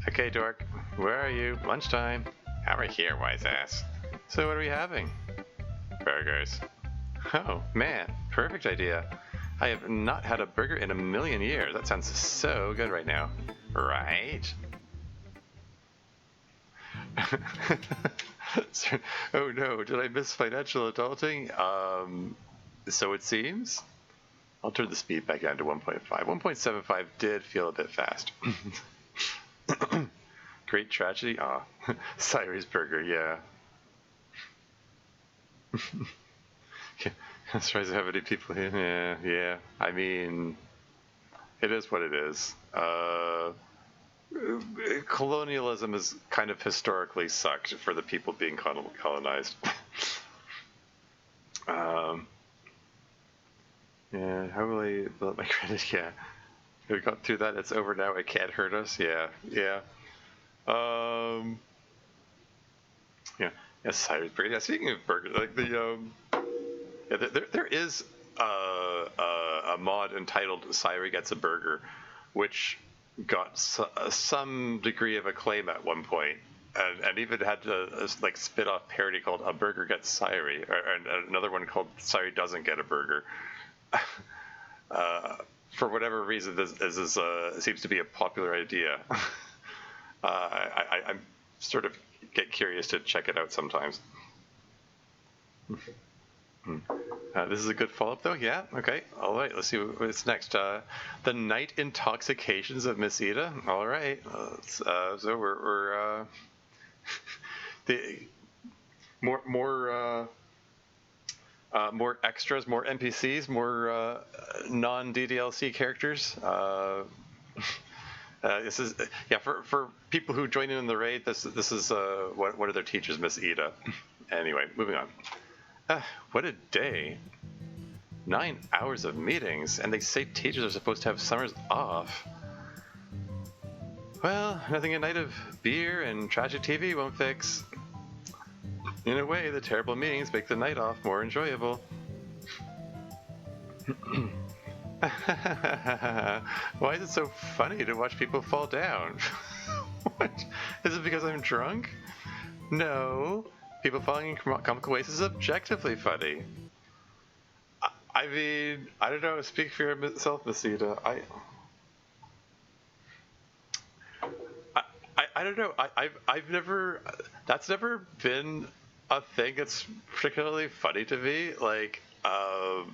Okay, dork. Where are you? Lunchtime. Over here, wise ass. So what are we having? Burgers. Oh, man. Perfect idea. I have not had a burger in a million years. That sounds so good right now. Right? Oh no, did I miss financial adulting? So it seems. I'll turn the speed back down to 1.5. 1.75 did feel a bit fast. Great tragedy? Aw. Cyrus Burger, yeah. I'm surprised how many people here. Yeah. I mean, it is what it is. Colonialism has kind of historically sucked for the people being colonized. Yeah, how will I build up my credit? Yeah. We got through that, it's over now, it can't hurt us. Yeah, yeah. Yeah, Cyrus Burger. Yeah, speaking of burgers, like yeah, there is a mod entitled Cyrus Gets a Burger, which got some degree of acclaim at one point, and even had a like spit-off parody called A Burger Gets Cyrus, and another one called Cyrus Doesn't Get a Burger. For whatever reason, this seems to be a popular idea. I'm sort of get curious to check it out sometimes. This is a good follow-up, though. Yeah. Okay. All right. Let's see what's next. The Night Intoxications of Miss Ida. All right. So we're the more extras, more NPCs, more non-DDLC characters. This is for people who join in the raid. This is one of their teachers, Miss Ida. Anyway, moving on. What a day! 9 hours of meetings, and they say teachers are supposed to have summers off. Well, nothing a night of beer and tragic TV won't fix. In a way, the terrible meetings make the night off more enjoyable. Why is it so funny to watch people fall down? What? Is it because I'm drunk? No. People falling in comical ways is objectively funny. I mean, I don't know. Speak for yourself, Miss Ida. I don't know. I've never. That's never been a thing that's particularly funny to me. Like I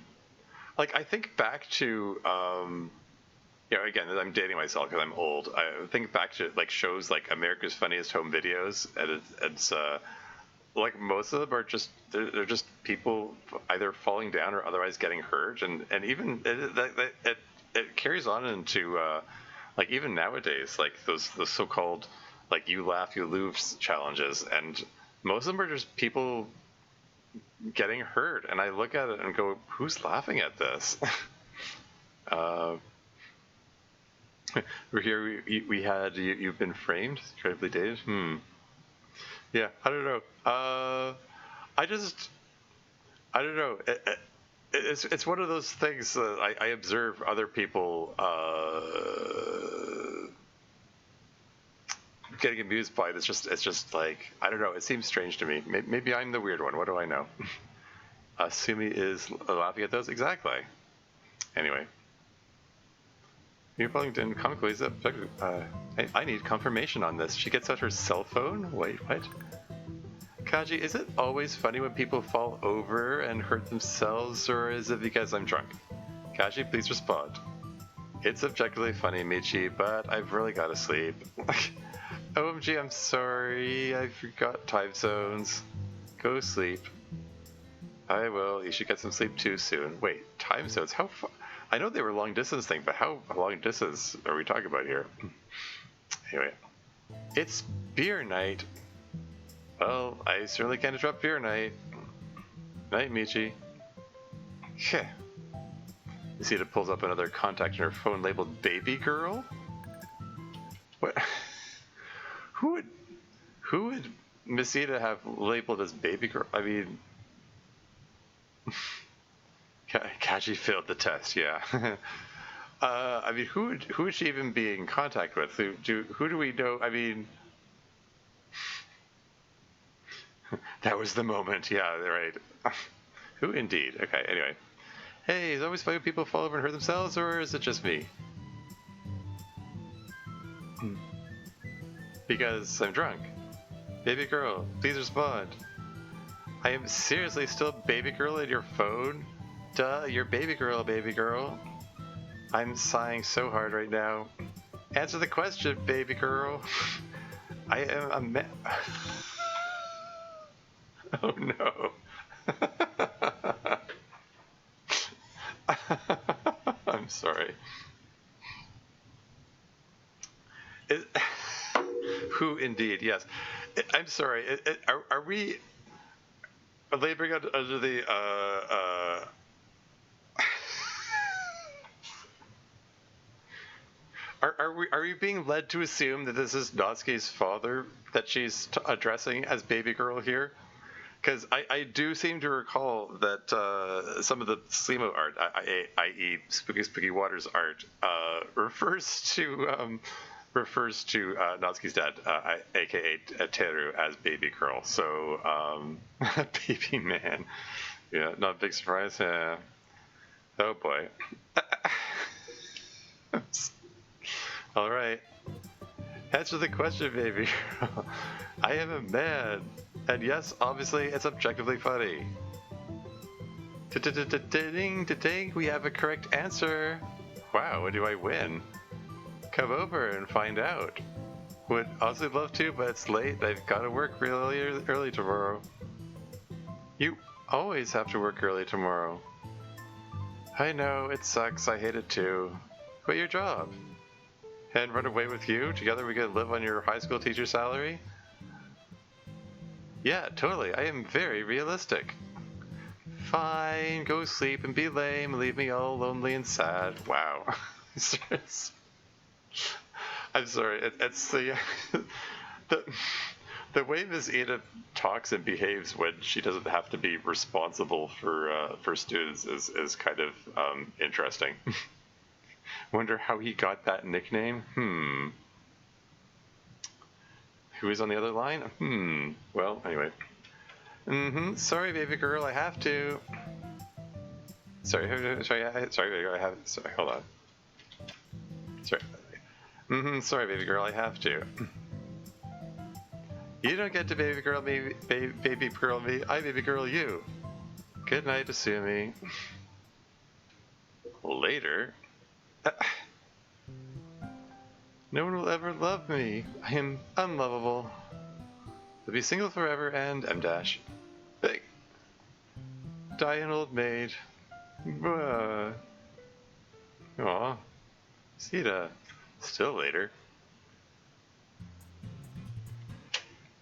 think back to again, I'm dating myself because I'm old. I think back to like shows like America's Funniest Home Videos, and it's like most of them are just they're just people either falling down or otherwise getting hurt, and even it carries on into like even nowadays, like those so-called like you laugh you lose challenges, and most of them are just people getting hurt, and I look at it and go, who's laughing at this? We're here. We had you've been framed, incredibly dated. Yeah, I don't know. I don't know. It's one of those things that I observe other people getting amused by it. It's just like, I don't know. It seems strange to me. Maybe I'm the weird one. What do I know? Sumi is laughing at those exactly. Anyway. You're probably doing comic ways up. I need confirmation on this. She gets out her cell phone? Wait, what? Kaji, is it always funny when people fall over and hurt themselves, or is it because I'm drunk? Kaji, please respond. It's objectively funny, Michi, but I've really got to sleep. OMG, I'm sorry. I forgot time zones. Go sleep. I will. You should get some sleep too soon. Wait, time zones? How far? I know they were long distance thing, but how long distance are we talking about here? Anyway, it's beer night. Well, I certainly can't interrupt beer night. Night, Michi. Heh. Misita pulls up another contact in her phone labeled Baby Girl? What? Who would Misita have labeled as Baby Girl? I mean, Kaji failed the test, yeah. I mean, who would she even be in contact with? Who do we know? I mean, that was the moment. Yeah, right. Who indeed? Okay, anyway. Hey, is it always funny when people fall over and hurt themselves, or is it just me? Because I'm drunk. Baby girl, please respond. I am seriously still baby girl in your phone? Duh, you're baby girl, baby girl. I'm sighing so hard right now. Answer the question, baby girl. I am a man. Oh no. I'm sorry. Who indeed? Yes. I'm sorry. Are we laboring under the Are we being led to assume that this is Natsuki's father that she's addressing as baby girl here? Because I do seem to recall that some of the Slimo art, i.e. Spooky Waters art, refers to Natsuki's dad, aka Teru, as baby girl. So baby man, yeah, not a big surprise. Oh boy. All right. Answer the question, baby girl. I am a man. And yes, obviously, it's objectively funny. Ding, we have a correct answer. Wow, what do I win? Come over and find out. Would honestly love to, but it's late. I've got to work really early tomorrow. You always have to work early tomorrow. I know, it sucks. I hate it too. Quit your job. And run away with you? Together we could live on your high school teacher salary? Yeah, totally. I am very realistic. Fine, go sleep and be lame, leave me all lonely and sad. Wow. I'm sorry. It's the the way Ms. Ida talks and behaves when she doesn't have to be responsible for students is kind of interesting. Wonder how he got that nickname. Who is on the other line? Well, anyway. Sorry, baby girl, I have to. Sorry, baby girl, I have. Sorry, hold on. Sorry. Sorry, baby girl, I have to. You don't get to baby girl me, baby girl me. I baby girl you. Good night, Asumi. Later. No one will ever love me. I am unlovable. I'll be single forever and M dash. Big. Die an old maid. Aw. Sita. Still later.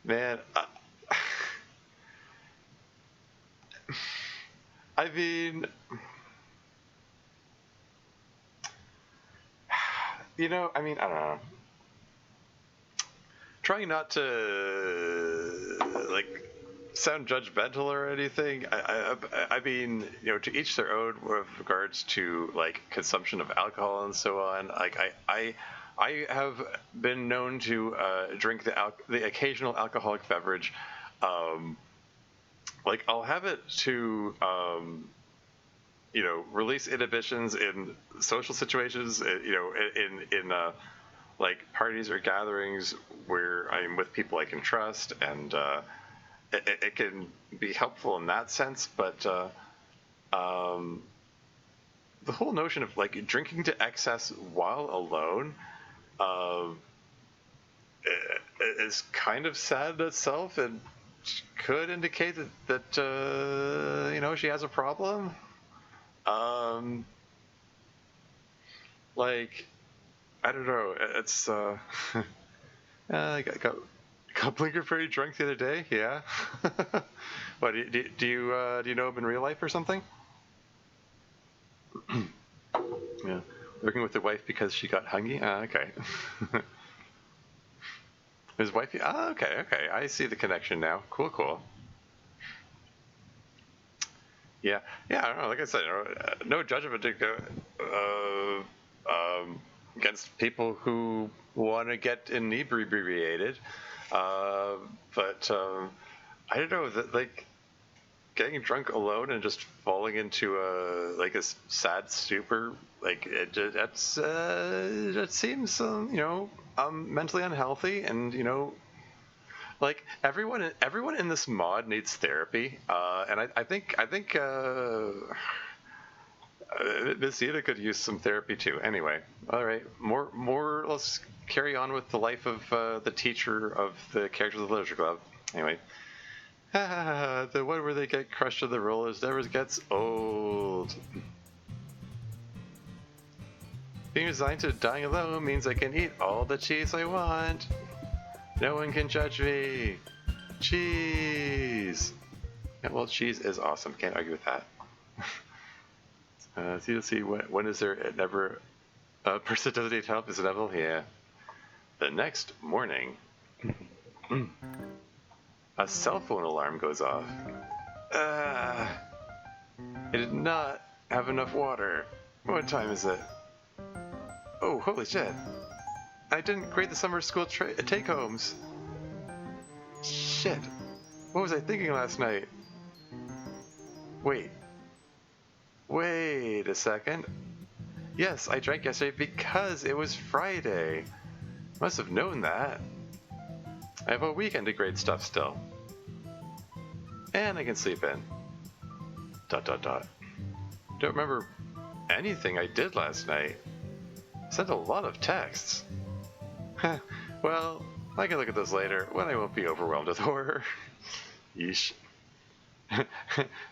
Man, I mean, I don't know. Trying not to sound judgmental or anything. I mean, to each their own with regards to consumption of alcohol and so on. I have been known to drink the occasional alcoholic beverage. I'll have it to release inhibitions in social situations. In parties or gatherings where I'm with people I can trust, and it can be helpful in that sense. But the whole notion of drinking to excess while alone is kind of sad in itself, and could indicate that she has a problem. I don't know. It's I got Blinker very drunk the other day. Yeah. What do you know him in real life or something? Yeah. Working with the wife because she got hungry. Okay. His wife. Okay. I see the connection now. Cool. Yeah. I don't know. Like I said, no judgment against people who want to get inebriated, but I don't know that like getting drunk alone and just falling into a sad stupor, like that seems mentally unhealthy, and like everyone in this mod needs therapy, and I think Miss Ida could use some therapy too. Anyway, all right, more. Let's carry on with the life of the teacher of the characters of the Literature Club. Anyway, the one where they get crushed to the rollers never gets old. Being resigned to dying alone means I can eat all the cheese I want. No one can judge me. Cheese. Yeah, well, cheese is awesome. Can't argue with that. See, when is there never a person doesn't need help? Is it Neville? Yeah. The next morning, a cell phone alarm goes off. I did not have enough water. What time is it? Oh, holy shit. I didn't grade the summer school take-homes. Shit. What was I thinking last night? Wait a second. Yes, I drank yesterday because it was Friday. Must have known that. I have a weekend to grade stuff still. And I can sleep in. ... Don't remember anything I did last night. Sent a lot of texts. Well, I can look at those later when I won't be overwhelmed with horror. Yeesh.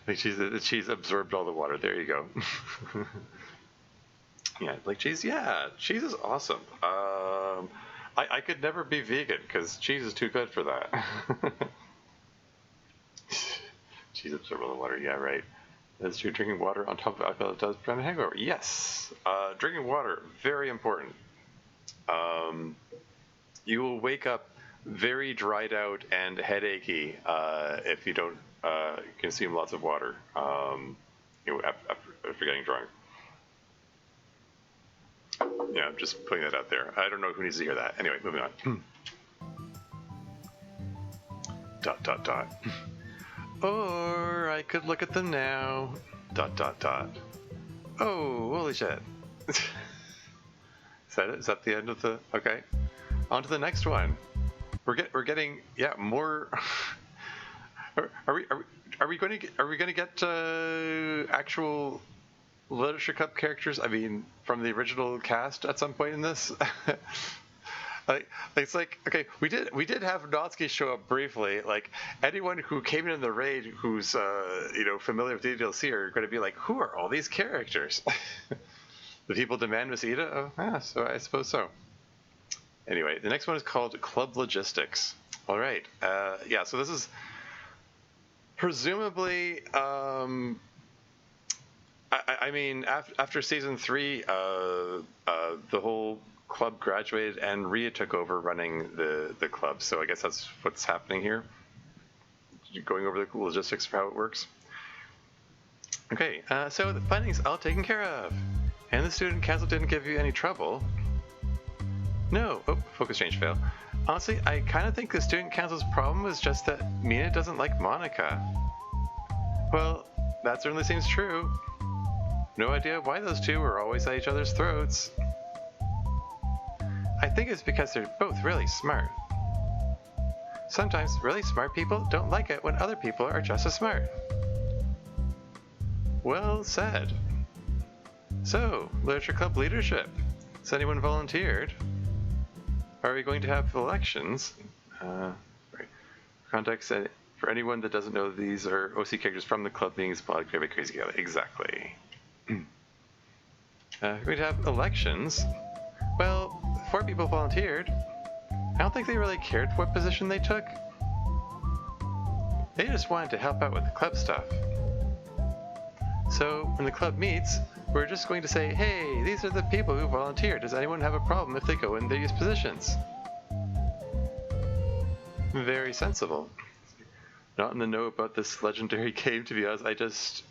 Like she's absorbed all the water. There you go. Yeah, like cheese. Yeah, cheese is awesome. I could never be vegan because cheese is too good for that. Cheese absorbs all the water. Yeah, right. That's true. Drinking water on top of alcohol does prevent a hangover. Yes. Drinking water, very important. You will wake up very dried out and headachy if you don't consume lots of water. After getting drunk. Yeah, I'm just putting that out there. I don't know who needs to hear that. Anyway, moving on. ... Or I could look at them now. ... Oh, holy shit. Is that it? Is that the end of the... Okay. On to the next one. We're getting more... Are we going to get actual Literature Club characters? I mean, from the original cast at some point in this? It's like, okay, we did have Natsuki show up briefly. Like, anyone who came in the raid who's familiar with DDLC are going to be like, who are all these characters? The people demand Miss Ida? Oh, yeah, so I suppose so. Anyway, the next one is called Club Logistics. All right. Yeah, so this is presumably, I mean, after season 3, the whole club graduated and Ria took over running the club. So I guess that's what's happening here. Going over the logistics of how it works. Okay, so the findings all taken care of. And the student council didn't give you any trouble. No. Oh, focus change fail. Honestly, I kind of think the student council's problem is just that Mina doesn't like Monica. Well, that certainly seems true. No idea why those two were always at each other's throats. I think it's because they're both really smart. Sometimes really smart people don't like it when other people are just as smart. Well said. So, Literature Club leadership. Has anyone volunteered? Are we going to have elections? Context, for anyone that doesn't know, these are OC characters from the club meetings blog created by Crazy Gala. Exactly. We're going to have elections. Well, 4 people volunteered. I don't think they really cared what position they took. They just wanted to help out with the club stuff. So when the club meets, we're just going to say, hey, these are the people who volunteered. Does anyone have a problem if they go in these positions? Very sensible. Not in the know about this legendary game, to be honest. I just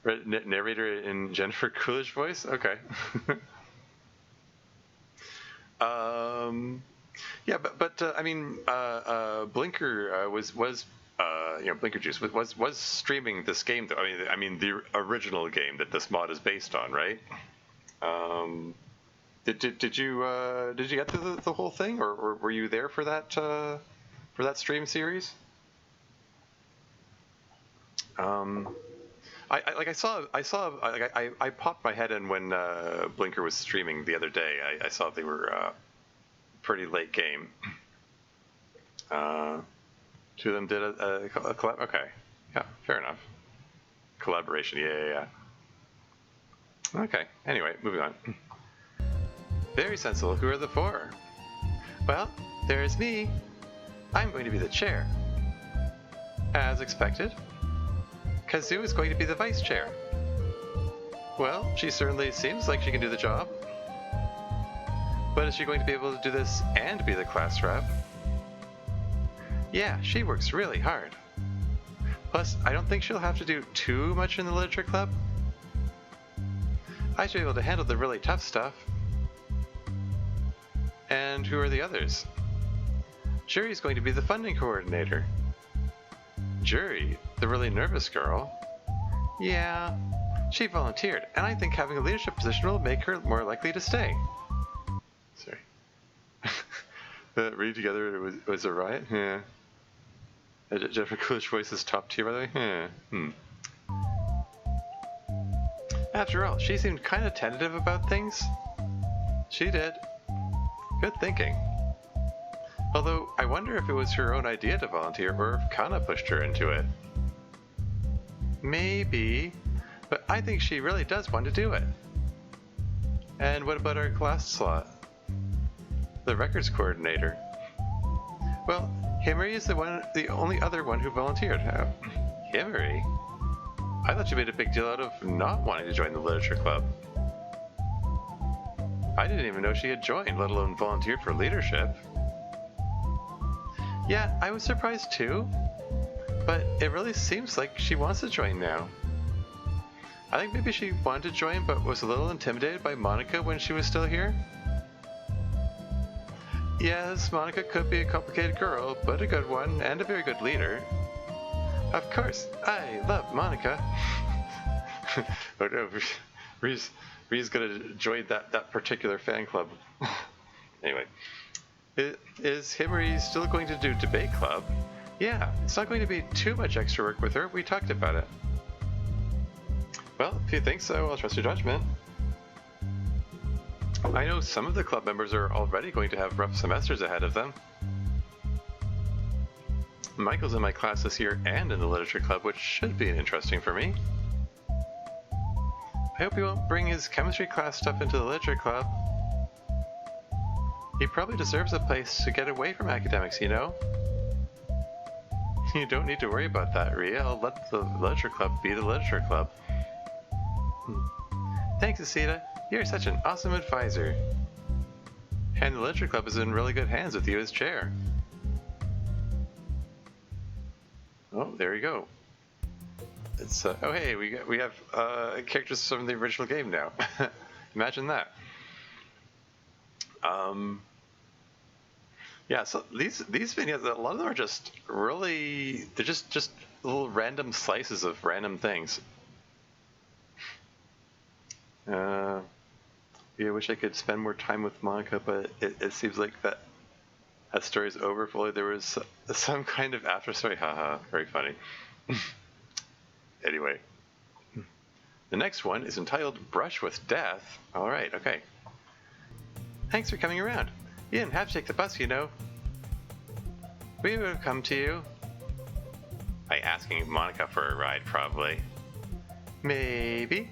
read narrator in Jennifer Coolidge voice. Okay. Yeah, but I mean, Blinker was Blinker Juice was streaming this game though. I mean the original game that this mod is based on, right? Did you get through the whole thing, or were you there for that stream series? I popped my head in when Blinker was streaming the other day. I saw they were pretty late game. Two of them did a collab. Okay, yeah, fair enough. Collaboration, yeah. Okay. Anyway, moving on. Very sensible. Who are the four? Well, there's me. I'm going to be the chair. As expected. Kazoo is going to be the vice chair. Well, she certainly seems like she can do the job. But is she going to be able to do this and be the class rep? Yeah, she works really hard. Plus, I don't think she'll have to do too much in the literature club. I should be able to handle the really tough stuff. And who are the others? Jury's going to be the funding coordinator. Jury, the really nervous girl? Yeah, she volunteered, and I think having a leadership position will make her more likely to stay. Sorry. Read together was a riot? Yeah. Jennifer Coolidge voice is top tier, by the way? Yeah. After all, she seemed kind of tentative about things. She did. Good thinking. Although, I wonder if it was her own idea to volunteer, or if Kana pushed her into it. Maybe, but I think she really does want to do it. And what about our class slot? The records coordinator. Well, Himary is the only other one who volunteered. Himary? I thought you made a big deal out of not wanting to join the literature club. I didn't even know she had joined, let alone volunteered for leadership. Yeah, I was surprised too, but it really seems like she wants to join now. I think maybe she wanted to join but was a little intimidated by Monica when she was still here. Yes, Monica could be a complicated girl, but a good one, and a very good leader. Of course, I love Monica. Oh no, Ree's gonna join that particular fan club. Anyway. Is Himary still going to do debate club? Yeah, it's not going to be too much extra work with her. We talked about it. Well, if you think so, I'll trust your judgment. I know some of the club members are already going to have rough semesters ahead of them. Michael's in my class this year and in the literature club, which should be interesting for me. I hope he won't bring his chemistry class stuff into the literature club. He probably deserves a place to get away from academics, you know? You don't need to worry about that, Rhea. I'll let the literature club be the literature club. Thanks, Asita. You're such an awesome advisor. And the literature club is in really good hands with you as chair. Oh, there you go. It's oh hey, we have characters from the original game now. Imagine that. Yeah, so these vignettes, a lot of them are just really, they're just little random slices of random things. Yeah, I wish I could spend more time with Monica, but it seems like that story's over. Fully, there was some kind of after story. Haha, very funny. Anyway, the next one is entitled "Brush with Death." All right, okay. Thanks for coming around. You didn't have to take the bus, you know. We would have come to you. By asking Monica for a ride, probably. Maybe.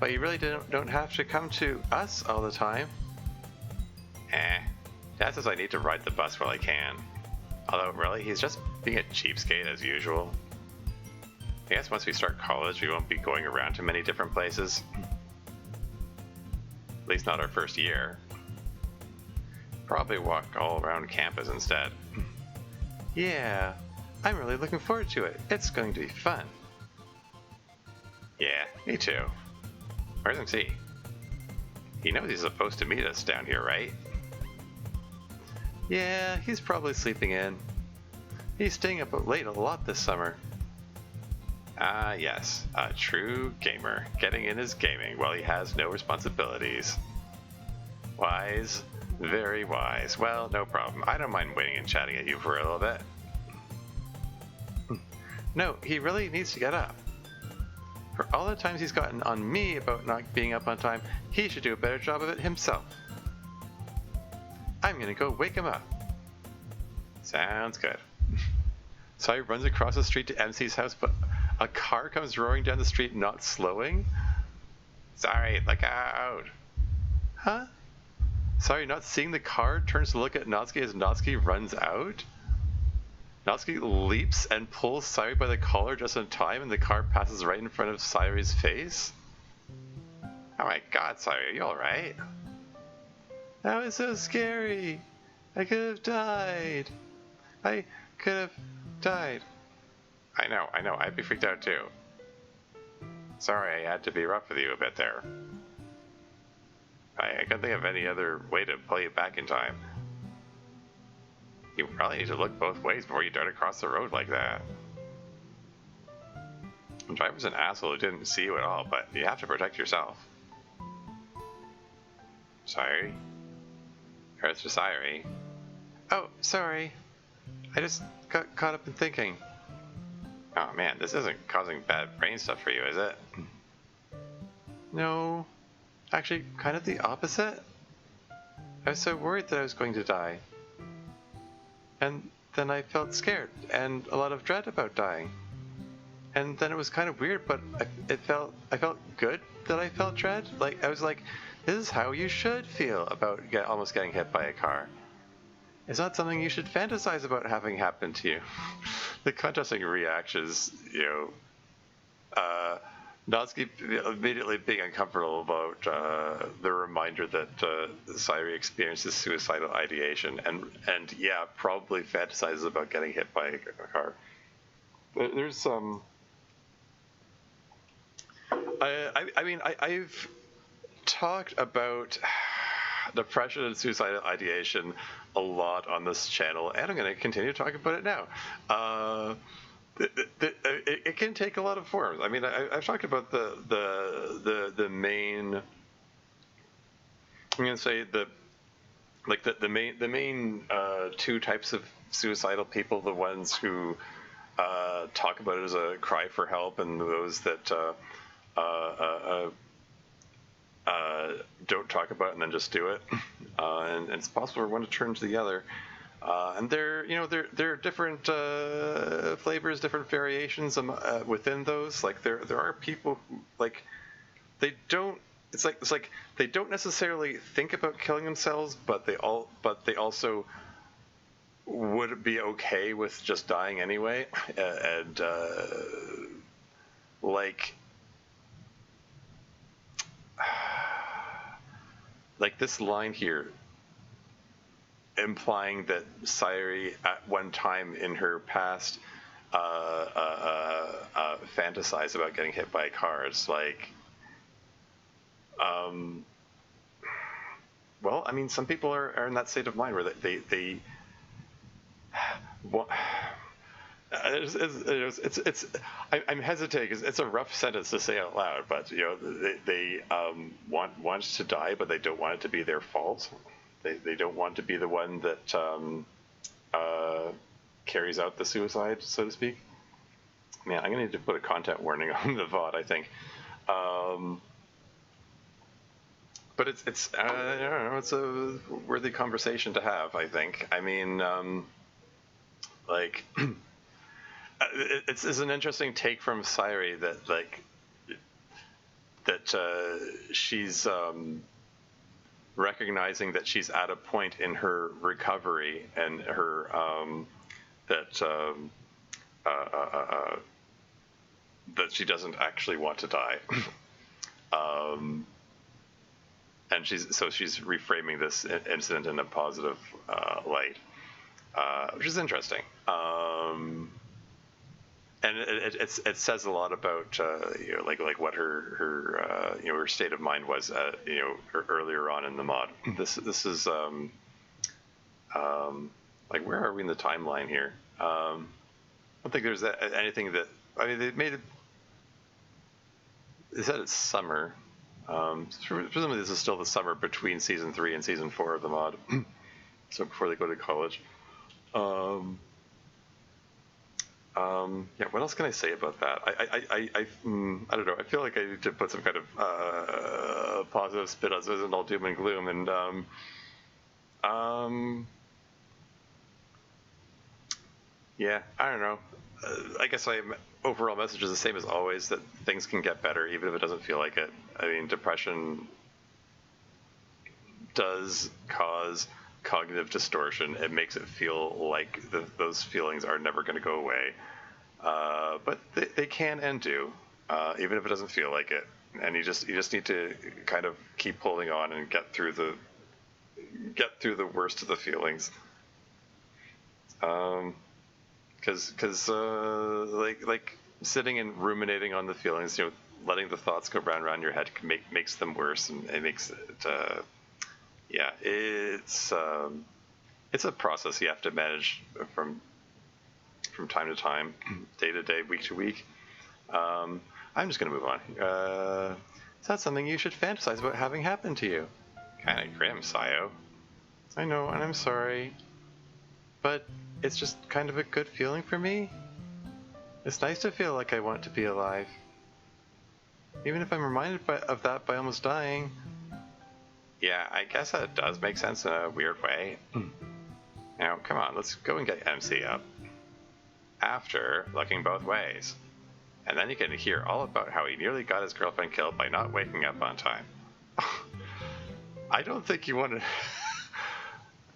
But you really don't have to come to us all the time. Dad says I need to ride the bus while I can. Although, really, he's just being a cheapskate as usual. I guess once we start college, we won't be going around to many different places. At least not our first year. Probably walk all around campus instead. Yeah, I'm really looking forward to it. It's going to be fun. Yeah, me too. Where's MC? He knows he's supposed to meet us down here, right? Yeah, he's probably sleeping in. He's staying up late a lot this summer. Ah, yes, a true gamer, getting in his gaming while he has no responsibilities. Wise, very wise. Well, no problem. I don't mind waiting and chatting at you for a little bit. No, he really needs to get up. For all the times he's gotten on me about not being up on time, he should do a better job of it himself. I'm gonna go wake him up. Sounds good. So he runs across the street to MC's house, but a car comes roaring down the street, not slowing. Sorry, look out. Huh? Sorry, not seeing the car, turns to look at Natsuki as Natsuki runs out. Natsuki leaps and pulls Sayuri by the collar just in time, and the car passes right in front of Sayuri's face. Oh my god, Sayuri, are you alright? That was so scary. I could have died. I could have died. I know, I'd be freaked out too. Sorry I had to be rough with you a bit there. I couldn't think of any other way to pull you back in time. You probably need to look both ways before you dart across the road like that. The driver's an asshole who didn't see you at all, but you have to protect yourself. Sorry? It's just Sayuri. Oh, sorry. I just got caught up in thinking. Oh man, this isn't causing bad brain stuff for you, is it? No. Actually, kind of the opposite. I was so worried that I was going to die. And then I felt scared and a lot of dread about dying. And then it was kind of weird, but I felt good that I felt dread. Like, I was like, this is how you should feel about almost getting hit by a car. It's not something you should fantasize about having happen to you. The contrasting reactions, Natsuki immediately being uncomfortable about the reminder that Sayuri experiences suicidal ideation, and yeah, probably fantasizes about getting hit by a car. There's some. I've talked about depression and suicidal ideation a lot on this channel, and I'm going to continue to talk about it now. It can take a lot of forms. I mean, I've talked about the main. I'm going to say the main two types of suicidal people: the ones who talk about it as a cry for help, and those that don't talk about it and then just do it. And it's possible for one to turn to the other. And there are different flavors, different variations within those. Like there are people who, like, they don't. It's like they don't necessarily think about killing themselves, but they also would be okay with just dying anyway. And like this line here, implying that Sayuri at one time in her past fantasized about getting hit by a car. It's like, well, I mean, some people are in that state of mind where they well, I'm hesitating because it's a rough sentence to say out loud, but they want to die, but they don't want it to be their fault. They don't want to be the one that carries out the suicide, so to speak. Man, I'm gonna need to put a content warning on the VOD, I think. But it's I don't know, it's a worthy conversation to have, I think. I mean, like, it's an interesting take from Sayuri that she's recognizing that she's at a point in her recovery and her that she doesn't actually want to die. And she's reframing this incident in a positive light, which is interesting. And it says a lot about like what her state of mind was earlier on in the mod. This is like, where are we in the timeline here? I don't think there's anything that, I mean, they made it. They said it's summer. Presumably this is still the summer between season 3 and season 4 of the mod. So before they go to college. Yeah, what else can I say about that? I don't know. I feel like I need to put some kind of positive spin on this. Isn't all doom and gloom. And yeah, I don't know. I guess my overall message is the same as always, that things can get better even if it doesn't feel like it. I mean, depression does cause cognitive distortion. It makes it feel like those feelings are never going to go away. But they can and do, even if it doesn't feel like it. And you just need to kind of keep holding on and get through the worst of the feelings. Because like sitting and ruminating on the feelings, letting the thoughts go round and round your head makes them worse, and it makes it. Yeah, it's a process you have to manage from time to time, day to day, week to week. I'm just gonna move on. Is that something you should fantasize about having happen to you? Kind of grim, Sayo. I know, and I'm sorry, but it's just kind of a good feeling for me. It's nice to feel like I want to be alive, even if I'm reminded of that by almost dying. Yeah, I guess that does make sense in a weird way. Now, come on, let's go and get MC up. After looking both ways. And then you can hear all about how he nearly got his girlfriend killed by not waking up on time. I don't think you want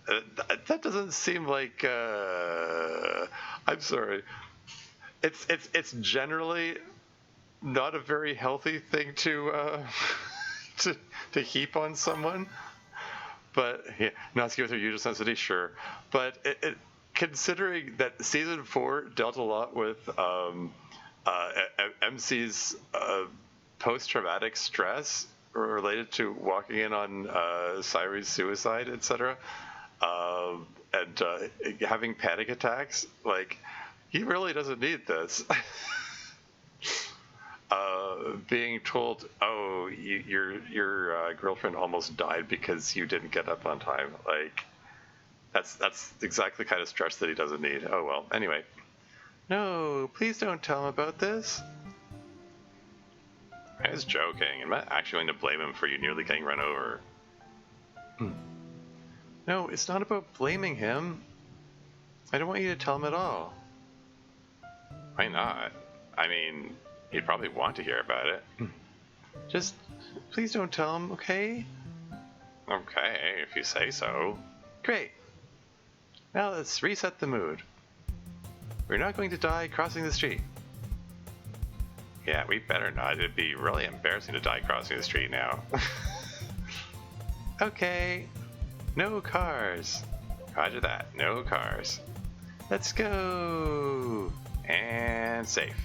to... that doesn't seem like... I'm sorry. It's generally not a very healthy thing to heap on someone. But yeah, not with her usual sensitivity, sure. But considering that season 4 dealt a lot with MC's post-traumatic stress related to walking in on Sairi's suicide, etc., and having panic attacks, like, he really doesn't need this. Being told, oh, your girlfriend almost died because you didn't get up on time, like, that's exactly the kind of stress that he doesn't need. Oh well. Anyway, no, please don't tell him about this. I was joking. I'm not actually going to blame him for you nearly getting run over. No, it's not about blaming him. I don't want you to tell him at all. Why not? I mean, he'd probably want to hear about it. Just, please don't tell him, okay? Okay, if you say so. Great. Now let's reset the mood. We're not going to die crossing the street. Yeah, we better not. It'd be really embarrassing to die crossing the street now. Okay. No cars. Roger that. No cars. Let's go. And safe.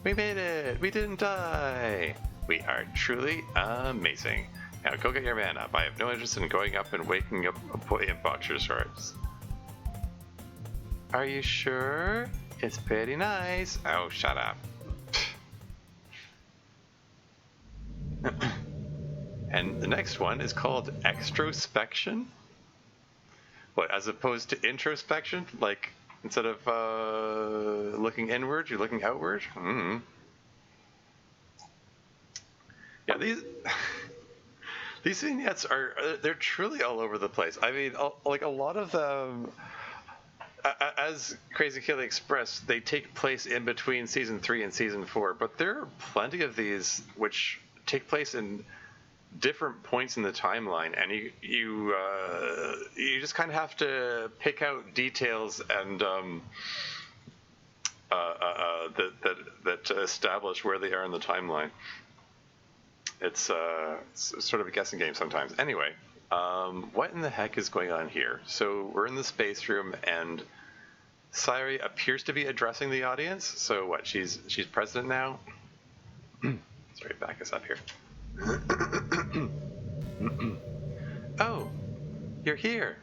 We made it. We didn't die. We are truly amazing. Now go get your man up. I have no interest in going up and waking up a boy in boxer shorts. Are you sure? It's pretty nice. Oh, shut up. And the next one is called extrospection. What, as opposed to introspection? Like, instead of looking inward, you're looking outward? Mm-hmm. Yeah, these vignettes they're truly all over the place. I mean, like, a lot of them, as Crazy Kelly expressed, they take place in between season 3 and season 4, but there are plenty of these which take place in different points in the timeline, and you just kind of have to pick out details and that establish where they are in the timeline. It's sort of a guessing game sometimes. Anyway, what in the heck is going on here? So we're in the space room, and Sayuri appears to be addressing the audience. So what? She's president now. Sorry, back us up here. Oh, you're here.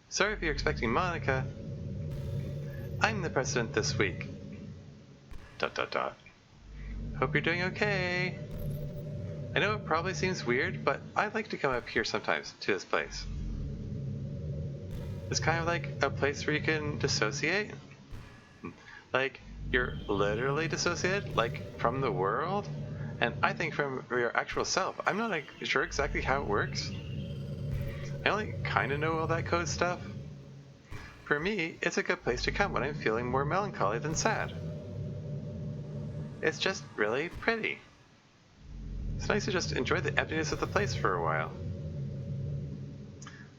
Sorry if you're expecting Monica. I'm the president this week. ... Hope you're doing okay. I know it probably seems weird, but I like to come up here sometimes to this place. It's kind of like a place where you can dissociate. Like, you're literally dissociated, like from the world, and I think from your actual self. I'm not sure exactly how it works. I only kind of know all that code stuff. For me, it's a good place to come when I'm feeling more melancholy than sad. It's just really pretty. It's nice to just enjoy the emptiness of the place for a while.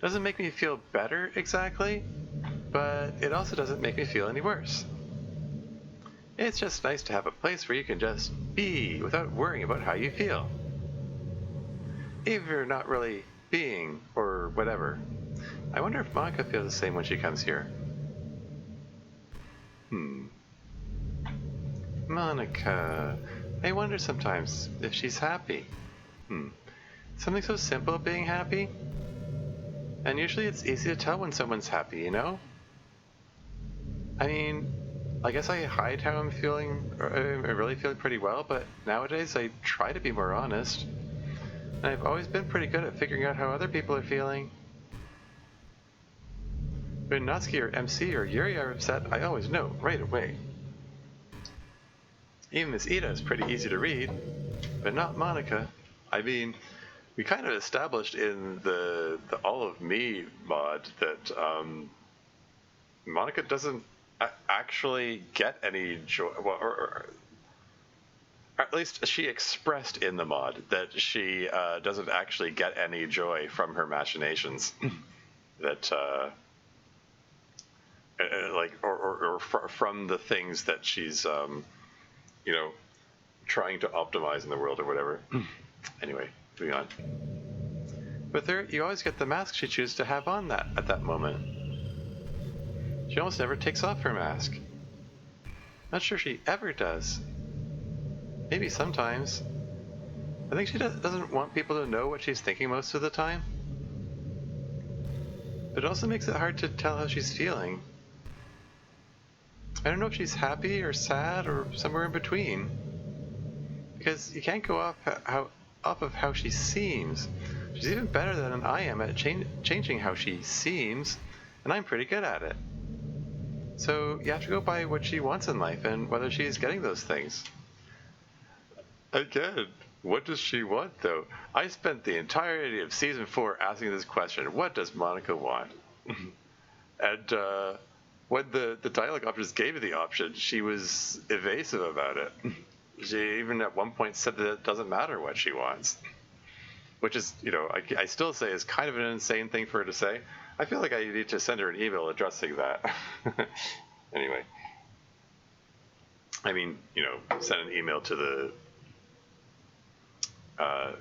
Doesn't make me feel better exactly, but it also doesn't make me feel any worse. It's just nice to have a place where you can just be without worrying about how you feel. Even if you're not really being or whatever. I wonder if Monica feels the same when she comes here. Monica. I wonder sometimes if she's happy. Something so simple, being happy. And usually it's easy to tell when someone's happy, you know? I mean, I guess I hide how I'm feeling. I'm really feeling pretty well, but nowadays I try to be more honest. And I've always been pretty good at figuring out how other people are feeling. When Natsuki or MC or Yuri are upset, I always know right away. Even Miss Ida is pretty easy to read, but not Monica. I mean, we kind of established in the All of Me mod that Monica doesn't actually get any joy, well, or at least she expressed in the mod that she doesn't actually get any joy from her machinations. That from the things that she's trying to optimize in the world or whatever. Anyway, moving on. With her, you always get the mask she chooses to have on at that moment. She almost never takes off her mask. Not sure she ever does. Maybe sometimes. I think she doesn't want people to know what she's thinking most of the time. But it also makes it hard to tell how she's feeling. I don't know if she's happy or sad or somewhere in between. Because you can't go off of how she seems. She's even better than I am at changing how she seems, and I'm pretty good at it. So you have to go by what she wants in life and whether she's getting those things. Again, what does she want, though? I spent the entirety of Season 4 asking this question. What does Monica want? And when the dialogue options gave me the option, she was evasive about it. She even at one point said that it doesn't matter what she wants. Which is, I still say is kind of an insane thing for her to say. I feel like I need to send her an email addressing that. Anyway. I mean, send an email to the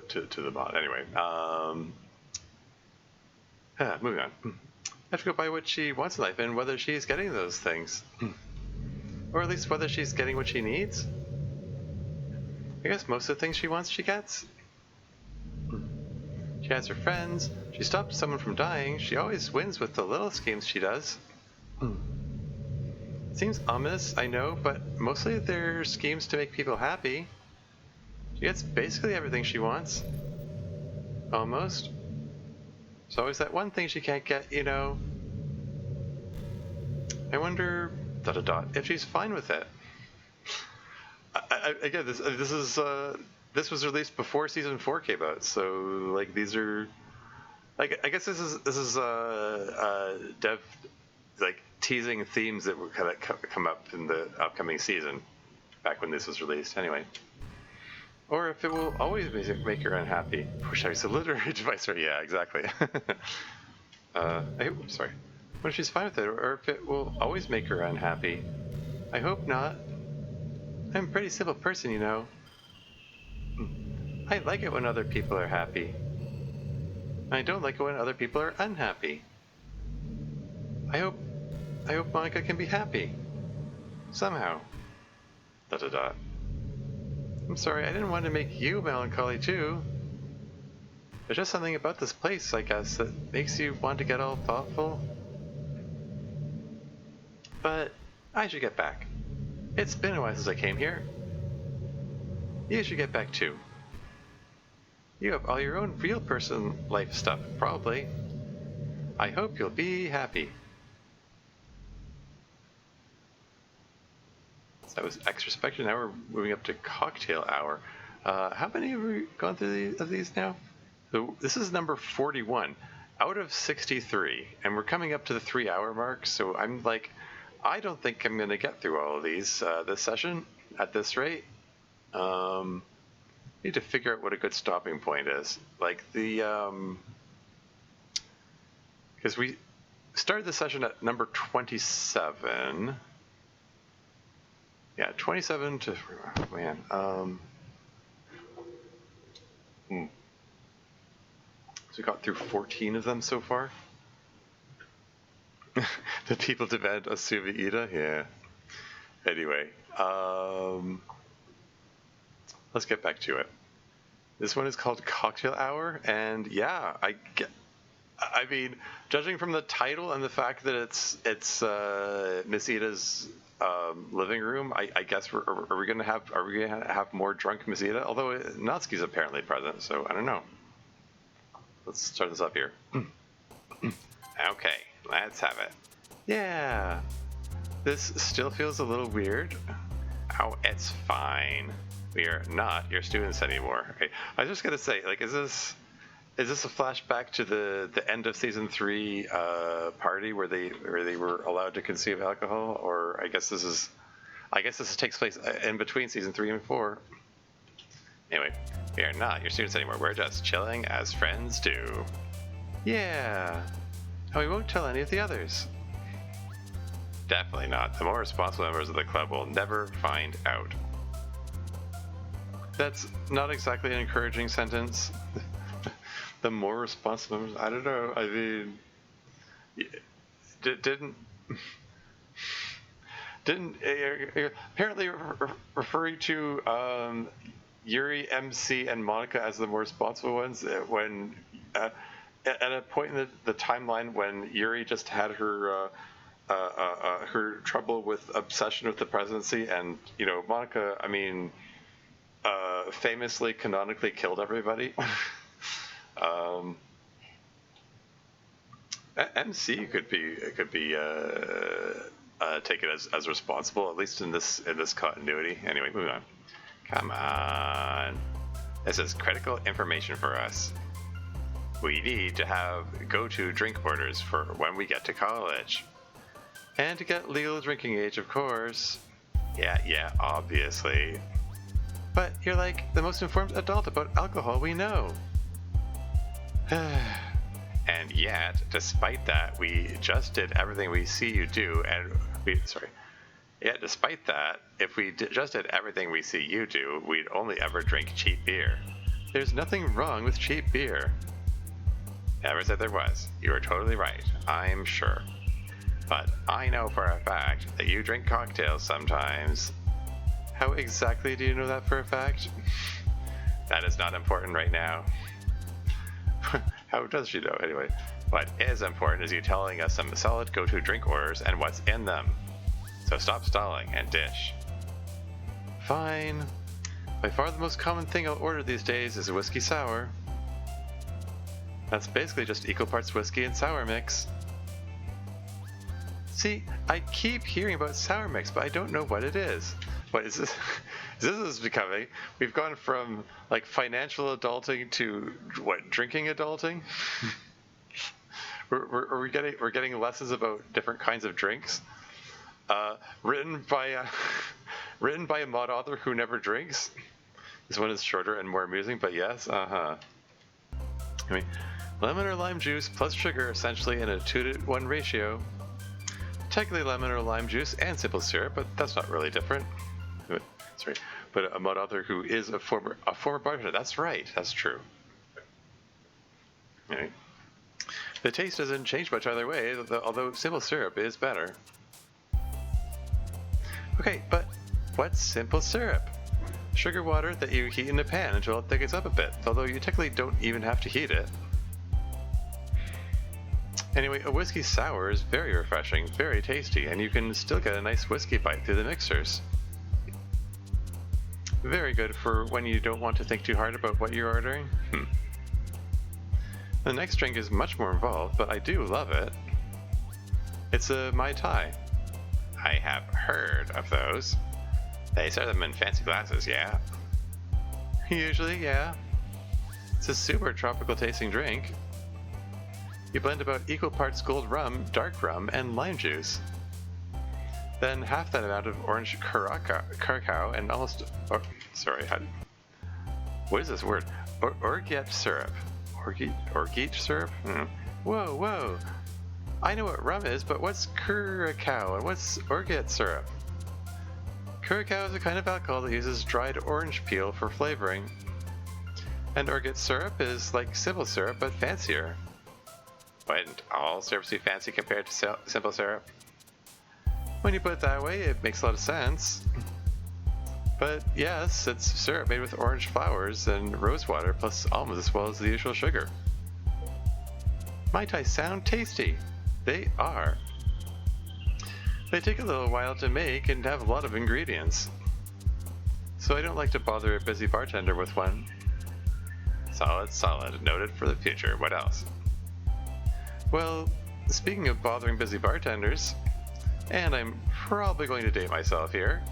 to the bot. Anyway, moving on. I have to go by what she wants in life and whether she's getting those things. Or at least whether she's getting what she needs. I guess most of the things she wants, she gets. She has her friends. She stopped someone from dying. She always wins with the little schemes she does. It seems ominous, I know, but mostly they're schemes to make people happy. She gets basically everything she wants. Almost. There's always that one thing she can't get, I wonder... ... if she's fine with it. Again, this was released before Season 4 came out, so these are, I guess this is dev teasing themes that were kind of come up in the upcoming season, back when this was released. Anyway, or if it will always make her unhappy. Push out a literary device, right? Yeah, exactly. Sorry. What if she's fine with it, or if it will always make her unhappy? I hope not. I'm a pretty simple person, you know. I like it when other people are happy. I don't like it when other people are unhappy. I hope Monica can be happy. Somehow. Da da da. I'm sorry, I didn't want to make you melancholy too. There's just something about this place, I guess, that makes you want to get all thoughtful. But I should get back. It's been a while since I came here. You should get back too. You have all your own real person life stuff, probably. I hope you'll be happy. So that was extrospection. Now we're moving up to cocktail hour. How many have we gone through of these now? So this is number 41 out of 63, and we're coming up to the 3-hour mark. So I'm like, I don't think I'm going to get through all of these this session at this rate. Need to figure out what a good stopping point is. Like the, because we started the session at number 27. Yeah, 27 to, oh man. So we got through 14 of them so far. The people demand a Suviita? Yeah. Anyway, let's get back to it. This one is called Cocktail Hour, and yeah, I mean, judging from the title and the fact that it's Miss Ida's living room, I guess are we gonna have more drunk Miss Ida? Although Natsuki's apparently present, so I don't know. Let's start this up here. Okay, let's have it. Yeah, this still feels a little weird. Oh, it's fine. We are not your students anymore. Okay. I was just gonna say, like, is this a flashback to the end of season 3 party where they were allowed to consume alcohol, or I guess this takes place in between season 3 and 4. Anyway, we are not your students anymore. We're just chilling as friends do. Yeah. And we won't tell any of the others. Definitely not. The more responsible members of the club will never find out. That's not exactly an encouraging sentence. The more responsible members, I don't know. I mean, didn't apparently referring to Yuri, MC, and Monica as the more responsible ones when at a point in the timeline when Yuri just had her trouble with obsession with the presidency, and Monica, I mean, famously canonically killed everybody. MC could be taken as responsible, at least in this continuity. Anyway, moving on. Come on, this is critical information for us. We need to have go-to drink orders for when we get to college, and to get legal drinking age, of course. Yeah, obviously. But you're like the most informed adult about alcohol we know. And yet, despite that, we just did everything we see you do, and Yet, despite that, if we just did everything we see you do, we'd only ever drink cheap beer. There's nothing wrong with cheap beer. Never said there was. You are totally right, I'm sure. But I know for a fact that you drink cocktails sometimes. How exactly do you know that for a fact? That is not important right now. How does she know, anyway? What is important is you telling us some solid go-to drink orders and what's in them. So stop stalling and dish. Fine. By far the most common thing I'll order these days is a whiskey sour. That's basically just equal parts whiskey and sour mix. See, I keep hearing about sour mix, but I don't know what it is. What is this? This is becoming. We've gone from like financial adulting to what, drinking adulting? We're getting lessons about different kinds of drinks. Written by a mod author who never drinks. This one is shorter and more amusing, but yes, I mean, lemon or lime juice plus sugar, essentially in a 2-to-1 ratio. Technically lemon or lime juice and simple syrup, but that's not really different. Sorry, but a mod author who is a former bartender. That's right, that's true. Okay. The taste doesn't change much either way, although simple syrup is better. Okay, but what's simple syrup? Sugar water that you heat in a pan until it thickens up a bit, although you technically don't even have to heat it. Anyway, a whiskey sour is very refreshing, very tasty, and you can still get a nice whiskey bite through the mixers. Very good for when you don't want to think too hard about what you're ordering. The next drink is much more involved, but I do love it. It's a Mai Tai. I have heard of those. They serve them in fancy glasses, yeah? Usually, yeah. It's a super tropical tasting drink. You blend about equal parts gold rum, dark rum, and lime juice. Then half that amount of orange curacao and almost... Oh, sorry, what is this word? Orgeat syrup. Orgeat syrup? Whoa. I know what rum is, but what's curacao and what's orgeat syrup? Curacao is a kind of alcohol that uses dried orange peel for flavoring. And orgeat syrup is like simple syrup, but fancier. Wouldn't all syrups be fancy compared to simple syrup? When you put it that way, it makes a lot of sense. But yes, it's syrup made with orange flowers and rosewater plus almonds as well as the usual sugar. Mai Tai sound tasty. They are. They take a little while to make and have a lot of ingredients. So I don't like to bother a busy bartender with one. Solid. Noted for the future. What else? Well, speaking of bothering busy bartenders, and I'm probably going to date myself here.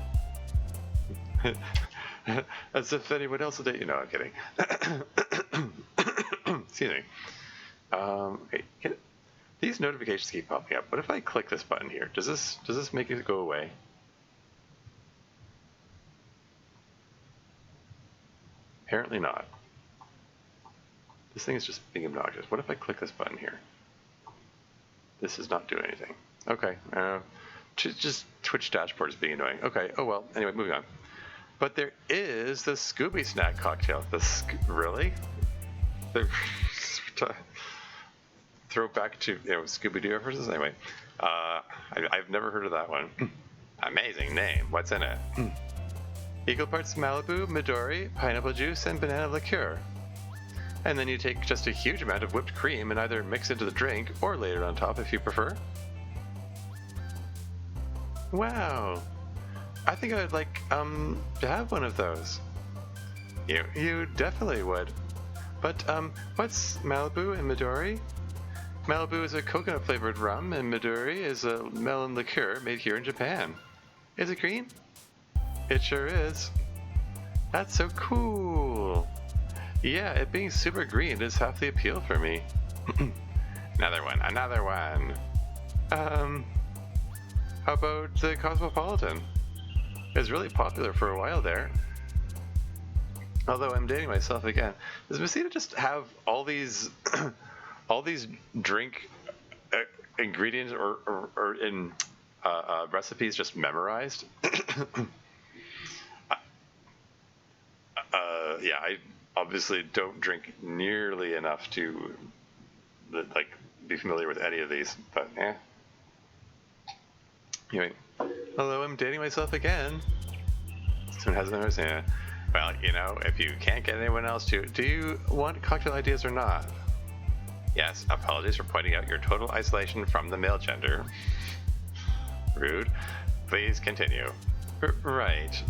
As if anyone else will date you. No, I'm kidding. Excuse me. Okay, these notifications keep popping up. What if I click this button here? Does this make it go away? Apparently not. This thing is just being obnoxious. What if I click this button here? This is not doing anything. Okay. Just Twitch dashboard is being annoying. Okay. Oh well. Anyway, moving on. But there is the Scooby Snack cocktail. Really? Throw back to Scooby-Doo references. Anyway, I've never heard of that one. Amazing name. What's in it? Equal parts Malibu, Midori, pineapple juice, and banana liqueur. And then you take just a huge amount of whipped cream and either mix into the drink or lay it on top if you prefer. Wow. I think I would like to have one of those. You definitely would. But what's Malibu and Midori? Malibu is a coconut flavored rum and Midori is a melon liqueur made here in Japan. Is it green? It sure is. That's so cool. Yeah, it being super green is half the appeal for me. Another one. How about the Cosmopolitan? It was really popular for a while there. Although I'm dating myself again. Does Messina just have all these all these drink ingredients or in recipes just memorized? Yeah, I obviously don't drink nearly enough to be familiar with any of these, but eh. Anyway, hello, I'm dating myself again. Someone hasn't noticed. Yeah. Well, if you can't get anyone else to, do you want cocktail ideas or not? Yes, apologies for pointing out your total isolation from the male gender. Rude. Please continue. Right.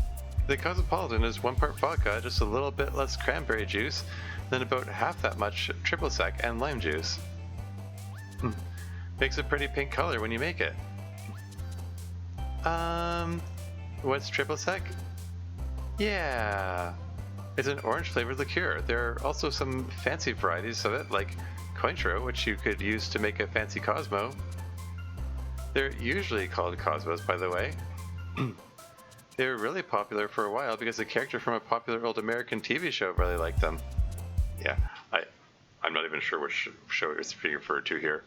The Cosmopolitan is 1 part vodka, just a little bit less cranberry juice, then about half that much triple sec and lime juice. Makes a pretty pink color when you make it. What's triple sec? Yeah. It's an orange flavored liqueur. There are also some fancy varieties of it, like Cointreau, which you could use to make a fancy Cosmo. They're usually called Cosmos, by the way. They were really popular for a while because a character from a popular old American TV show really liked them. Yeah, I'm not even sure which show it's being referred to here.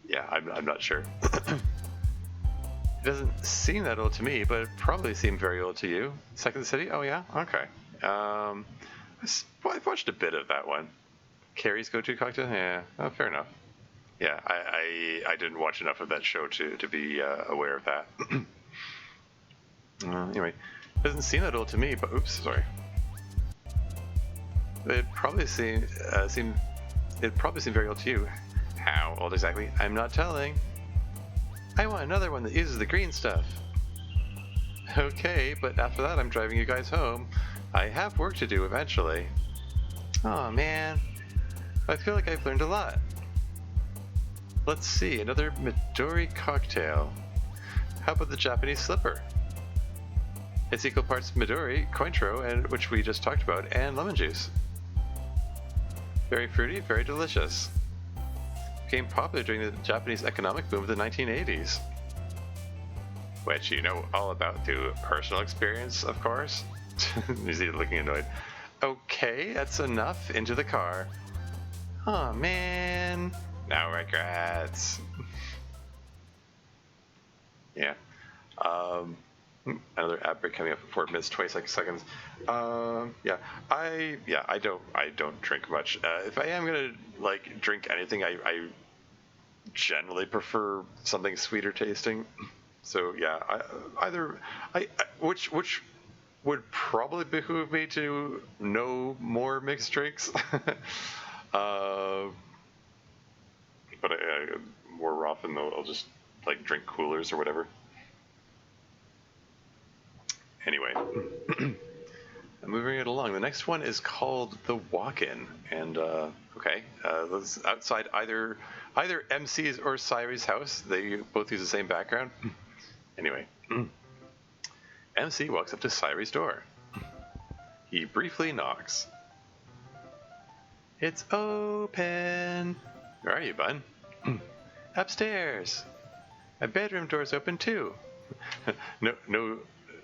Yeah, I'm not sure. It doesn't seem that old to me, but it probably seemed very old to you. Second City? Oh yeah? Okay. I've watched a bit of that one. Carrie's go-to cocktail? Yeah, oh, fair enough. Yeah, I didn't watch enough of that show to be aware of that. Anyway, it doesn't seem that old to me, but oops, sorry. It probably seemed very old to you. How old exactly? I'm not telling. I want another one that uses the green stuff. Okay, but after that I'm driving you guys home. I have work to do eventually. Oh man, I feel like I've learned a lot. Let's see, another Midori cocktail. How about the Japanese slipper? It's equal parts Midori, Cointreau, and which we just talked about, and lemon juice. Very fruity, very delicious. Became popular during the Japanese economic boom of the 1980s. Which you know all about through personal experience, of course. He's looking annoyed. Okay, that's enough. Into the car. Oh man. No regrets. Yeah. Another ad break coming up in 4 minutes, 26 seconds. I don't drink much. If I am gonna like drink anything, I generally prefer something sweeter tasting. So yeah, which would probably behoove me to know more mixed drinks. But more often though, I'll just like drink coolers or whatever. Anyway, moving it along. The next one is called The Walk-In, and let's outside either MC's or Sairi's house. They both use the same background. Anyway, MC walks up to Sairi's door. He briefly knocks. It's open. Where are you, bud? Upstairs. My bedroom door's open too.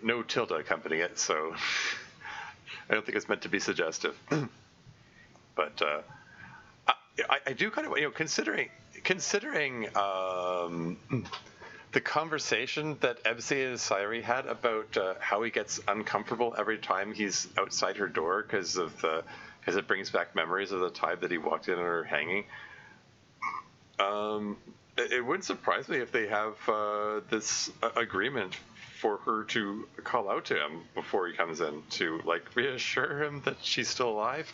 No tilde accompanying it, so I don't think it's meant to be suggestive. But I do kind of, considering the conversation that MC and Sairi had about how he gets uncomfortable every time he's outside her door because it brings back memories of the time that he walked in on her hanging. It wouldn't surprise me if they have this agreement for her to call out to him before he comes in to like reassure him that she's still alive.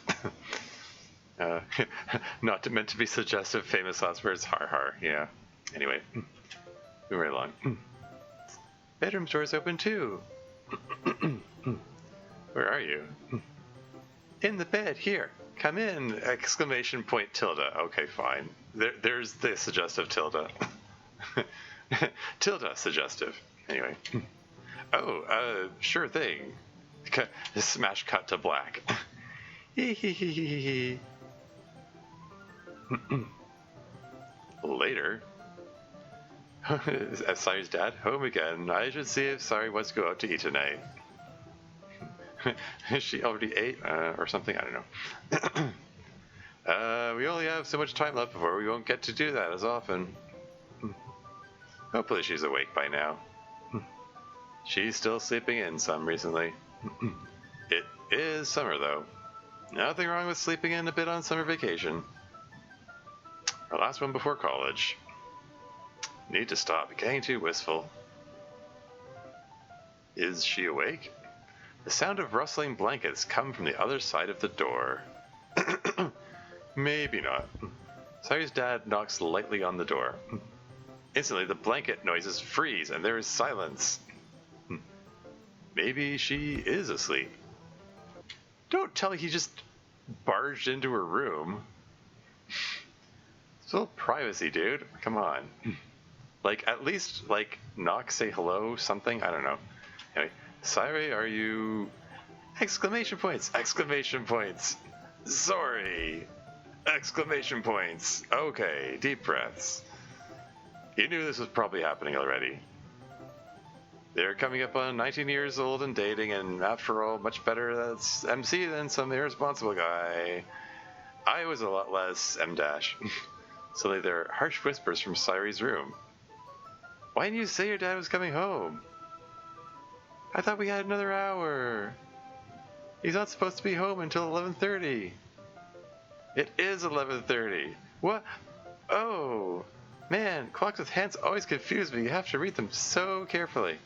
Not meant to be suggestive. Famous last words. Har har. Yeah. Anyway, moving right along. Bedroom door's open too. Where are you? In the bed. Here. Come in! Exclamation point tilde. Okay, fine. There's the suggestive tilde. Tilde suggestive. Anyway. Oh, sure thing. Smash cut to black. Later. Sairi's dad, home again. I should see if Sairi wants to go out to eat tonight. She already ate, or something, I don't know. We only have so much time left before we won't get to do that as often. Hopefully she's awake by now. She's still sleeping in some recently. It is summer though. Nothing wrong with sleeping in a bit on summer vacation. Our last one before college. Need to stop getting too wistful. Is she awake? The sound of rustling blankets come from the other side of the door. Maybe not. Sairi's dad knocks lightly on the door. Instantly, the blanket noises freeze and there is silence. Maybe she is asleep. Don't tell me he just barged into her room. Still privacy, dude. Come on. Like, at least, like, knock, say hello, something? I don't know. Anyway, Sairi, are you... Exclamation points! Exclamation points! Sorry! Exclamation points! Okay, deep breaths. You knew this was probably happening already. They're coming up on 19 years old and dating, and after all, much better that's MC than some irresponsible guy. I was a lot less M-dash. Suddenly there are harsh whispers from Sairi's room. Why didn't you say your dad was coming home? I thought we had another hour. He's not supposed to be home until 11:30. It is 11:30. What? Oh, man, clocks with hands always confuse me. You have to read them so carefully.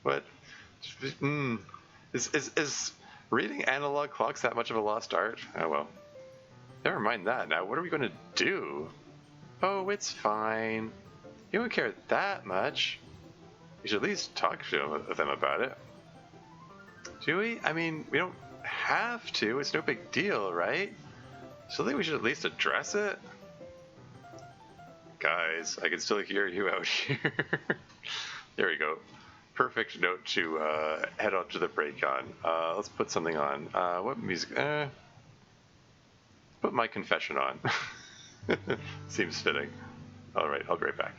What? Is reading analog clocks that much of a lost art? Oh well. Never mind that. Now, what are we going to do? Oh, it's fine. You don't care that much. You should at least talk to them about it. Do we? I mean, we don't have to. It's no big deal, right? So I think we should at least address it. Guys, I can still hear you out here. There we go. Perfect note to head on to the break on. Let's put something on. What music? Put my confession on. Seems fitting. All right, I'll be right back.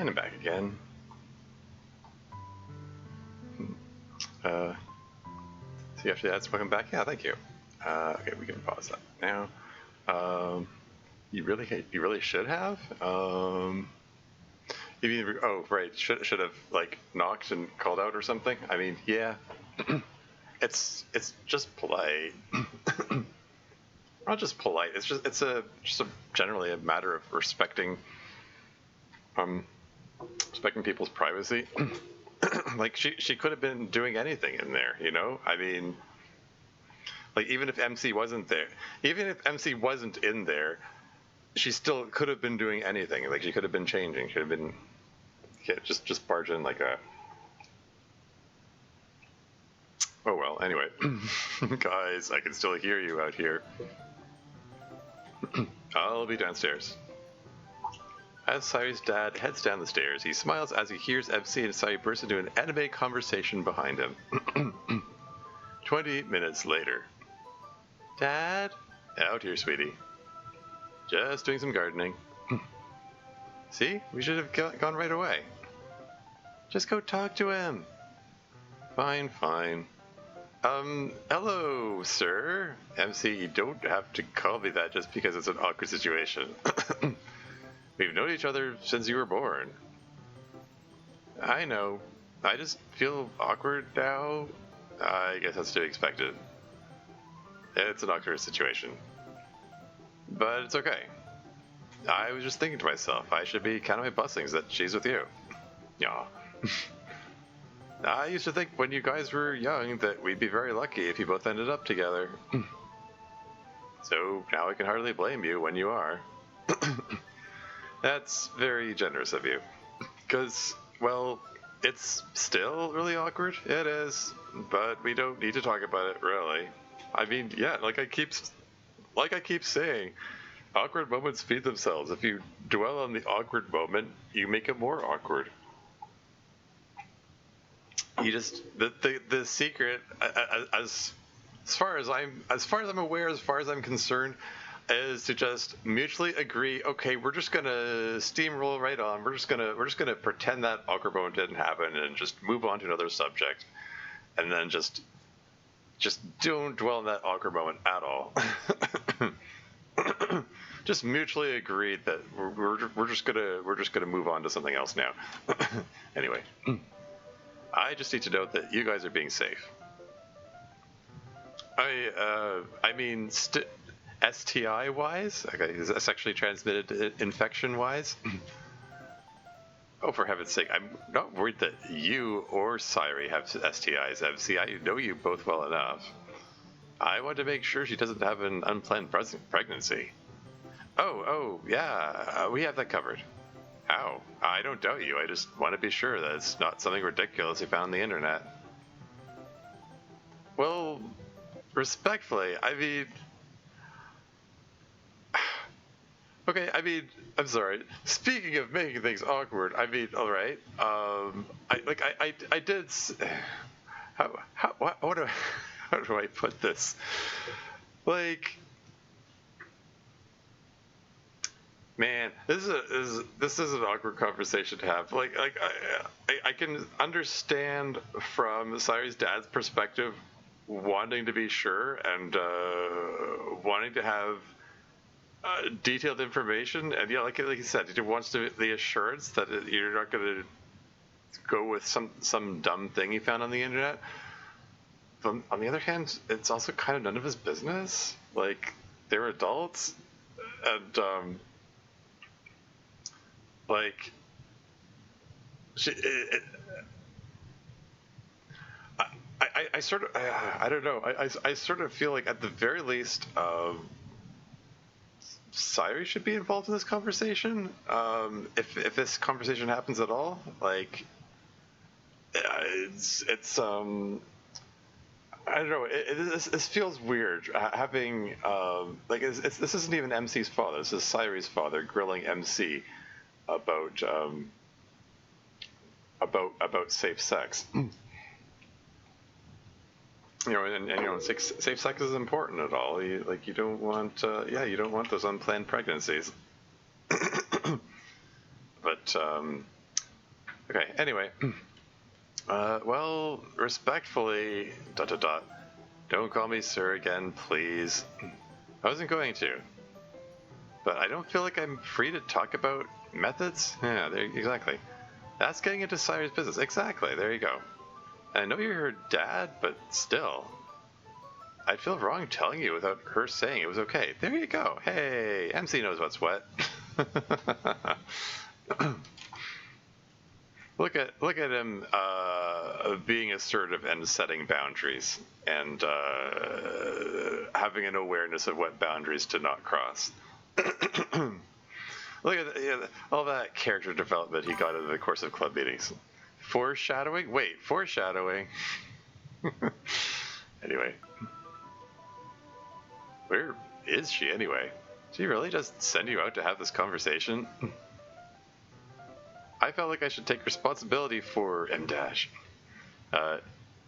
And I'm back again. See, after that's welcome back. Yeah, thank you. Okay, we can pause that now. You really should have. Oh, right. Should have like knocked and called out or something. I mean, yeah. It's just polite. Not just polite. It's just generally a matter of respecting people's privacy. Like she could have been doing anything in there, you know? I mean, like even if MC wasn't in there, she still could have been doing anything. Like she could have been changing. She could have been just barge in like a. Oh well. Anyway, guys, I can still hear you out here. I'll be downstairs. As Sayuri's dad heads down the stairs, he smiles as he hears MC and Sayuri burst into an anime conversation behind him. 20 minutes later. Dad? Out here, sweetie. Just doing some gardening. See? We should have gone right away. Just go talk to him. Fine. Hello, sir. MC, you don't have to call me that just because it's an awkward situation. We've known each other since you were born. I know. I just feel awkward now. I guess that's to be expected. It's an awkward situation. But it's okay. I was just thinking to myself, I should be counting my blessings that she's with you. Yeah. I used to think when you guys were young that we'd be very lucky if you both ended up together. So now I can hardly blame you when you are. That's very generous of you. Because, well, it's still really awkward. It is. But we don't need to talk about it, really. I mean, yeah, like I keep saying, awkward moments feed themselves. If you dwell on the awkward moment, you make it more awkward. You just the secret, as far as I'm aware, as far as I'm concerned, is to just mutually agree. Okay, we're just gonna steamroll right on. We're just gonna pretend that awkward moment didn't happen and just move on to another subject, and then just don't dwell on that awkward moment at all. Just mutually agreed that we're just gonna move on to something else now. Anyway, I just need to note that you guys are being safe. I mean, STI wise, okay, sexually transmitted infection wise. Oh, for heaven's sake, I'm not worried that you or Sayuri have STIs. MC, I know you both well enough. I want to make sure she doesn't have an unplanned pregnancy. Oh, yeah, we have that covered. How? I don't doubt you. I just want to be sure that it's not something ridiculous you found on the internet. Well, respectfully, I mean... Okay, I mean, I'm sorry. Speaking of making things awkward, I mean, all right. I did. How do I put this? Like, man, this is an awkward conversation to have. Like I can understand from Sayuri's dad's perspective, wanting to be sure and wanting to have detailed information, and yeah, like you said, he wants the assurance that you're not going to go with some dumb thing you found on the internet. But on the other hand, it's also kind of none of his business. Like, they're adults, and like I sort of I don't know. I sort of feel like at the very least, Sayuri should be involved in this conversation. If this conversation happens at all, like it's I don't know. This feels weird having like this isn't even MC's father. This is Sayuri's father grilling MC about safe sex. You know, and you know, safe sex is important at all. You don't want, you don't want those unplanned pregnancies. But Okay, anyway. Well, respectfully, ... Don't call me sir again, please. I wasn't going to. But I don't feel like I'm free to talk about methods. Yeah, there, exactly. That's getting into Sayori's business. Exactly, there you go. I know you're her dad, but still. I'd feel wrong telling you without her saying it was okay. There you go. Hey, MC knows what's what. Look at him being assertive and setting boundaries, and having an awareness of what boundaries to not cross. Look at all that character development he got in the course of club meetings. Foreshadowing? Wait, foreshadowing. Anyway. Where is she anyway? Did she really just send you out to have this conversation? I felt like I should take responsibility for M dash.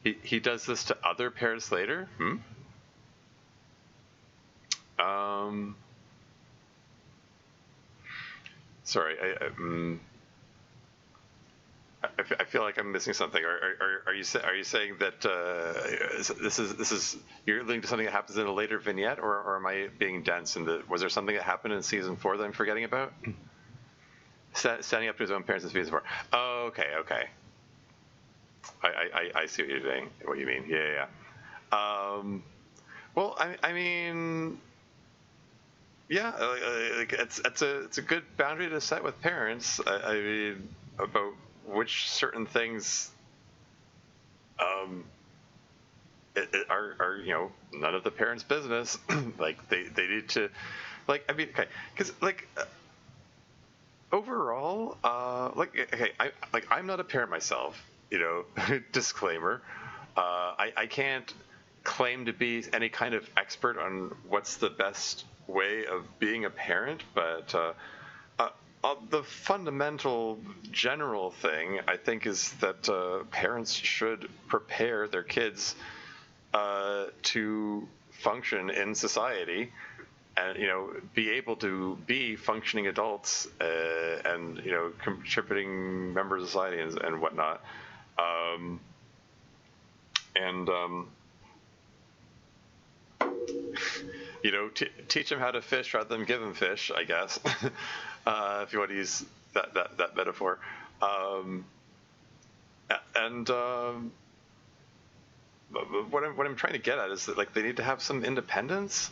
He does this to other parents later? Sorry, I feel like I'm missing something. Are you saying that this is you're alluding to something that happens in a later vignette, or am I being dense? Was there something that happened in season 4 that I'm forgetting about? Standing up to his own parents in season 4. Oh, okay. I see what you're saying. What you mean? Yeah. Well, I mean, yeah, like it's a good boundary to set with parents. I mean, about which certain things are none of the parents' business. Like they need to, like, I mean, okay, because like overall, I'm not a parent myself, disclaimer. I can't claim to be any kind of expert on what's the best way of being a parent, but the fundamental general thing, I think, is that parents should prepare their kids to function in society and, be able to be functioning adults and, contributing members of society and whatnot. Teach them how to fish rather than give them fish, I guess, if you want to use that metaphor. What I'm trying to get at is that, like, they need to have some independence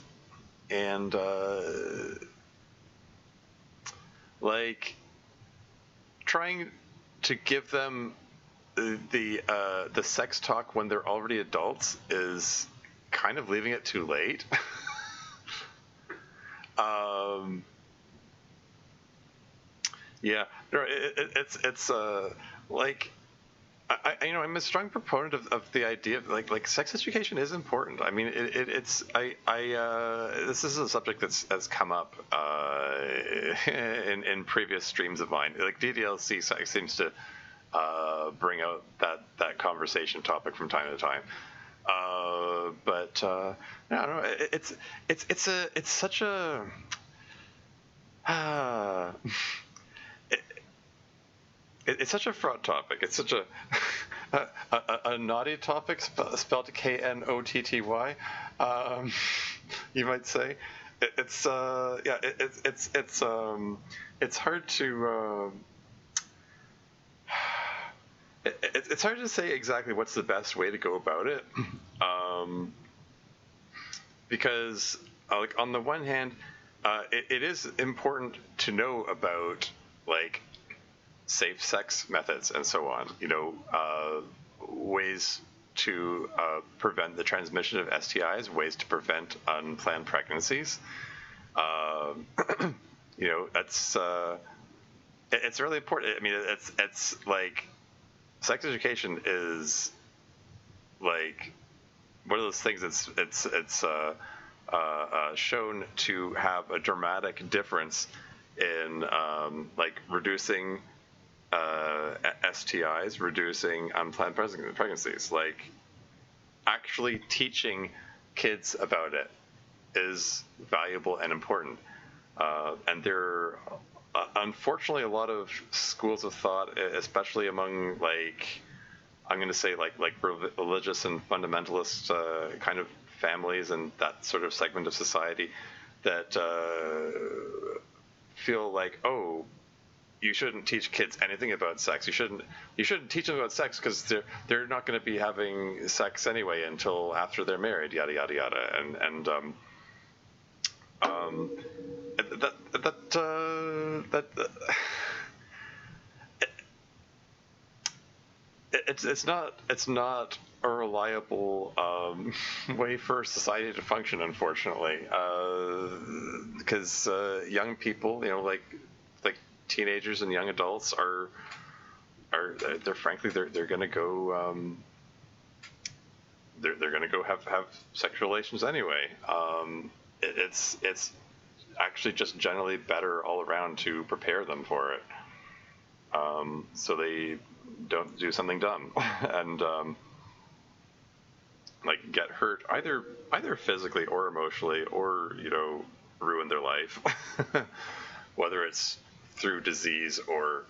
and like trying to give them the sex talk when they're already adults is kind of leaving it too late. Yeah, no, it's like I'm a strong proponent of the idea of like sex education is important. I mean, this is a subject that's come up in previous streams of mine. Like DDLC seems to bring out that conversation topic from time to time. But I don't know. It's such a it's such a fraught topic. It's such a naughty topic, spelled Knotty. You might say. It's hard to. It's hard to say exactly what's the best way to go about it, because like on the one hand, it is important to know about like safe sex methods and so on. Ways to prevent the transmission of STIs, ways to prevent unplanned pregnancies. That's it's really important. I mean, it's like sex education is like one of those things it's shown to have a dramatic difference in like reducing STIs, reducing unplanned pregnancies. Like actually teaching kids about it is valuable and important. And there unfortunately, a lot of schools of thought, especially among I'm going to say religious and fundamentalist kind of families and that sort of segment of society, that feel like, oh, you shouldn't teach kids anything about sex. You shouldn't teach them about sex because they're not going to be having sex anyway until after they're married. Yada yada yada. It's not a reliable way for society to function, unfortunately, because young people, like teenagers and young adults are frankly they're going to go they're going to go have sexual relations anyway. It's actually just generally better all around to prepare them for it, so they don't do something dumb and get hurt either physically or emotionally, or ruin their life, whether it's through disease or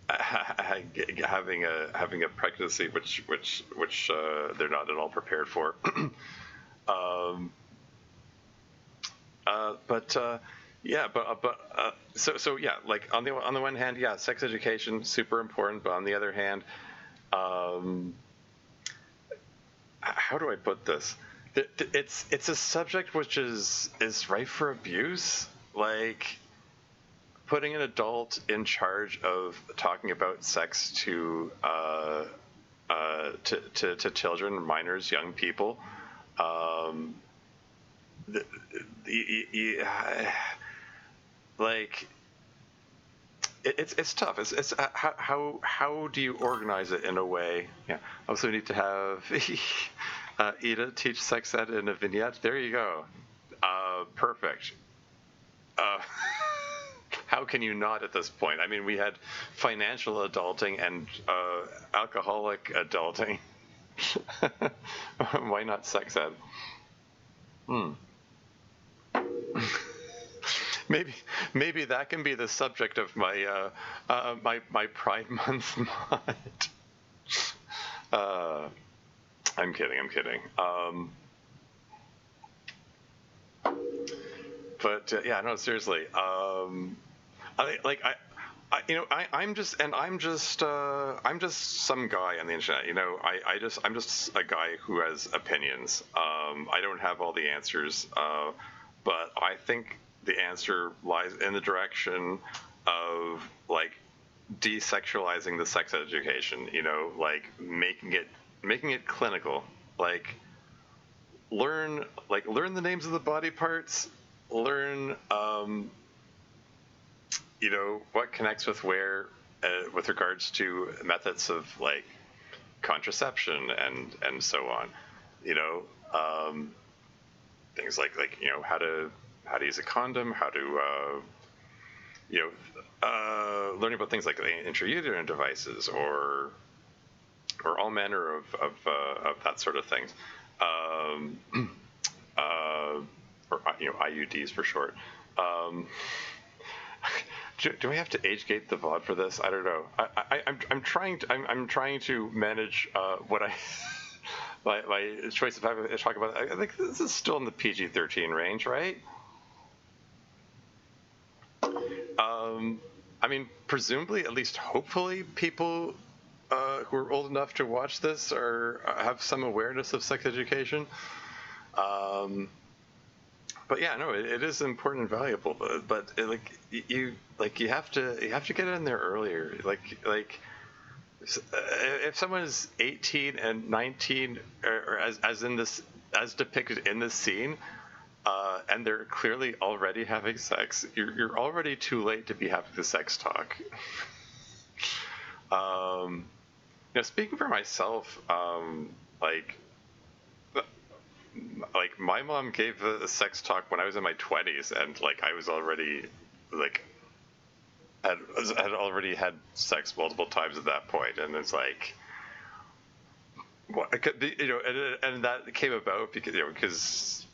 having a pregnancy which they're not at all prepared for. So yeah, on the one hand, yeah, sex education super important, but on the other hand, how do I put this? It's a subject which is rife for abuse. Like, putting an adult in charge of talking about sex to children, minors, young people, it's tough. It's how do you organize it in a way? Yeah. Also need to have Ida teach sex ed in a vignette. There you go. Perfect. How can you not at this point? I mean, we had financial adulting and alcoholic adulting. Why not sex ed? Maybe that can be the subject of my my Pride Month mod. I'm kidding. But yeah, no, seriously. I'm just some guy on the internet. I'm just a guy who has opinions. I don't have all the answers, but I think the answer lies in the direction of desexualizing the sex education. Making it clinical. Learn the names of the body parts. Learn what connects with where, with regards to methods of contraception and so on. Things like how to use a condom, how to learning about things like intrauterine devices or all manner of that sort of things, or IUDs for short. Do I have to age-gate the VOD for this? I don't know. I'm trying to manage what my choice of talk about. I think this is still in the PG-13 range, right? I mean, presumably, at least hopefully, people who are old enough to watch this have some awareness of sex education. But yeah, no, it is important and valuable. But you have to get in there earlier. If someone is 18 and 19, or as depicted in this scene, and they're clearly already having sex, you're already too late to be having the sex talk. Speaking for myself, my mom gave a sex talk when I was in my 20s, and I was already had already had sex multiple times at that point, and it's what it could be, and that came about because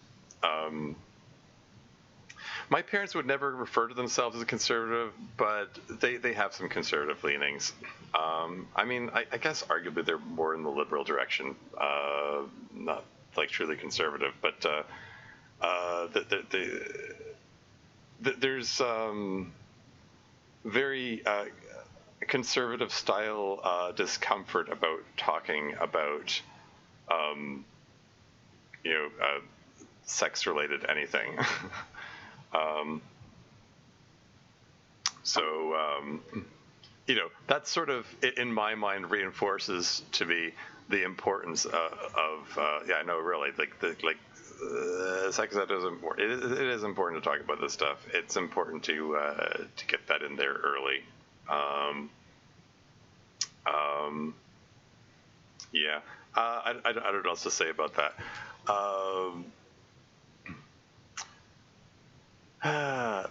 My parents would never refer to themselves as a conservative, but they have some conservative leanings. I mean, I guess arguably they're more in the liberal direction, not like truly conservative, but there's very conservative style discomfort about talking about sex related anything. That sort of, in my mind, reinforces to me the importance sex ed is important. It is important to talk about this stuff. It's important to get that in there early. I don't know what else to say about that.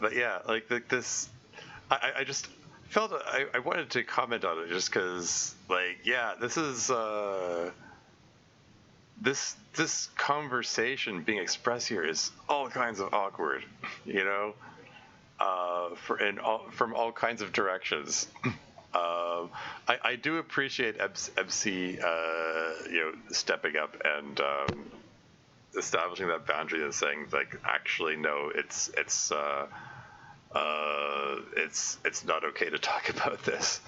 But yeah, like this, I just felt I wanted to comment on it just because, like, yeah, this is this conversation being expressed here is all kinds of awkward, from all kinds of directions. I do appreciate MC, stepping up and establishing that boundary and saying, like, actually, no, it's not okay to talk about this.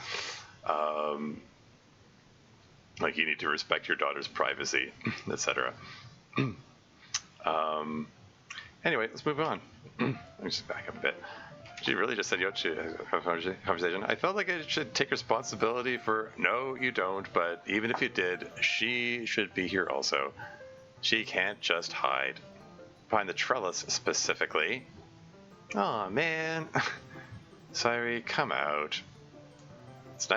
Like, you need to respect your daughter's privacy, etc. Anyway, let's move on. Let me just back up a bit. She really just said you to a conversation. I felt like I should take responsibility for. No, you don't. But even if you did, she should be here also. She can't just hide behind the trellis specifically. Aw, man. Sorry, come out. It's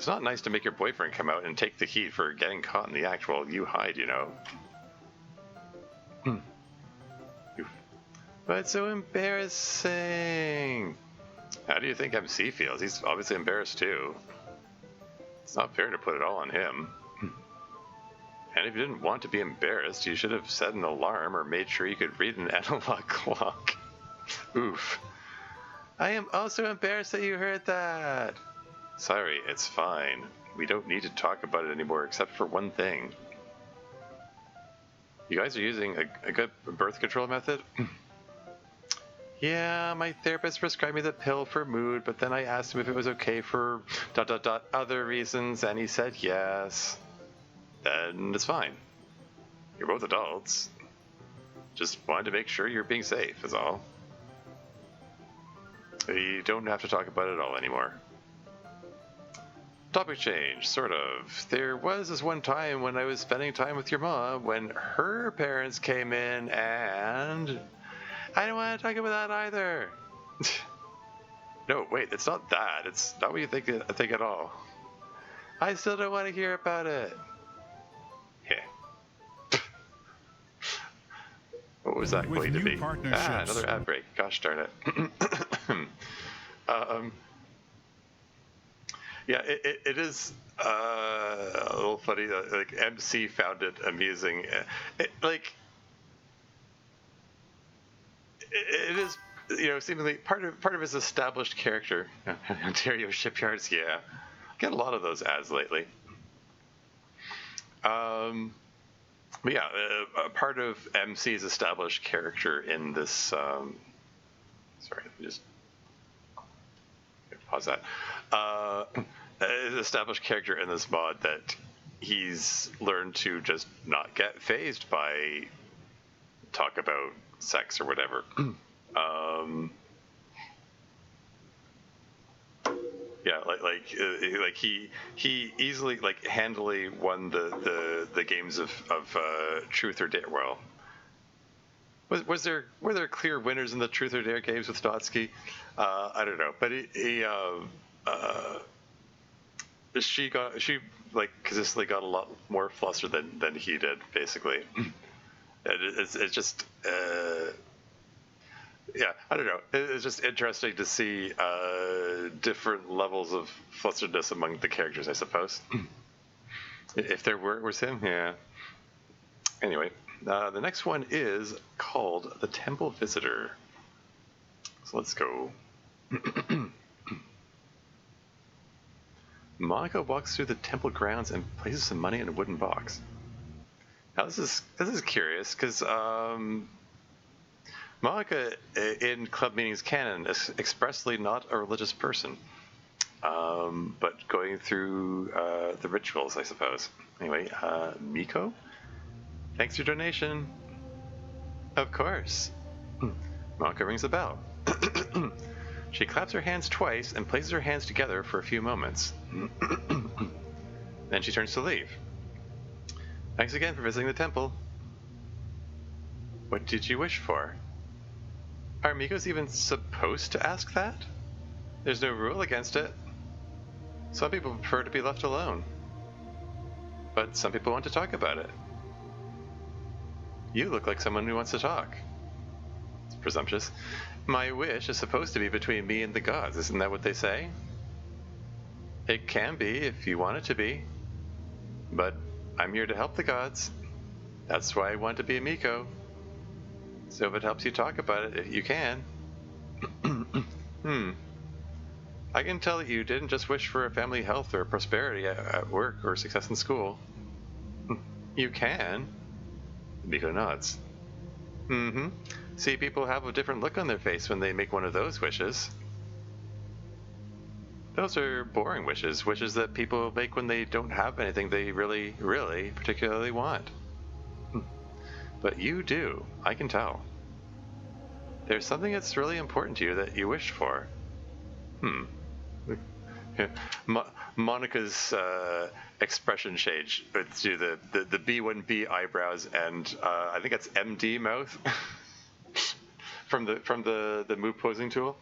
not nice to make your boyfriend come out and take the heat for getting caught in the act while you hide, But it's so embarrassing. How do you think MC feels? He's obviously embarrassed too. It's not fair to put it all on him. And if you didn't want to be embarrassed, you should have set an alarm or made sure you could read an analog clock. Oof. I am also embarrassed that you heard that. Sorry, it's fine. We don't need to talk about it anymore except for one thing. You guys are using a good birth control method? Yeah, my therapist prescribed me the pill for mood, but then I asked him if it was okay for ... other reasons, and he said yes. Then it's fine. You're both adults. Just wanted to make sure you're being safe, is all. You don't have to talk about it all anymore. Topic change, sort of. There was this one time when I was spending time with your mom when her parents came in and... I don't want to talk about that either. No, wait, it's not that. It's not what you think at all. I still don't want to hear about it. Yeah. What was that going to be? Another ad break. Gosh darn it. Yeah, it is a little funny that, like, MC found it amusing. It is, seemingly part of his established character. Ontario shipyards, yeah. Get a lot of those ads lately. But yeah, part of MC's established character in this. Sorry, let me just pause that. His established character in this mod that he's learned to just not get fazed by talk about sex or whatever. Yeah, like he easily, like, handily won the games of Truth or Dare. Well, were there clear winners in the Truth or Dare games with Dotsky? I don't know, but she consistently got a lot more flustered than he did, basically. It's just yeah, I don't know. It's just interesting to see different levels of flusteredness among the characters, I suppose. If there was him, yeah. Anyway, the next one is called The Temple Visitor. So let's go. Monica walks through the temple grounds and places some money in a wooden box. Now this is curious because Monica in club meetings canon is expressly not a religious person, but going through the rituals, I suppose. Anyway, Miko, thanks for your donation. Of course. Monica rings the bell. She claps her hands twice and places her hands together for a few moments. Then she turns to leave. Thanks again for visiting the temple. What did you wish for? Are Mikos even supposed to ask that? There's no rule against it. Some people prefer to be left alone. But some people want to talk about it. You look like someone who wants to talk. It's presumptuous. My wish is supposed to be between me and the gods, isn't that what they say? It can be if you want it to be. But I'm here to help the gods. That's why I want to be a Miko. So if it helps you talk about it, you can. I can tell that you didn't just wish for a family health or prosperity at work or success in school. You can. Miko nods. See, people have a different look on their face when they make one of those wishes. Those are boring wishes, wishes that people make when they don't have anything they really, really particularly want. But you do, I can tell. There's something that's really important to you that you wished for. Monica's expression change to the B1B eyebrows and I think that's MD mouth from the move posing tool.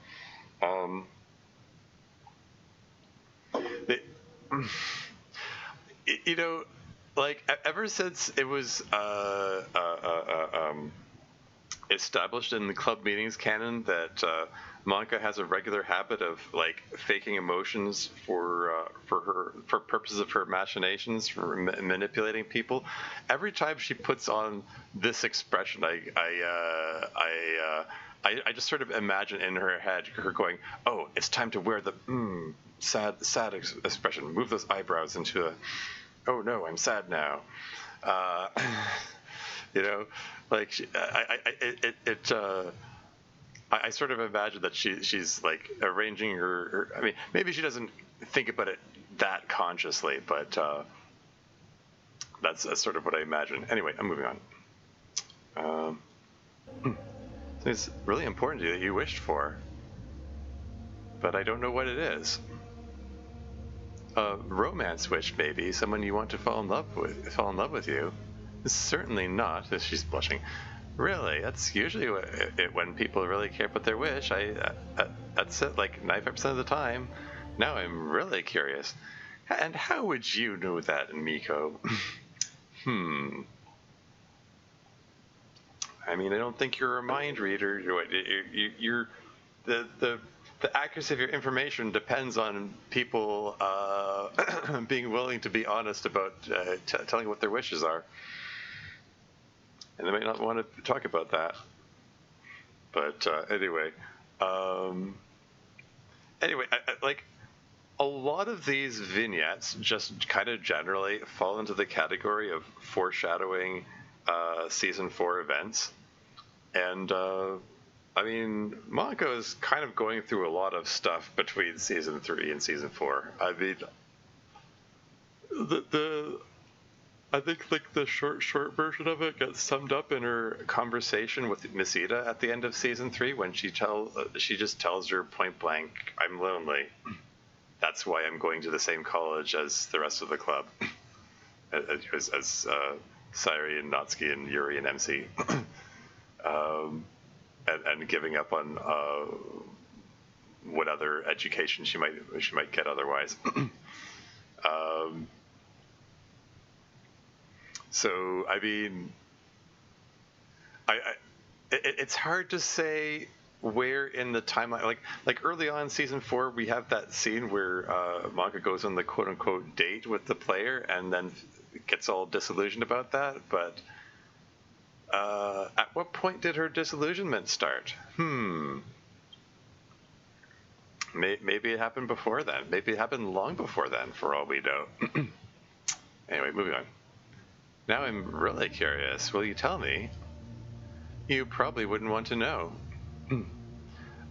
You know, like ever since it was established in the club meetings canon that Monica has a regular habit of like faking emotions for purposes of her machinations, for manipulating people. Every time she puts on this expression, I just sort of imagine in her head her going, "Oh, it's time to wear the sad expression. Move those eyebrows into a, oh no, I'm sad now." You know, like I sort of imagine that she's like arranging her. I mean, maybe she doesn't think about it that consciously, but that's sort of what I imagine. Anyway, I'm moving on. It's really important to you that you wished for, but I don't know what it is. A romance wish, maybe someone you want to fall in love with you. Certainly not. She's blushing. Really, that's usually when people really care about their wish. That's it, like 95% of the time. Now I'm really curious. And how would you know that, Miko? I mean, I don't think you're a mind reader. You're the accuracy of your information depends on people being willing to be honest about telling what their wishes are. And they might not want to talk about that. But anyway, I like a lot of these vignettes just kind of generally fall into the category of foreshadowing season 4 events. And I mean, Monica is kind of going through a lot of stuff between season 3 and season 4. I mean, I think like the short version of it gets summed up in her conversation with Misita at the end of season 3 when she just tells her point blank, "I'm lonely. That's why I'm going to the same college as the rest of the club," as Sairi and Natsuki and Yuri and MC, and giving up on what other education she might get otherwise. So I mean, it's hard to say where in the timeline. Like early on in season 4, we have that scene where Monica goes on the quote unquote date with the player and then gets all disillusioned about that. But at what point did her disillusionment start? Maybe it happened before then. Maybe it happened long before then, for all we know. Anyway, moving on. Now I'm really curious. Will you tell me? You probably wouldn't want to know.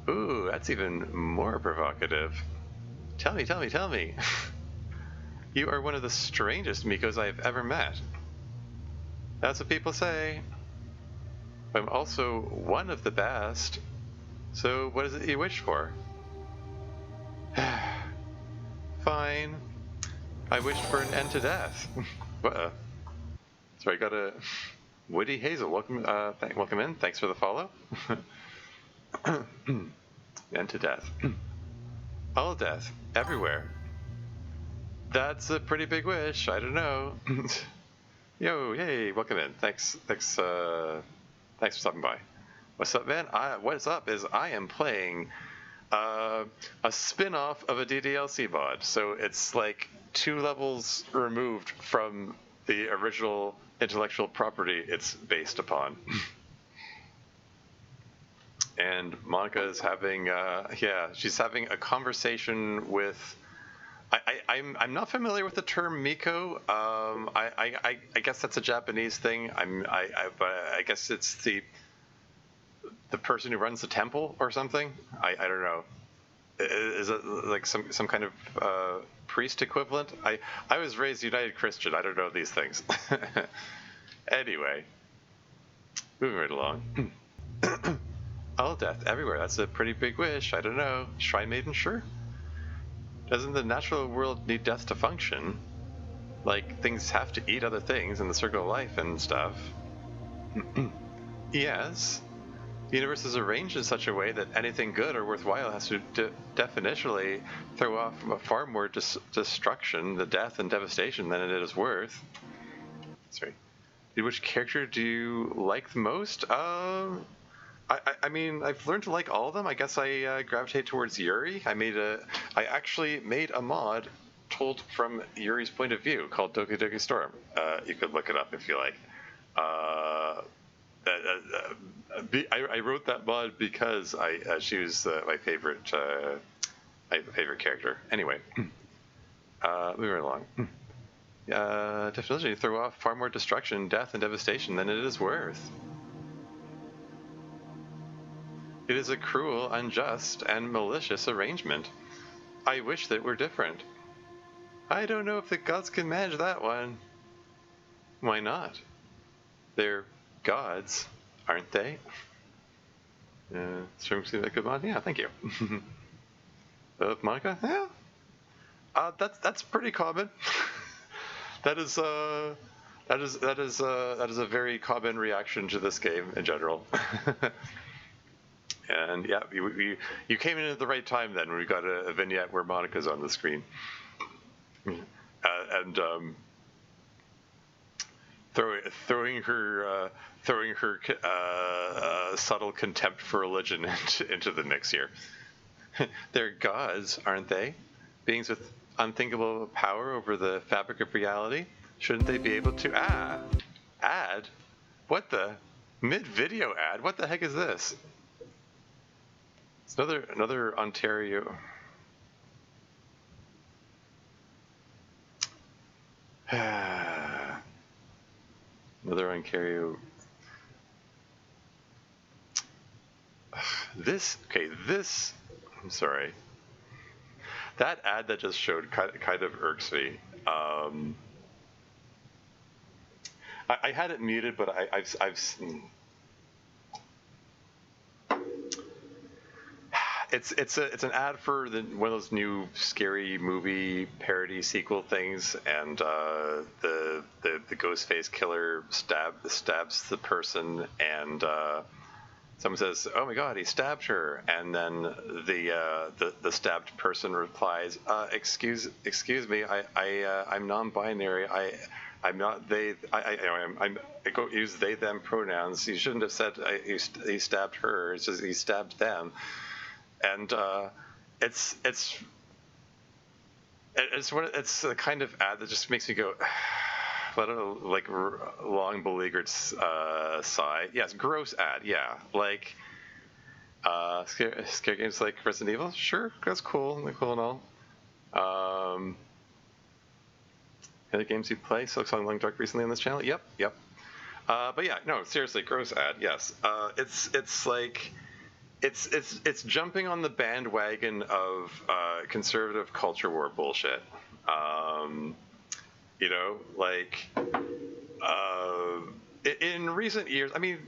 Ooh, that's even more provocative. Tell me, tell me, tell me. You are one of the strangest Mikos I've ever met. That's what people say. I'm also one of the best. So what is it you wish for? Fine. I wished for an end to death. What? So I got a Woody Hazel. Welcome, welcome in. Thanks for the follow. End to death. All death, everywhere. That's a pretty big wish. I don't know. Yo, hey, welcome in. Thanks for stopping by. What's up, man? What's up is I am playing a spin-off of a DDLC mod. So it's like 2 levels removed from the original intellectual property it's based upon. And Monica is having, she's having a conversation with. I'm not familiar with the term Miko. I guess that's a Japanese thing. But I guess it's the person who runs the temple or something. I don't know. Is it like some kind of priest equivalent? I was raised United Christian. I don't know these things. Anyway, moving right along. All death everywhere. That's a pretty big wish. I don't know. Shrine Maiden, sure. Doesn't the natural world need death to function? Like, things have to eat other things in the circle of life and stuff. Yes. The universe is arranged in such a way that anything good or worthwhile has to definitionally throw off far more destruction, the death and devastation than it is worth. Sorry. Which character do you like the most? I mean, I've learned to like all of them. I guess I gravitate towards Yuri. I actually made a mod told from Yuri's point of view called Doki Doki Storm. You could look it up if you like. I wrote that mod because she was my favorite character. Anyway, moving right along. Definitely throw off far more destruction, death, and devastation than it is worth. It is a cruel, unjust, and malicious arrangement. I wish that it were different. I don't know if the gods can manage that one. Why not? They're gods, aren't they? Stream seems like a good mod. Yeah, thank you. Monica? Yeah. That's pretty common. That is a very common reaction to this game in general. And yeah, you came in at the right time then when we got a vignette where Monica's on the screen. And throwing her subtle contempt for religion into the mix here. They're gods, aren't they? Beings with unthinkable power over the fabric of reality. Shouldn't they be able to add? What the mid-video ad? What the heck is this? It's another Ontario. Another Ontario. This. I'm sorry. That ad that just showed kind of irks me. I had it muted, but I've seen. It's an ad for one of those new scary movie parody sequel things, and the Ghostface killer stabs the person, and someone says, "Oh my God, he stabbed her," and then the stabbed person replies, "Excuse me, I'm non-binary. I'm not they. I go use they them pronouns. You shouldn't have said he stabbed her. It's just he stabbed them." And it's the kind of ad that just makes me go, I don't know, like long beleaguered sigh. Yes, gross ad. Yeah, like Scare games like Resident Evil, sure, that's cool. They're cool and all. Other games you play? Silksong Long Dark recently on this channel? Yep. But yeah, no, seriously, gross ad. Yes, it's like it's jumping on the bandwagon of conservative culture war bullshit. You know, like in recent years, I mean,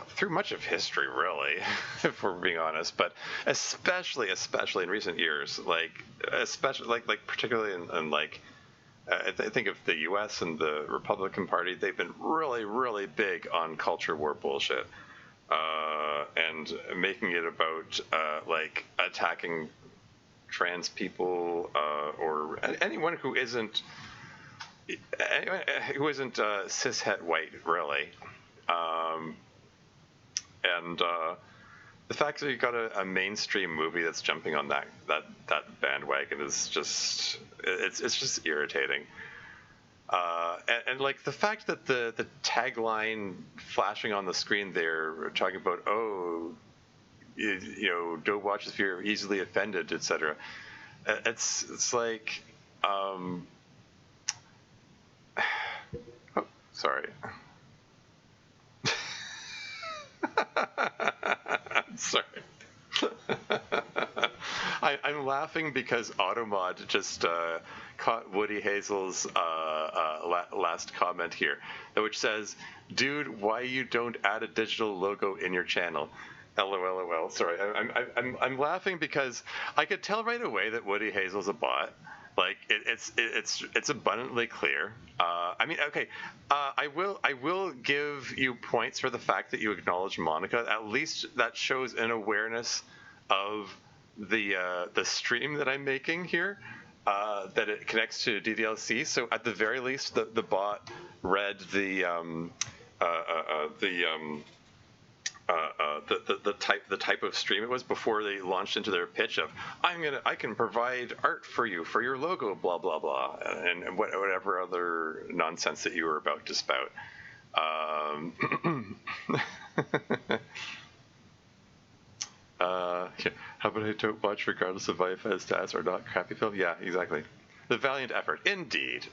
through much of history, really, if we're being honest, but especially in recent years, like especially like particularly in like. I think of the U.S. and the Republican Party, they've been really big on culture war bullshit, and making it about like attacking trans people or anyone who isn't cishet white, really. And the fact that you got a mainstream movie that's jumping on that bandwagon is just it's just irritating. And like the fact that the tagline flashing on the screen there talking about you know, don't watch if you're easily offended, etc. It's like oh, sorry. Sorry. I'm laughing because Automod just caught Woody Hazel's last comment here, which says, "Dude, why you don't add a digital logo in your channel?" LOL. Sorry, I'm laughing because I could tell right away that Woody Hazel's a bot. Like it's abundantly clear. I mean, okay, I will give you points for the fact that you acknowledge Monica. At least that shows an awareness of the stream that I'm making here. That it connects to DDLC. So at the very least, the bot read the type of stream it was before they launched into their pitch of I can provide art for you for your logo, blah blah blah, and whatever other nonsense that you were about to spout. How about I don't watch regardless of IFS stats or not? Crappy film? Yeah, exactly. The valiant effort, indeed.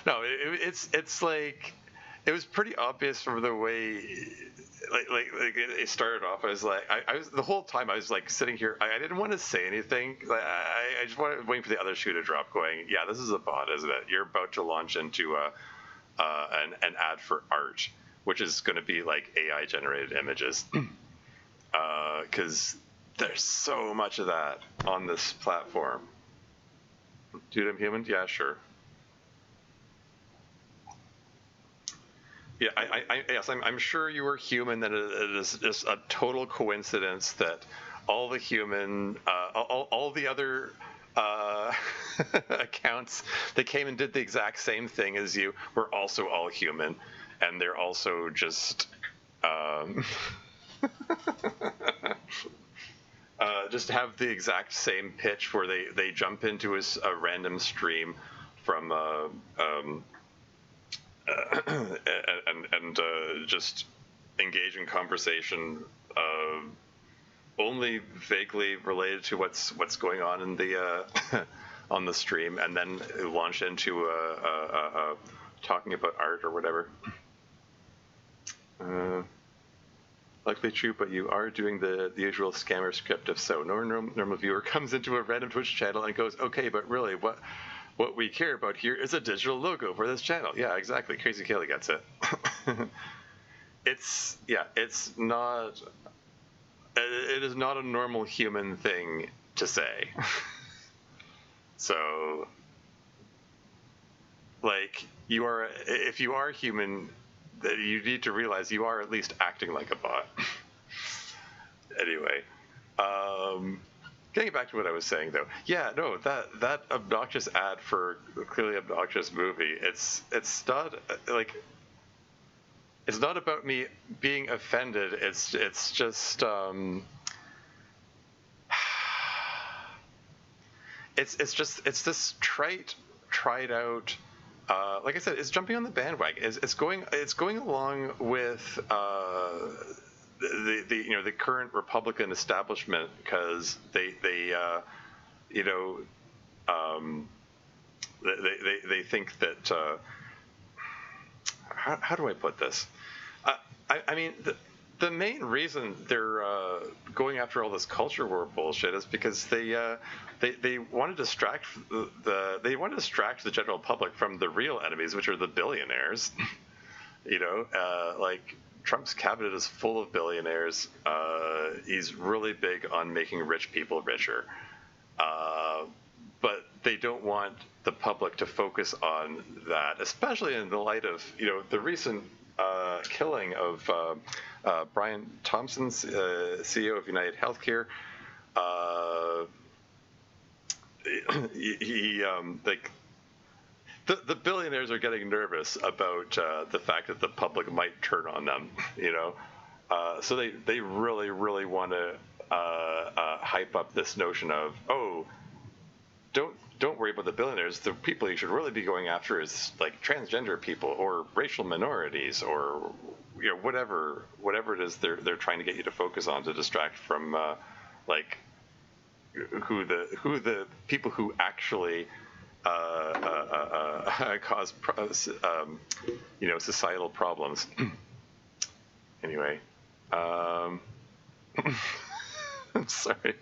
No, it's like it was pretty obvious from the way like it started off. I was like, I was the whole time I was like sitting here. I didn't want to say anything. I just wanted waiting for the other shoe to drop. Going, yeah, this is a bot, isn't it? You're about to launch into an ad for art, which is going to be like AI generated images. Because there's so much of that on this platform. Dude, I'm human? Yeah, sure. Yeah, yes, I'm sure you are human. That it is just a total coincidence that all the human, all the other accounts that came and did the exact same thing as you were also all human, and they're also just. Just have the exact same pitch where they jump into a random stream from and just engage in conversation only vaguely related to what's going on in the on the stream, and then launch into talking about art or whatever. Likely true, but you are doing the usual scammer script. If so, normal viewer comes into a random Twitch channel and goes, okay, but really, what we care about here is a digital logo for this channel. Yeah, exactly. Crazy Kaylee gets it. It's not. It is not a normal human thing to say. So, like, if you are human, that you need to realize you are at least acting like a bot. Anyway, getting back to what I was saying though, yeah, no, that obnoxious ad for a clearly obnoxious movie, it's not like it's not about me being offended. It's just it's this tried out. Like I said, it's jumping on the bandwagon. It's going along with the current Republican establishment, because they they think that how do I put this? I mean, the main reason they're going after all this culture war bullshit is because they want to distract the general public from the real enemies, which are the billionaires. Like Trump's cabinet is full of billionaires. He's really big on making rich people richer. But they don't want the public to focus on that, especially in the light of the recent killing of Brian Thompson, CEO of United Healthcare. The billionaires are getting nervous about the fact that the public might turn on them. So they really want to hype up this notion of, oh, don't worry about the billionaires. The people you should really be going after is like transgender people or racial minorities or whatever it is they're trying to get you to focus on to distract from like who the people who actually cause societal problems. Anyway. I'm sorry.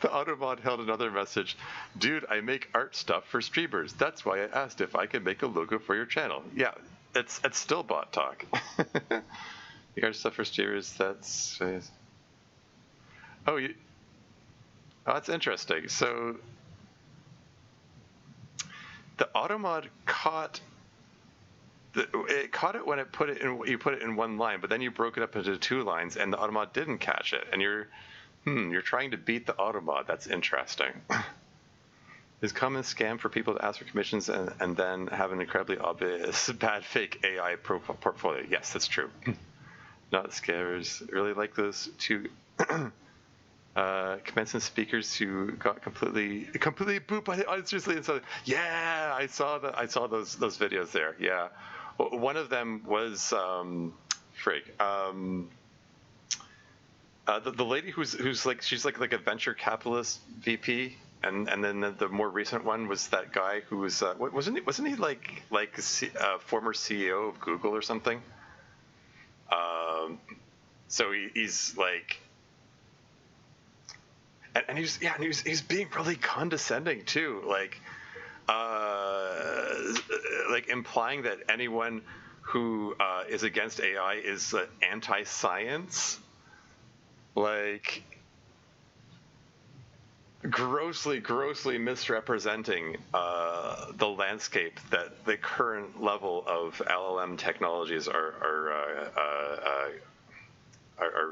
The Automod held another message. Dude, I make art stuff for streamers. That's why I asked if I could make a logo for your channel. Yeah, it's still bot talk. The art stuff for streamers, that's... Oh, that's interesting. So the Automod caught... It caught it when you put it in one line, but then you broke it up into 2 lines, and the Automod didn't catch it. And you're trying to beat the Automod. That's interesting. Is common scam for people to ask for commissions and then have an incredibly obvious bad fake AI portfolio. Yes, that's true. Not scammers. Really like those 2 commencement speakers who got completely booped by the audience recently. And so, yeah, I saw those videos there. Yeah. One of them was the lady who's like, she's like a venture capitalist VP, and then the more recent one was that guy who was wasn't he like former CEO of Google or something? So he's like, and he's being really condescending too, like implying that anyone who is against AI is anti-science, like grossly misrepresenting the landscape that the current level of LLM technologies are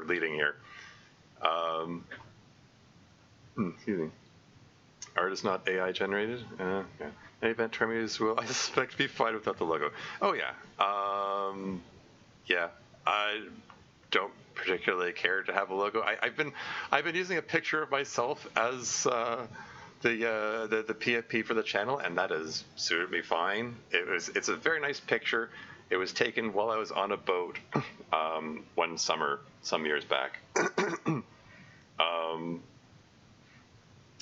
leading here. Excuse me. Art is not AI generated. Yeah. Any event terminators will, I suspect, be fine without the logo. Oh yeah. Yeah. I don't particularly care to have a logo. I've been using a picture of myself as the PFP for the channel, and that has suited me fine. It's a very nice picture. It was taken while I was on a boat one summer some years back.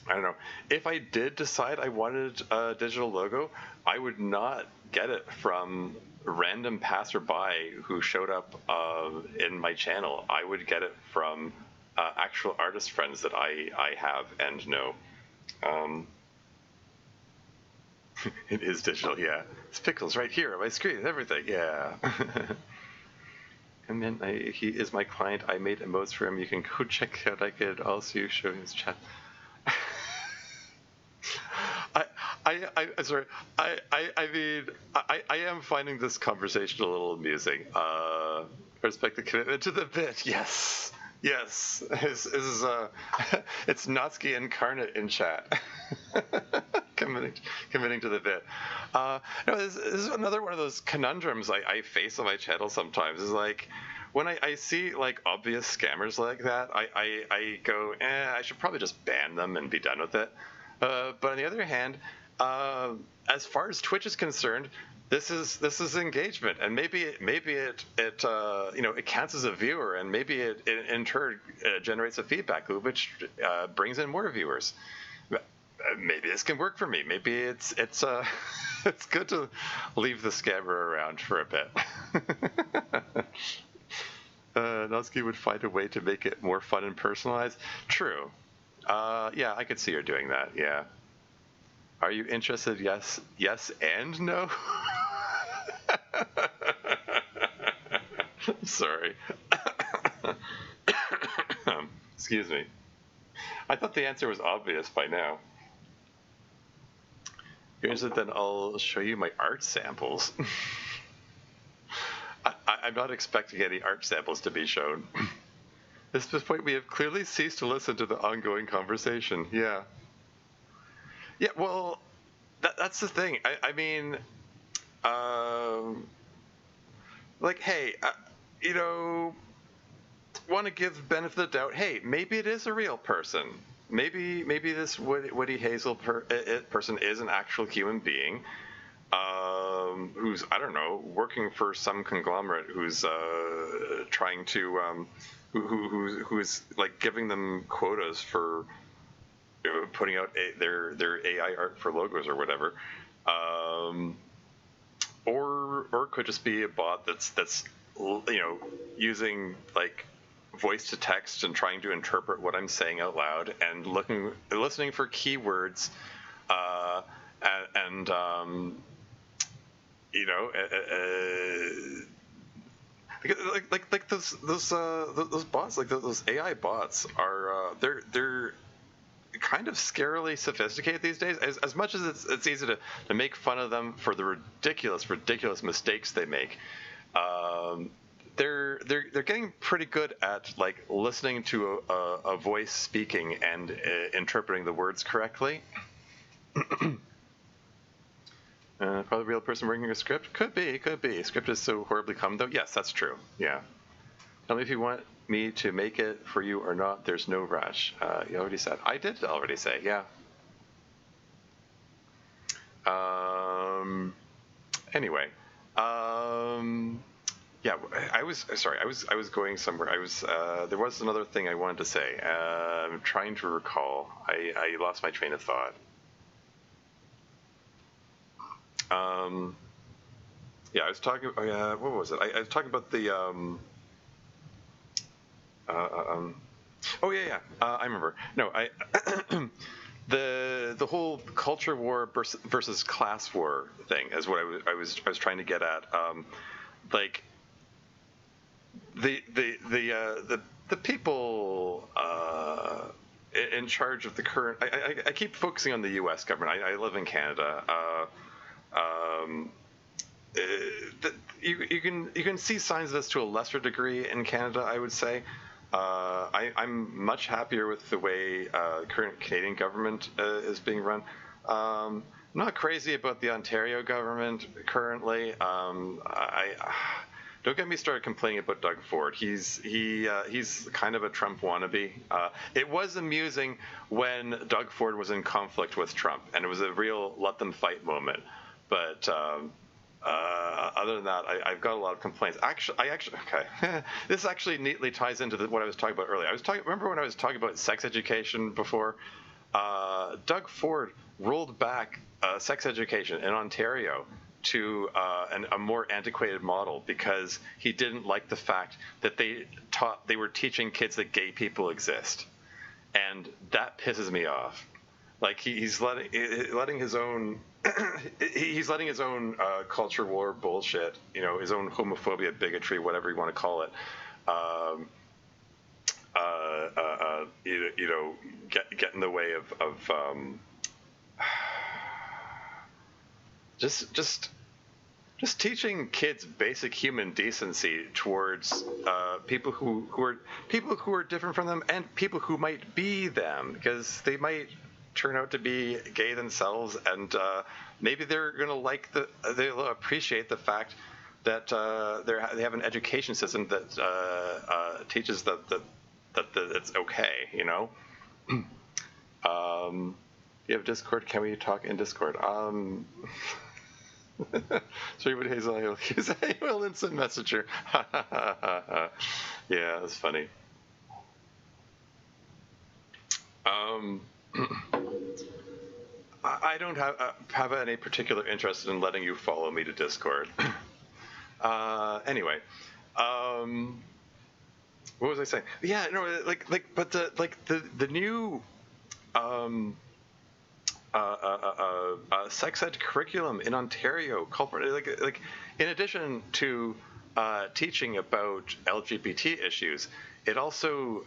I don't know. If I did decide I wanted a digital logo, I would not get it from random passerby who showed up in my channel. I would get it from actual artist friends that I have and know. It is digital, yeah. It's pixels right here on my screen and everything, yeah. And then he is my client. I made emotes for him. You can go check out. I could also show his chat. I am finding this conversation a little amusing. Respect the commitment to the bit. Yes. It's Natsuki incarnate in chat. committing to the bit. This is another one of those conundrums I face on my channel sometimes. Is like, when I see like obvious scammers like that, I go, I should probably just ban them and be done with it. But on the other hand, as far as Twitch is concerned, this is engagement, and maybe it counts as a viewer, and maybe it in turn generates a feedback loop, which brings in more viewers. Maybe this can work for me. Maybe it's it's good to leave the scammer around for a bit. Nonsky would find a way to make it more fun and personalized. True. Yeah, I could see her doing that. Yeah. Are you interested? Yes, and no. Sorry. Excuse me. I thought the answer was obvious by now. If you're interested, then I'll show you my art samples. I'm not expecting any art samples to be shown. At this point, we have clearly ceased to listen to the ongoing conversation. Yeah. Yeah, well, that's the thing. I mean, like, hey, want to give benefit of the doubt. Hey, maybe it is a real person. Maybe this Woody Hazel person is an actual human being, who's, I don't know, working for some conglomerate who's trying to who's like giving them quotas for putting out their AI art for logos or whatever, or it could just be a bot that's using like voice to text and trying to interpret what I'm saying out loud and listening for keywords, and like those bots, like those AI bots are they're kind of scarily sophisticated these days. As much as it's easy to make fun of them for the ridiculous mistakes they make, they're getting pretty good at like listening to a voice speaking and interpreting the words correctly. Probably a real person working a script. Could be. Script is so horribly common, though. Yes, that's true. Yeah. Tell me if you want me to make it for you or not. There's no rush. You already said. I did already say. Yeah. Anyway. Yeah. I was sorry. I was going somewhere. There was another thing I wanted to say. I'm trying to recall. I lost my train of thought. Yeah, I was talking. What was it? I was talking about the. Oh yeah. I remember. No, the whole culture war versus class war thing is what I was trying to get at. Like the people in charge of the current. I keep focusing on the U.S. government. I live in Canada. You can see signs of this to a lesser degree in Canada, I would say. I'm much happier with the way current Canadian government is being run. Not crazy about the Ontario government currently. Don't get me started complaining about Doug Ford. He's kind of a Trump wannabe. It was amusing when Doug Ford was in conflict with Trump, and it was a real let them fight moment. But other than that, I've got a lot of complaints. Okay. This actually neatly ties into what I was talking about earlier. Remember when I was talking about sex education before? Doug Ford rolled back sex education in Ontario to a more antiquated model because he didn't like the fact that they were teaching kids that gay people exist, and that pisses me off. Like he's letting his own he's letting his own culture war bullshit, his own homophobia, bigotry, whatever you want to call it, get in the way of just teaching kids basic human decency towards people who are different from them and people who might be them, because they might turn out to be gay themselves, and maybe they'll appreciate the fact that they have an education system that teaches that it's okay. You have Discord. Can we talk in Discord? Sherwood Hazel, use AOL Instant Messenger. Yeah, that's funny. I don't have any particular interest in letting you follow me to Discord. Anyway, what was I saying? Yeah, no, but the new sex ed curriculum in Ontario, like in addition to teaching about LGBT issues, it also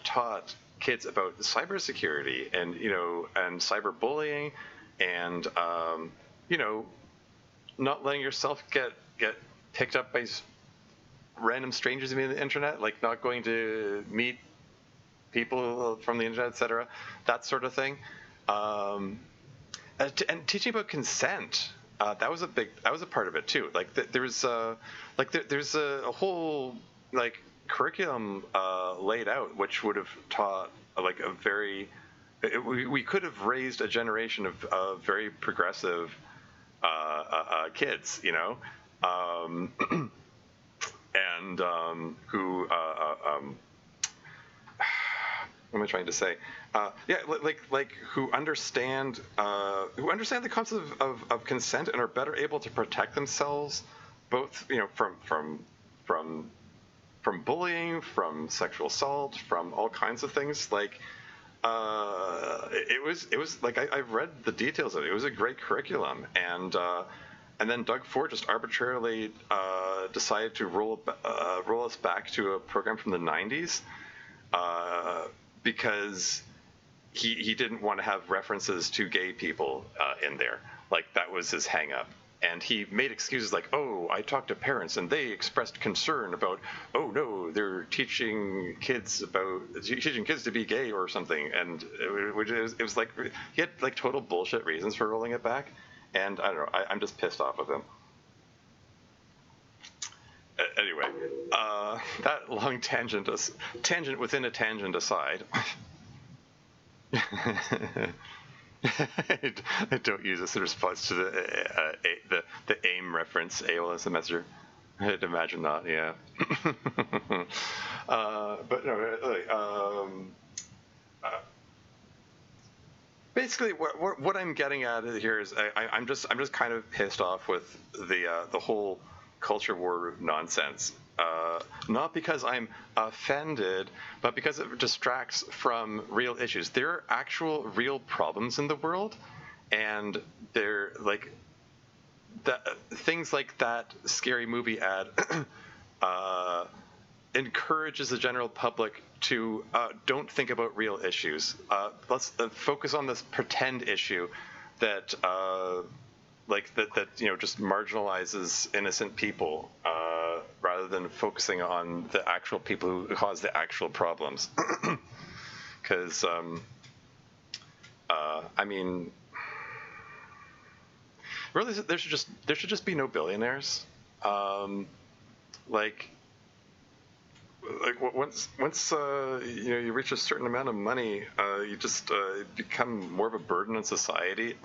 taught kids about cybersecurity and and cyberbullying and not letting yourself get picked up by random strangers on the internet, like not going to meet people from the internet, etc. That sort of thing. And teaching about consent. That was a part of it too. Like there's a whole like curriculum laid out, which would have taught like a very we could have raised a generation of very progressive kids, and who what am I trying to say? Like who understand the concept of consent and are better able to protect themselves, both from bullying, from sexual assault, from all kinds of things. Like it was like I've read the details of it. It was a great curriculum, and then Doug Ford just arbitrarily decided to roll us back to a program from the 90s. Because he didn't want to have references to gay people in there. Like, that was his hang-up. And he made excuses like, oh, I talked to parents and they expressed concern about, oh, no, they're teaching kids to be gay or something. And it was like, he had like total bullshit reasons for rolling it back. And I don't know, I'm just pissed off with him. Anyway, that long tangent within a tangent aside. I don't use this in response to the AIM reference, AOL Instant Messenger. I'd imagine not, yeah. But no, basically, what I'm getting at here is I'm just kind of pissed off with the whole culture war nonsense. Not because I'm offended, but because it distracts from real issues. There are actual real problems in the world, and they're like things like that scary movie ad encourages the general public to don't think about real issues. Let's focus on this pretend issue that just marginalizes innocent people rather than focusing on the actual people who cause the actual problems. Because I mean, really, there should just be no billionaires. Like once you reach a certain amount of money, you just become more of a burden on society.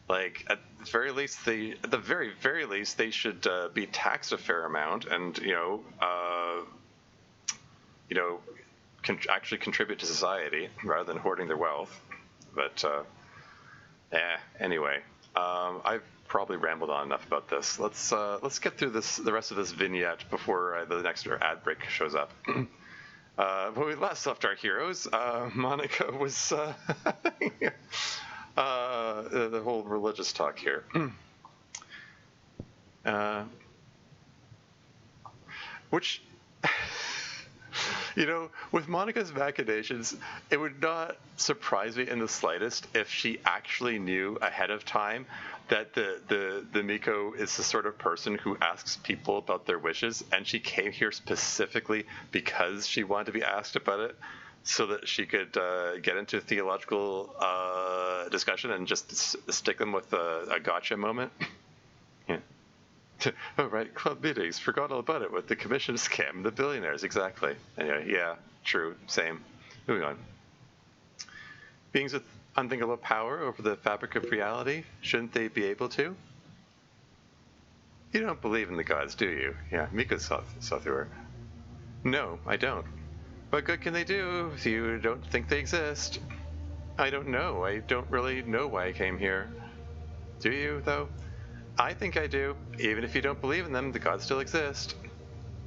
Like at the very least, they should be taxed a fair amount, and actually contribute to society rather than hoarding their wealth. But anyway, I've probably rambled on enough about this. Let's get through the rest of this vignette before the next ad break shows up. When we last left our heroes, Monica was the whole religious talk here. Which, with Monica's machinations, it would not surprise me in the slightest if she actually knew ahead of time that the Miko is the sort of person who asks people about their wishes, and she came here specifically because she wanted to be asked about it, so that she could get into a theological discussion and just stick them with a gotcha moment. Yeah. Oh, right, club meetings. Forgot all about it with the commission scam, the billionaires, exactly. Anyway, yeah, true, same. Moving on. Beings with unthinkable power over the fabric of reality, shouldn't they be able to? You don't believe in the gods, do you? Yeah, Miko saw through her. No, I don't. What good can they do if you don't think they exist? I don't know. I don't really know why I came here. Do you, though? I think I do. Even if you don't believe in them, the gods still exist.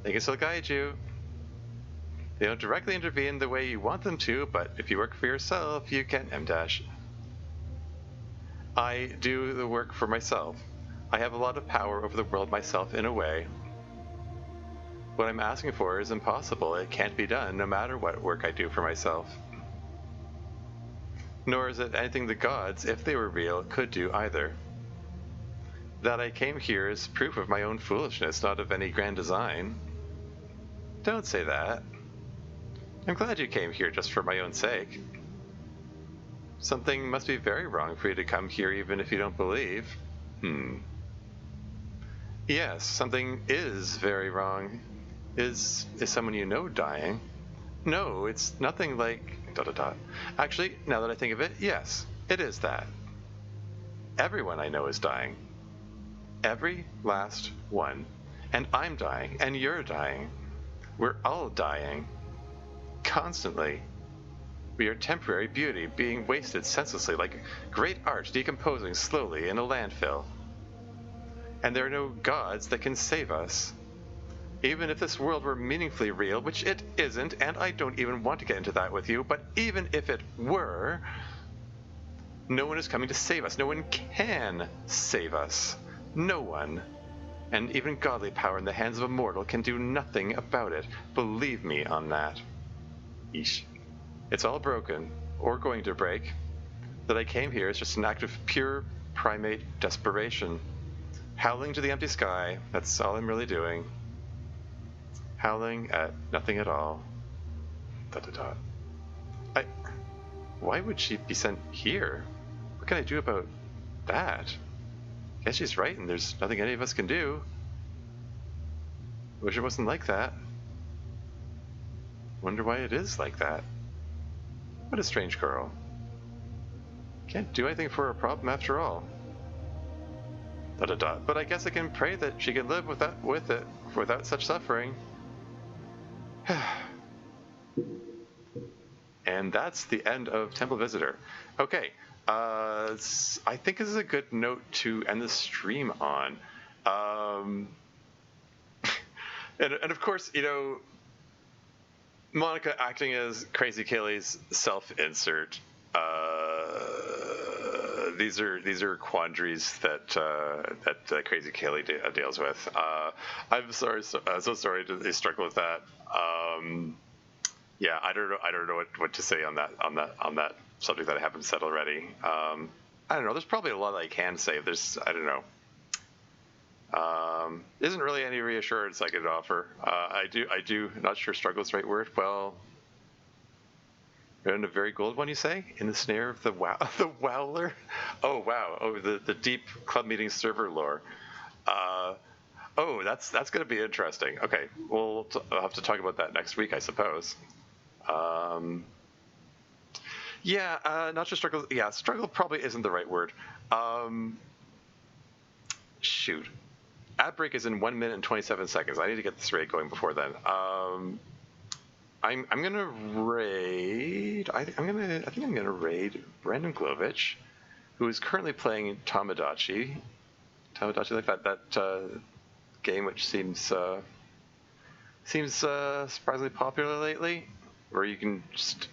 They can still guide you. They don't directly intervene the way you want them to, but if you work for yourself, you can M-dash. I do the work for myself. I have a lot of power over the world myself in a way. What I'm asking for is impossible. It can't be done no matter what work I do for myself. Nor is it anything the gods, if they were real, could do either. That I came here is proof of my own foolishness, not of any grand design. Don't say that. I'm glad you came here just for my own sake. Something must be very wrong for you to come here even if you don't believe. Yes, something is very wrong. Is someone you know dying? No, it's nothing like... ... Actually, now that I think of it, yes, it is that. Everyone I know is dying. Every last one. And I'm dying, and you're dying. We're all dying. Constantly. We are temporary beauty, being wasted senselessly like great art decomposing slowly in a landfill. And there are no gods that can save us. Even if this world were meaningfully real, which it isn't, and I don't even want to get into that with you, but even if it were, no one is coming to save us. No one can save us. No one. And even godly power in the hands of a mortal can do nothing about it. Believe me on that. Yeesh. It's all broken, or going to break. That I came here is just an act of pure primate desperation. Howling to the empty sky, that's all I'm really doing. Howling at nothing at all. ... Why would she be sent here? What can I do about that? Guess she's right, and there's nothing any of us can do. Wish it wasn't like that. Wonder why it is like that. What a strange girl. Can't do anything for her problem after all. ... But I guess I can pray that she can live without such suffering. And that's the end of Temple Visitor. Okay, I think this is a good note to end the stream on. And of course, you know, Monica acting as Crazy Kaylee's self-insert. These are quandaries that Crazy Kaylee deals with. I'm sorry, so sorry to struggle with that. Yeah, I don't know what to say on that subject that I haven't said already. I don't know. There's probably a lot that I can say. I don't know. Isn't really any reassurance I could offer. I do. Not sure struggle is the right word. Well, in a very gold one, you say? In the snare of the Wowler? Oh, wow. Oh, the deep club meeting server lore. Oh, that's going to be interesting. Okay, I'll have to talk about that next week, I suppose. Yeah, not just struggle. Yeah, struggle probably isn't the right word. Shoot. Ad break is in 1 minute and 27 seconds. I need to get this raid going before then. I'm gonna raid. I think I'm gonna raid Brandon Glovich, who is currently playing Tamagotchi. Like that game, which seems surprisingly popular lately, where you can just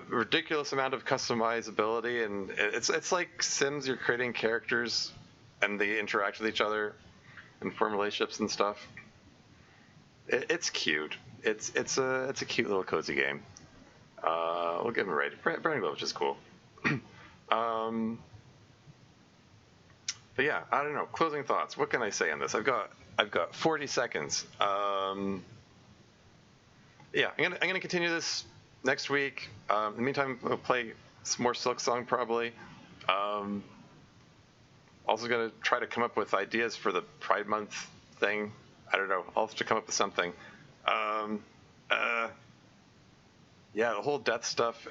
ridiculous amount of customizability, and it's like Sims. You're creating characters, and they interact with each other and form relationships and stuff. It's cute. It's a cute little cozy game. We'll give him a raid. Brandon Glovich is cool. But yeah, I don't know. Closing thoughts. What can I say on this? I've got 40 seconds. Yeah, I'm gonna continue this next week. In the meantime, we'll play some more Silk Song probably. Also gonna try to come up with ideas for the Pride Month thing. I don't know. I'll have to come up with something. Yeah, the whole death stuff.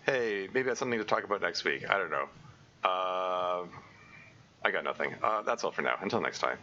Hey, maybe that's something to talk about next week. I don't know. I got nothing. That's all for now. Until next time.